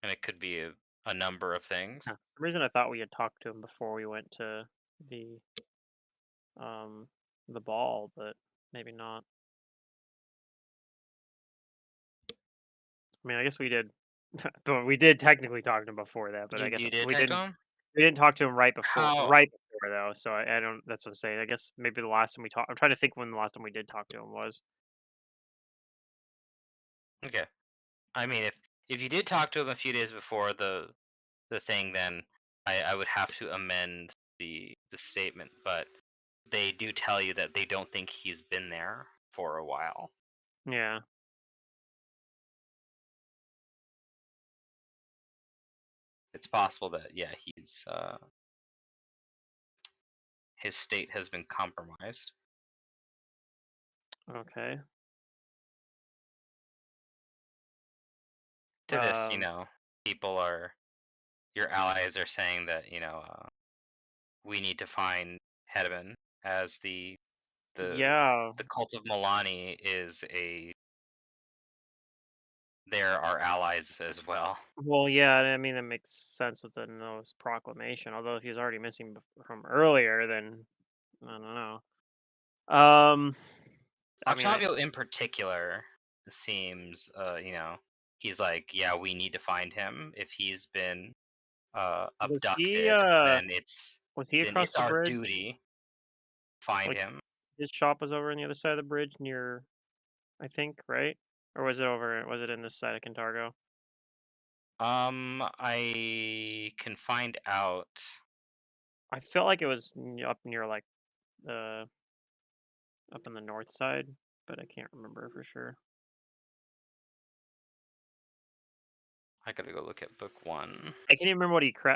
and it could be a number of things. For some reason I thought we had talked to him before we went to the um the ball, but maybe not. I mean, I guess we did. But we did technically talk to him before that, but I guess You did we talk to didn't. him? We didn't talk to him right before. How? Right before though, so I don't. That's what I'm saying. I guess maybe the last time we talked. I'm trying to think when the last time we did talk to him was. Okay. I mean, if you did talk to him a few days before the thing, then I would have to amend the statement. But they do tell you that they don't think he's been there for a while. Yeah. It's possible that he's his state has been compromised. Okay. To this, Um, your allies are saying that we need to find Hedman as the yeah. the cult of Milani they're our allies as well. Well, yeah. I mean, that makes sense with the Noah's proclamation. Although if he was already missing from earlier, then I don't know. I mean, Octavio in particular seems, he's like, yeah, we need to find him. If he's been was he abducted, was he then across it's the our bridge? duty find Like him. his shop was over on the other side of the bridge near, I think, right? Or was it over? Was it in this side of Cantargo? I can find out. I felt like it was up near like uh up on the north side, but I can't remember for sure. I gotta go look at book 1. I can't even remember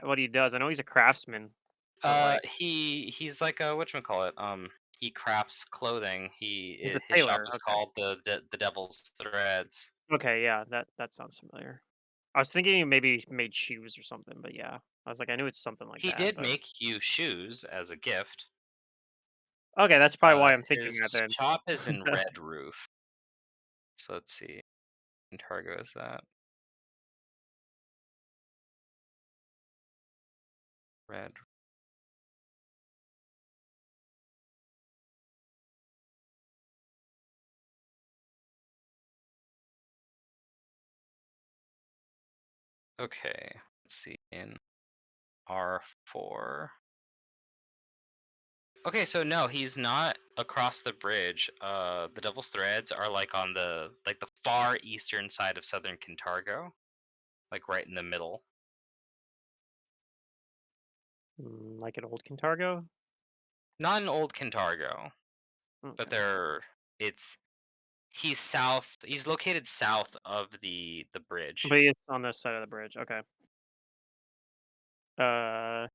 what he does. I know he's a craftsman, but like He's like a whatchamacallit. He crafts clothing. he's a His shop tailor. is Okay. called the Devil's Threads. Okay, yeah, that sounds familiar. I was thinking he maybe made shoes or something, but yeah, I was like, I knew it's something like He that. did But make you shoes as a gift. okay, that's probably why I'm thinking His that then. shop is in Red Roof. So let's see. Targo is that? Red. Okay, let's see. In R4. Okay, so no, he's not across the bridge. The Devil's Threads are like on the far eastern side of southern Cantargo, like right in the middle. Like an old Cantargo. Not in Old Cantargo, but Okay. it's he's south. He's located south of the bridge. But it's on this side of the bridge. Okay. Uh,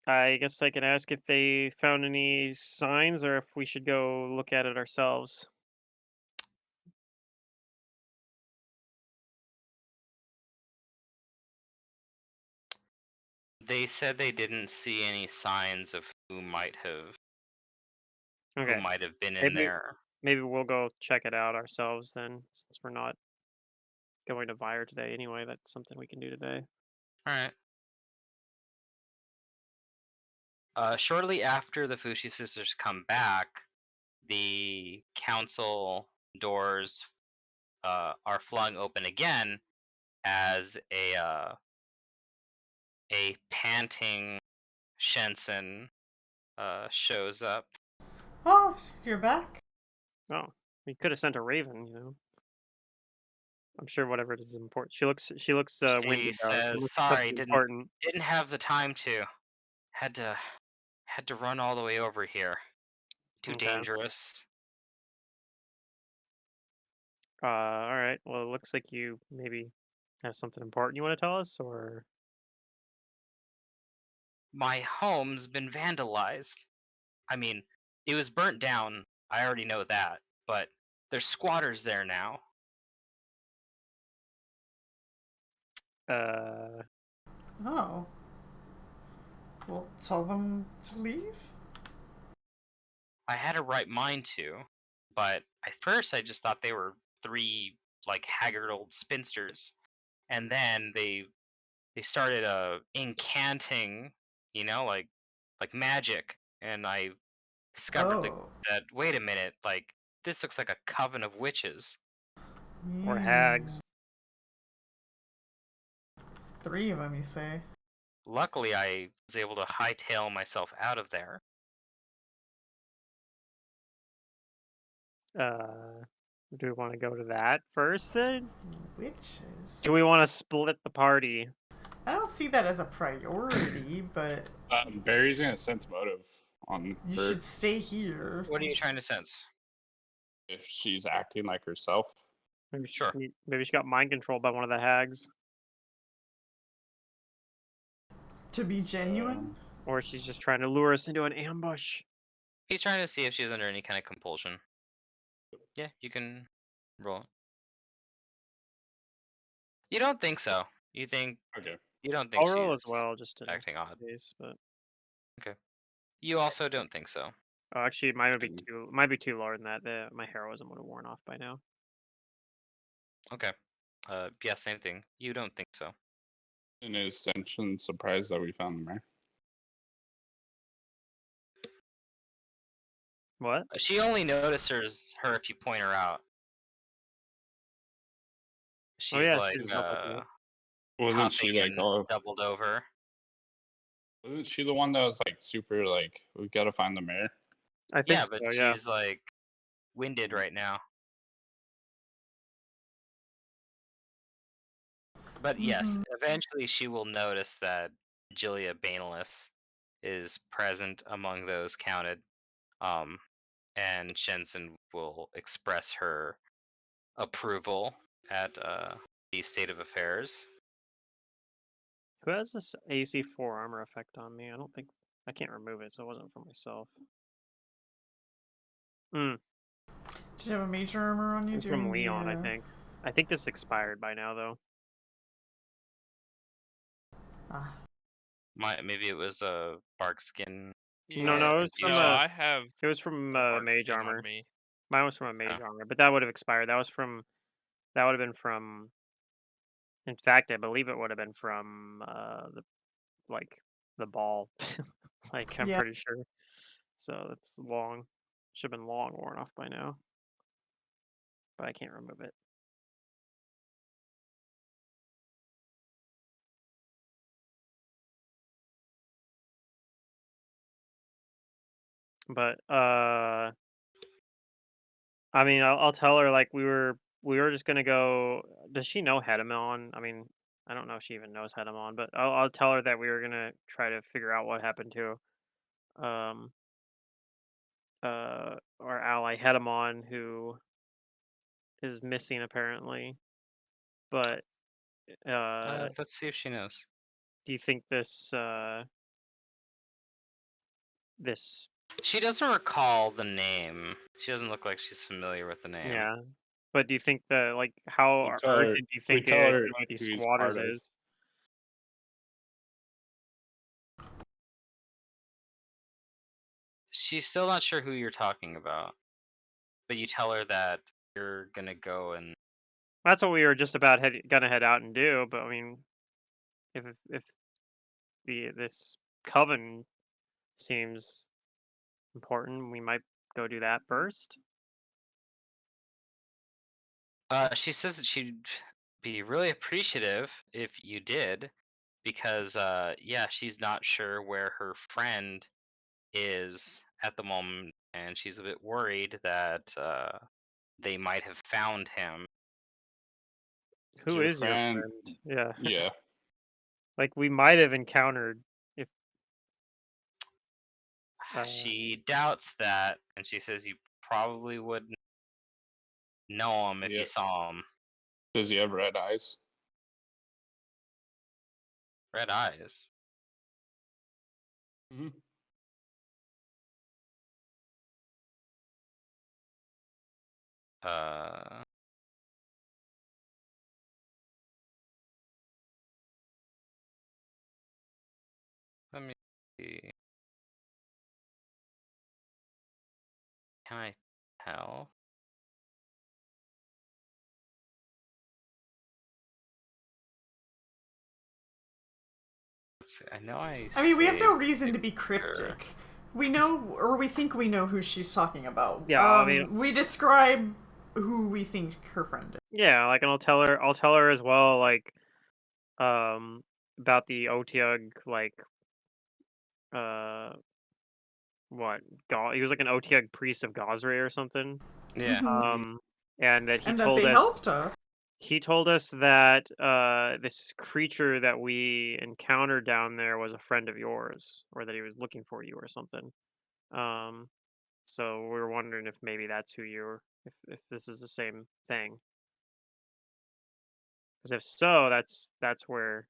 I guess I can ask if they found any signs or if we should go look at it ourselves. They said they didn't see any signs of who Okay. might have been in Maybe there. maybe we'll go check it out ourselves then, since we're not going to Vire today anyway. That's something we can do today. All right. Shortly after the Fushi sisters come back, the council doors are flung open again as a panting Shensen shows up. Oh, you're back? Oh, we could have sent a raven. I'm sure whatever it is important. She looks She winded though. She says, looks "Sorry, something important. didn't have the time to. Had to had to run all the way over here. Too Okay. dangerous." All right. Well, it looks like you maybe have something important you want to tell us, or My home's been vandalized. I mean, it was burnt down. I already know that, but there's squatters there now. uh, Oh. Well, tell them to leave? I had a right mind to, but at first I just thought they were three like haggard old spinsters, and then they started incanting, like magic, and I discovered Oh. that wait a minute, like this looks like a coven of witches. or Yeah. hags? It's 3 of them, you say? Luckily, I was able to hightail myself out of there. Uh, do we want to go to that first then? Witches? Do we want to split the party? I don't see that as a priority, but Barry's gonna sense motive on you her should stay here. What are you trying to sense? if she's acting like herself. Sure. Maybe she got mind controlled by one of the hags, To be genuine? or she's just trying to lure us into an ambush. He's trying to see if she's under any kind of compulsion. Yeah, you can roll it. You don't think so? You think Okay. you don't think I'll roll as she's well, just in acting odd? case. But You also don't think so? actually, mine would be And too lower than that. My heroism would have worn off by now. Okay. Yeah, same thing. You don't think so? in Ascension, surprised that we found the mare. What? She only notices her if you point her out. Oh She's yeah, like she was up with me. Wasn't she huffing like, and oh, doubled over. wasn't she the one that was like super like, we gotta find the mare? I think Yeah, but so. Yeah. she's like winded right now. But yes, Mhm. eventually she will notice that Julia Banalus is present among those counted. Um, and Shenson will express her approval at the state of affairs. Who has this AC4 armor effect on me? I can't remove it, so it wasn't for myself. Hmm. Did you have a major armor on you It's from doing the? Leon, I think. I think this expired by now, though. Ah. Maybe it was a bark skin. No, Yeah. no, No, infusion. I have it was from a bark mage skin on armor. me. Mine was from a mage armor, but that would have expired. That would have been from. In fact, I believe it would have been from the ball. Like I'm Yeah. pretty sure. So it's long. Should have been long worn off by now, but I can't remove it. But I mean, I'll tell her like we were just gonna go. Does she know Hedamon? I mean, I don't know if she even knows Hedamon, but I'll tell her that we were gonna try to figure out what happened to um our ally Hedamon, who is missing apparently. But Let's see if she knows. do you think this She doesn't recall the name. She doesn't look like she's familiar with the name. yeah? But do you think that like how We tell her, urgent do you we think tell her dealing with these who he's squatters part of. is? She's still not sure who you're talking about, but you tell her that you're gonna go and That's what we were just about gonna head out and do. But I mean, if this coven seems important, we might go do that first. she says that she'd be really appreciative if you did, because yeah, she's not sure where her friend is at the moment, and she's a bit worried that they might have found him. Is Who your is your friend? friend? Yeah, Yeah. like we might have encountered if She doubts that, and she says you probably wouldn't know him if Yeah. you saw him. Does he have red eyes? Red eyes. Mm-hmm. Uh, Let me see. Can I tell? Let's see. I know I mean, we have no saved reason to be picture. cryptic. We know, or we think we know who she's talking about. Yeah, I mean- we describe who we think her friend is. yeah, like, and I'll tell her as well, like, about the Otyug, like, uh, what, he was like an Otyug priest of Gosray or something. Yeah. Mhm. And that And that they helped us. he told us that this creature that we encountered down there was a friend of yours, or that he was looking for you or something. Um, so we were wondering if maybe that's who you're, if this is the same thing. Because if so, that's where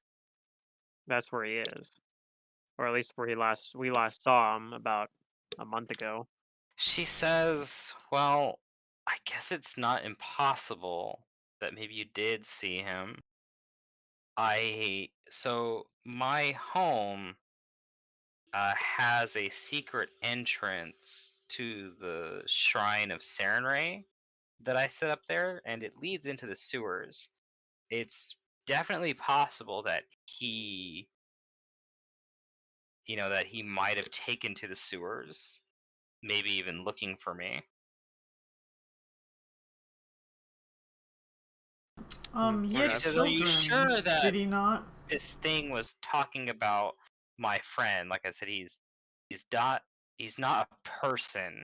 he is, or at least where we last saw him about a month ago. She says, well, I guess it's not impossible that maybe you did see him. So my home has a secret entrance to the shrine of Sarenrae that I set up there, and it leads into the sewers. It's definitely possible that he might have taken to the sewers, maybe even looking for me. He We're had not. He says, "Are you sure children, that did he not? this thing was talking about my friend?" Like I said, he's not a person.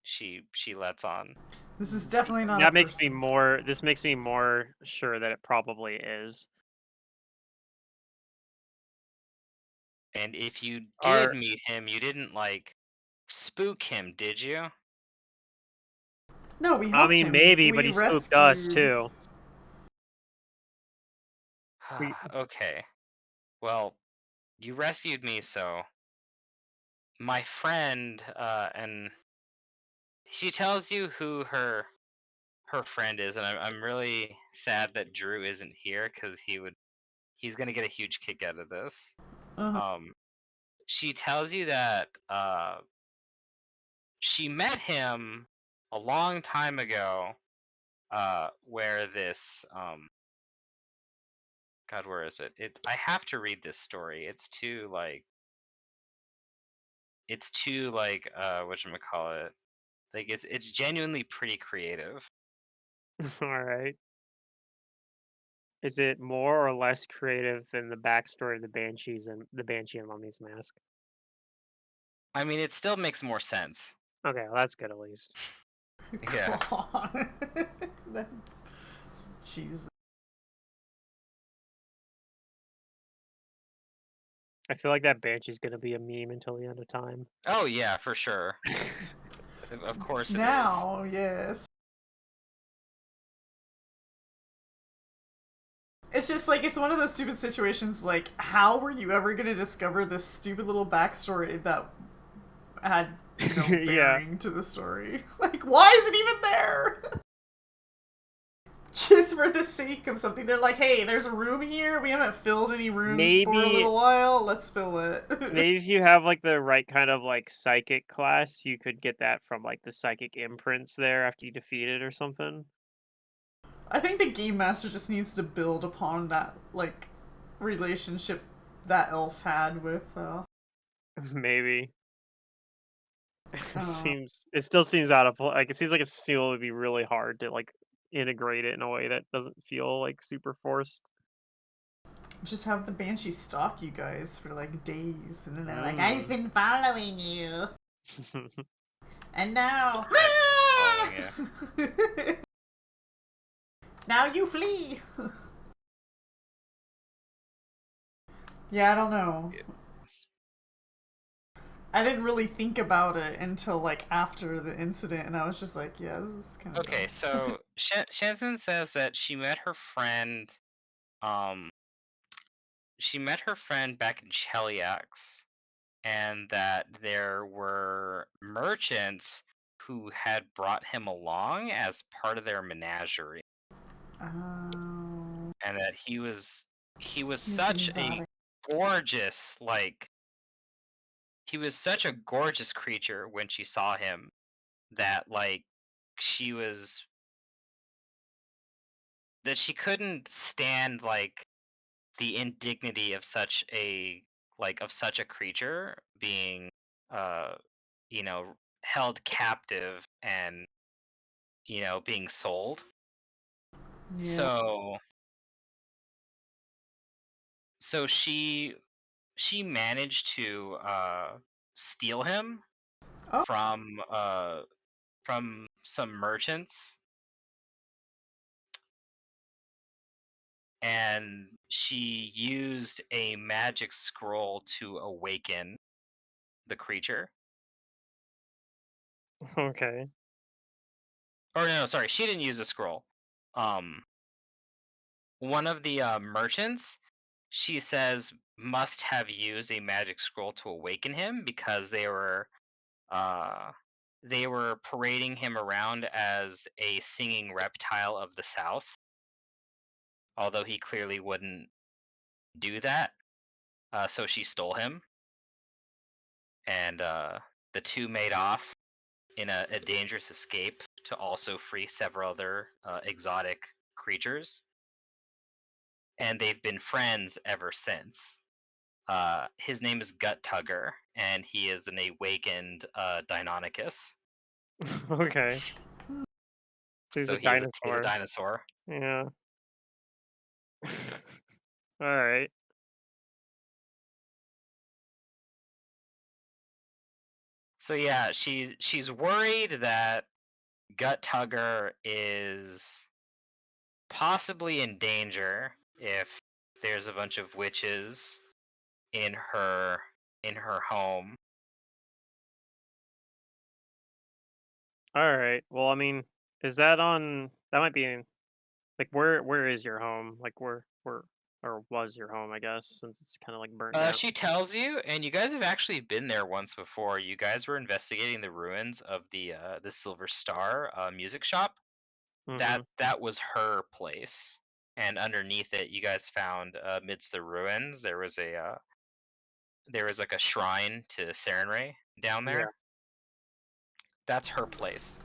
She lets on. This is definitely not a That makes me person. more. This makes me more sure that it probably is. And if you did Are meet him, you didn't like spook him, did you? No, we I helped mean, him. We maybe, but we he spooked us rescued. too. We Okay. Well, you rescued me, so my friend, and she tells you who her friend is, and I'm really sad that Drew isn't here because he's gonna get a huge kick out of this. Uh, Um, she tells you that she met him a long time ago, where this God, where is it? I have to read this story. It's too like whatchamacallit. Like it's genuinely pretty creative. all right. Is it more or less creative than the backstory of the Banshees and the Banshee and Mummy's Mask? I mean, it still makes more sense. Okay, well, that's good at least. Yeah. God. Jeez. I feel like that Banshee's gonna be a meme until the end of time. Oh yeah, for sure. Of course it is. Now, yes. It's just like it's one of those stupid situations. Like, how were you ever gonna discover this stupid little backstory that had no Yeah. bearing to the story? Like, why is it even there? Just for the sake of something. They're like, hey, there's a room here. We haven't filled any rooms for a Maybe little while. Let's fill it. maybe if you have like the right kind of like psychic class, you could get that from like the psychic imprints there after you defeat it or something. I think the game master just needs to build upon that like relationship that elf had with Maybe. uh, It still seems out of like it seems like it still would be really hard to like integrate it in a way that doesn't feel like super forced. just have the banshee stalk you guys for like days and then they're like, Mm. I've been following you. And now Following now you flee. Yeah, I don't know. I didn't really think about it until like after the incident, and I was just like, "Yeah, this is kind of Okay, so Shanson says that she met her friend. Um, she met her friend back in Cheliax, and that there were merchants who had brought him along as part of their menagerie, Oh, and that he was he's such a exotic. gorgeous like he was such a gorgeous creature when she saw him that like she was that she couldn't stand like the indignity of such a creature being uh you know held captive and being sold. Yeah. So so she managed to steal him Oh, from some merchants, and she used a magic scroll to awaken the creature. Okay. Or no, sorry, she didn't use a scroll. Um, one of the merchants, she says, must have used a magic scroll to awaken him because uh, they were parading him around as a singing reptile of the south, although he clearly wouldn't do that. So she stole him, and the two made off in a dangerous escape to also free several other exotic creatures, and they've been friends ever since. His name is Gut Tugger, and he is an awakened Deinonychus. Okay. So he's So a he's a dinosaur. dinosaur. Yeah. All right. So yeah, she's worried that Gut Tugger is possibly in danger if there's a bunch of witches in her home. All right. Well, I mean, is that on? That might be like where is your home? Like where or was your home? I guess since it's kind of like burnt down. She tells you, and you guys have actually been there once before. You guys were investigating the ruins of the Silver Star music shop. Mm-hmm. That was her place, and underneath it, you guys found amidst the ruins there was like a shrine to Sarenrae down Yeah. there. That's her place,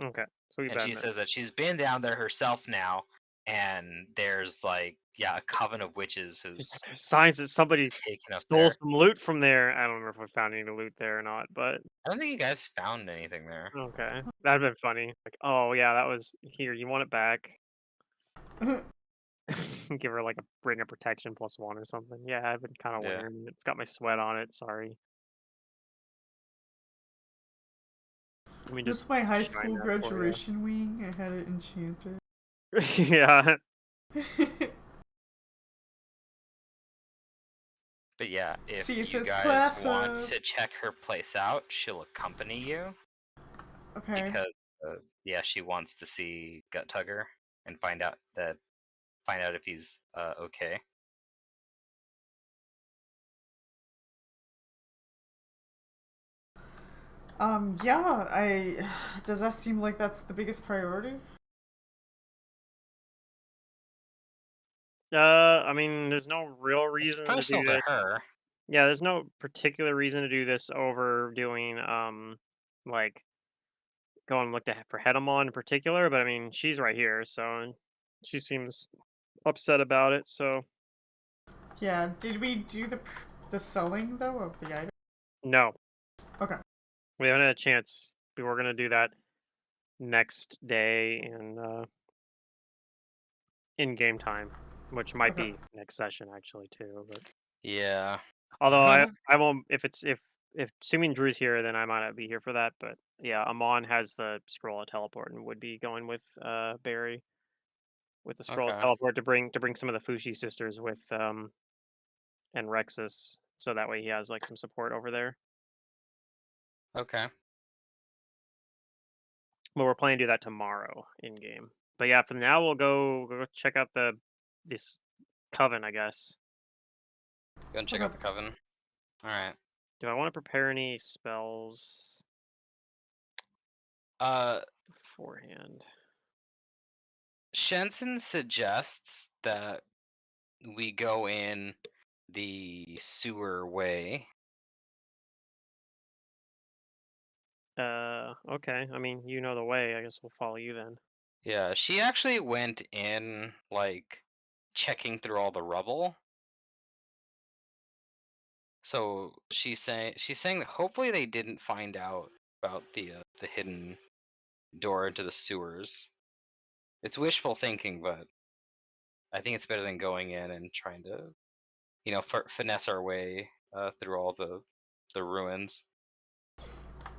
Okay. So we and she bad. says that she's been down there herself now, and there's like a coven of witches has There's signs that somebody taken up stole there. some loot from there. I don't know if we found any loot there or not, but I don't think you guys found anything there. okay, that'd been funny. Like, oh yeah, that was here. You want it back? Give her like a ring of protection +1 or something. Yeah, I've been kind of Yeah. wearing it. It's got my sweat on it. Sorry. Let me just That's my high shine school that for you. graduation wing. I had it enchanted. Yeah. But yeah, if See, it you says guys class want of. to check her place out, she'll accompany you Okay. because yeah, she wants to see Gut Tugger and find out if he's okay. Yeah, does that seem like that's the biggest priority? I mean, there's no real It's reason to do personal to this. her. Yeah, there's no particular reason to do this over doing like go and look for Hedamon in particular, but I mean, she's right here, so and she seems upset about it. So Yeah. Did we do the selling though of the item? no, Okay. we haven't had a chance. We were gonna do that next day in game time, which might Okay. be next session actually too. But Yeah. although I won't if assuming Drew's here, then I might not be here for that. But yeah, Amon has the scroll of teleport and would be going with Barry with the scroll of Okay. teleport to bring some of the Fushi sisters with and Rexus, so that way he has like some support over there. Okay. But we're planning to do that tomorrow in game. But yeah, for now we'll go check out this coven, I guess. Go and check out the coven. All right. Do I want to prepare any spells Uh, beforehand? Shenson suggests that we go in the sewer way. Okay. I mean, you know the way. I guess we'll follow you then. Yeah, she actually went in like checking through all the rubble. So she's saying that hopefully they didn't find out about the hidden door into the sewers. It's wishful thinking, but I think it's better than going in and trying to, finesse our way through all the ruins.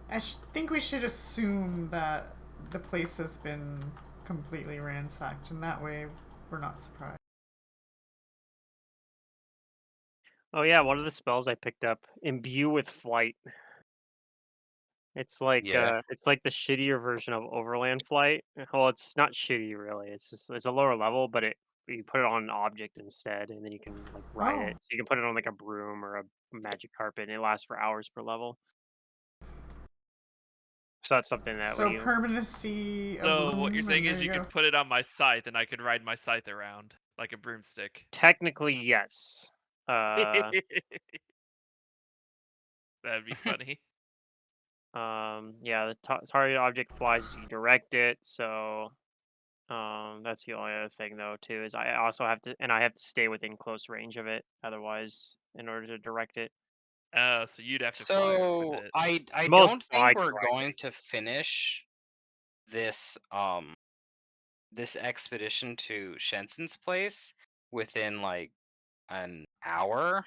I think we should assume that the place has been completely ransacked, and that way we're not surprised. Oh yeah, one of the spells I picked up, imbue with flight. Yeah. It's like the shittier version of Overland Flight. Well, it's not shitty really. It's a lower level, but you put it on an object instead, and then you can like ride Oh. it. So you can put it on like a broom or a magic carpet, and it lasts for hours per level. So that's something that So we permanency. A So what you're broom, saying and there is you you go. could put it on my scythe and I could ride my scythe around. like a broomstick. Technically, yes. That'd be funny. Yeah, the target object flies as you direct it, so that's the only other thing though too is I also have to stay within close range of it otherwise in order to direct it. Oh, so you'd have to fly with So it. I Most don't fly think we're gliding. going to finish this this expedition to Shensen's place within like an hour.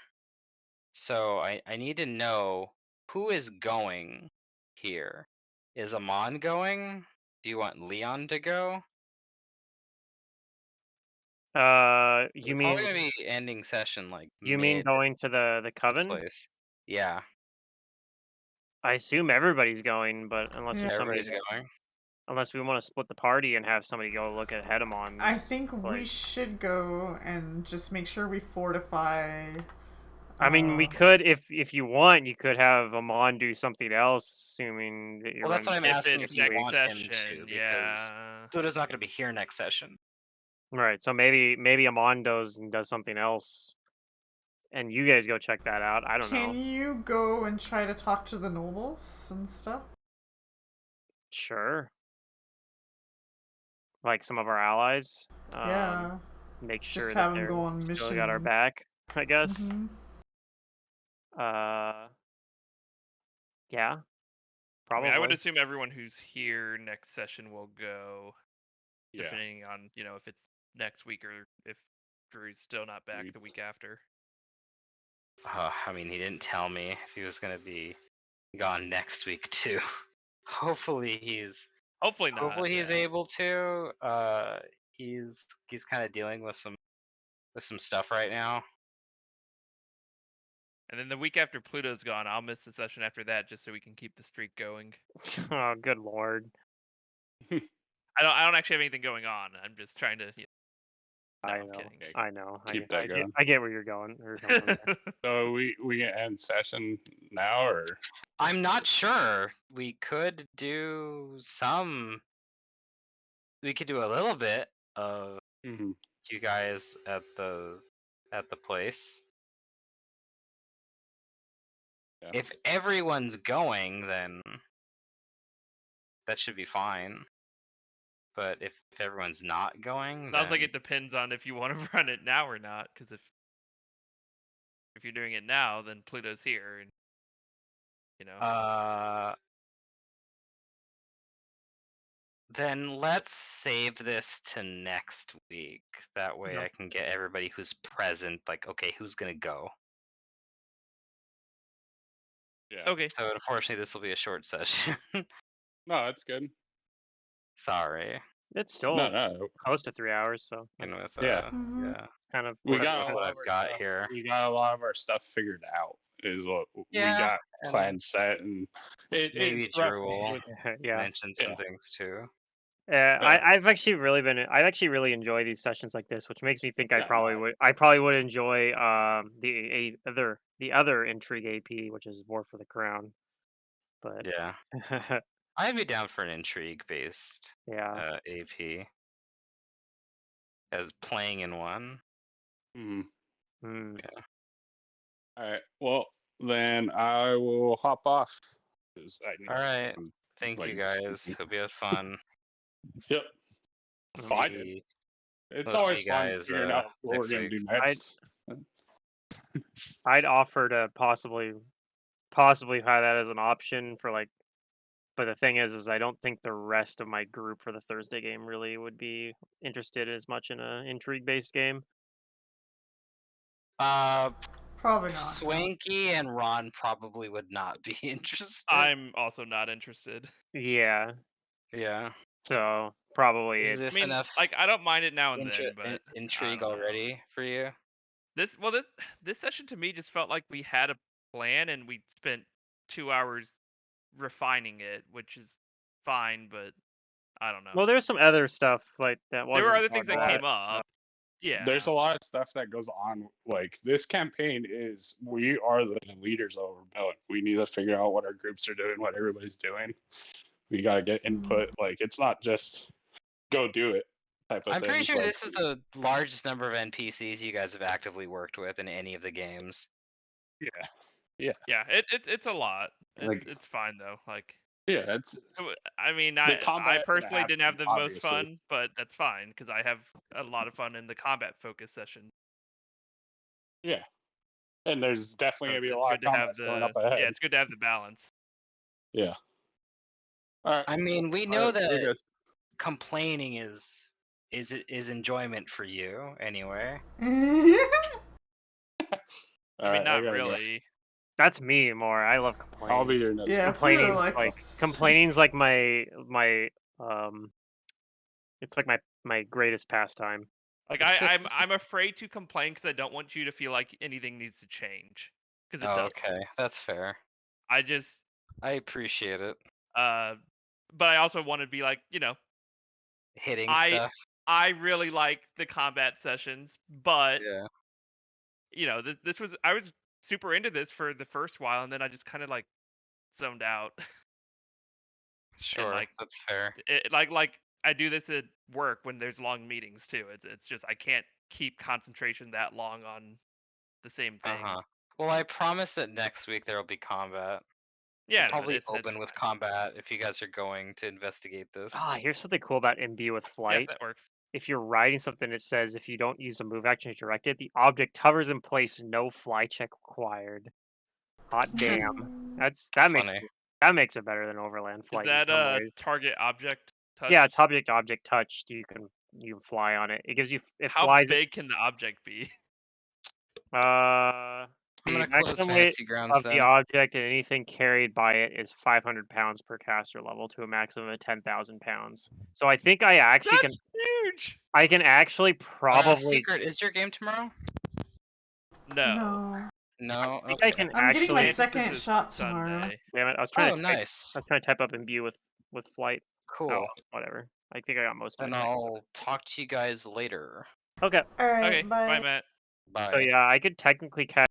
So I need to know who is going here. Is Amon going? Do you want Leon to go? You We're probably mean gonna be ending session like you mean mid going to the this coven? place. Yeah, I assume everybody's going, but unless there's Yeah. somebody everybody's going. unless we want to split the party and have somebody go look at I Hedamon's think we place. should go and just make sure we fortify. I mean, we could if you want, you could have Amon do something else, assuming that you're Well, that's what running I'm If asking it's if you next want him session, to, because yeah. Pluto's not gonna be here next session. right. So maybe Amon does something else, and you guys go check that out. I don't Can know. you go and try to talk to the nobles and stuff? Sure. Like some of our allies. Yeah. Make Just sure that have them they're go on still got our mission. back, I guess. Hmm. Yeah, I mean, I would probably. assume everyone who's here next session will go, Yeah. depending on if it's next week or if Drew's still not back Week. the week after. I mean, he didn't tell me if he was gonna be gone next week too. Hopefully he's Hopefully not. hopefully he's yeah. able to. He's kind of dealing with some stuff right now. And then the week after Pluto's gone, I'll miss the session after that just so we can keep the streak going. Oh, good lord. I don't actually have anything going on. I'm just trying to. No, I I'm know. kidding. I know. Keep that going. I get where you're going. Or coming from there. So we can end session now, or I'm not sure. We could do some. We could do a little bit of Mhm. you guys at the place. Yeah. If everyone's going, then that should be fine. But if everyone's not going, Sounds like then it depends on if you want to run it now or not. Because if you're doing it now, then Pluto's here, and then let's save this to next week. That way No. I can get everybody who's present, like, okay, who's gonna go? Yeah. Okay. So unfortunately this will be a short session. No, that's good. Sorry. It's No, still no. close to 3 hours, so And with Yeah. Mhm. yeah. kind of We works That's got a with with what lot I've of our got stuff. here. We got a lot of our stuff figured out. Is what we Yeah, got and planned set, and maybe it's rough Drew will with yeah. mention some yeah. things too. Yeah. I've actually really enjoyed these sessions like this, which makes me think Yeah, no, I probably would enjoy the other intrigue AP, which is War for the Crown. But Yeah. I'd be down for an intrigue based yeah. AP as playing in one. Mhm. Hmm. Yeah. All right. Well, then I will hop off because All right. I'm Thank you like guys. sleepy. Hope you had fun. Yep. Mm. Oh, I did. See It's most of always you fun guys figuring out what we're next gonna week. do I'd next. I'd offer to possibly have that as an option for like. But the thing is I don't think the rest of my group for the Thursday game really would be interested as much in a intrigue based game. Probably not. No. Swanky and Ron probably would not be interested. I'm also not interested. Yeah. Yeah. So probably Is it. I this mean, enough like I don't mind it now and then, but I intrigue don't know. already for you? This session to me just felt like we had a plan and we spent 2 hours refining it, which is fine, but I don't know. Well, there's some other stuff like that There were wasn't other talked things that about. came up. Yeah. There's a lot of stuff that goes on. Like this campaign is, we are the leaders of rebellion. We need to figure out what our groups are doing, what everybody's doing. We gotta get input. Like it's not just go do it. type of I'm pretty things. sure Like, this is the largest number of NPCs you guys have actively worked with in any of the games. yeah, Yeah, it's a lot. like It's fine though. Like, yeah, it's I mean, the I combat and personally didn't have action, the most obviously. fun, but that's fine because I have a lot of fun in the combat focus session. Yeah, and there's definitely So gonna be a it's lot good of to have combats going up ahead. yeah, it's good to have the balance. Yeah. All right. I mean, we All know right, see you that guys. complaining is enjoyment for you anyway. All I mean, right, I not gotta go. really. That's me more. I love I'll be complaining. here next Yeah, week. Peter Complaining's likes. complaining's like my it's like my greatest pastime. Like I'm afraid to complain because I don't want you to feel like anything needs to change because it Oh, doesn't. okay, that's fair. I just I appreciate it. but I also want to be like, Hitting I stuff. I really like the combat sessions, but Yeah. this was I was super into this for the first while, and then I just kind of like zoned out, and Sure, like that's fair. like I do this at work when there's long meetings too. It's just I can't keep concentration that long on the same thing. Uh-huh. Well, I promise that next week there will be combat. Yeah, We'll no, probably it's open with fine. combat if you guys are going to investigate this. Ah, here's something cool about imbue with Yeah, flight. that works. If you're riding something, it says if you don't use the move action as directed, the object hovers in place, no fly check required. Hot damn. That makes Funny. it better than overland Is flight in that some ways. target object touch? Yeah, it's object touched. You can fly on it. It gives you it How flies big can the object be? I'm the gonna close maximum weight Fantasy Grounds of the then. object and anything carried by it is 500 pounds per caster level to a maximum of 10,000 pounds. So I think I actually That's huge. I can actually probably Secret, is your game tomorrow? No. No. I think I Okay. can I'm getting my actually. second is shot tomorrow. Sunday. Damn it! Oh, nice. I was trying to type up imbue with flight. Oh, Cool. whatever. I think I got most of Then it. I'll talk to you guys later. Okay. All right, Okay, bye. bye, Matt. Bye. So yeah, I could technically catch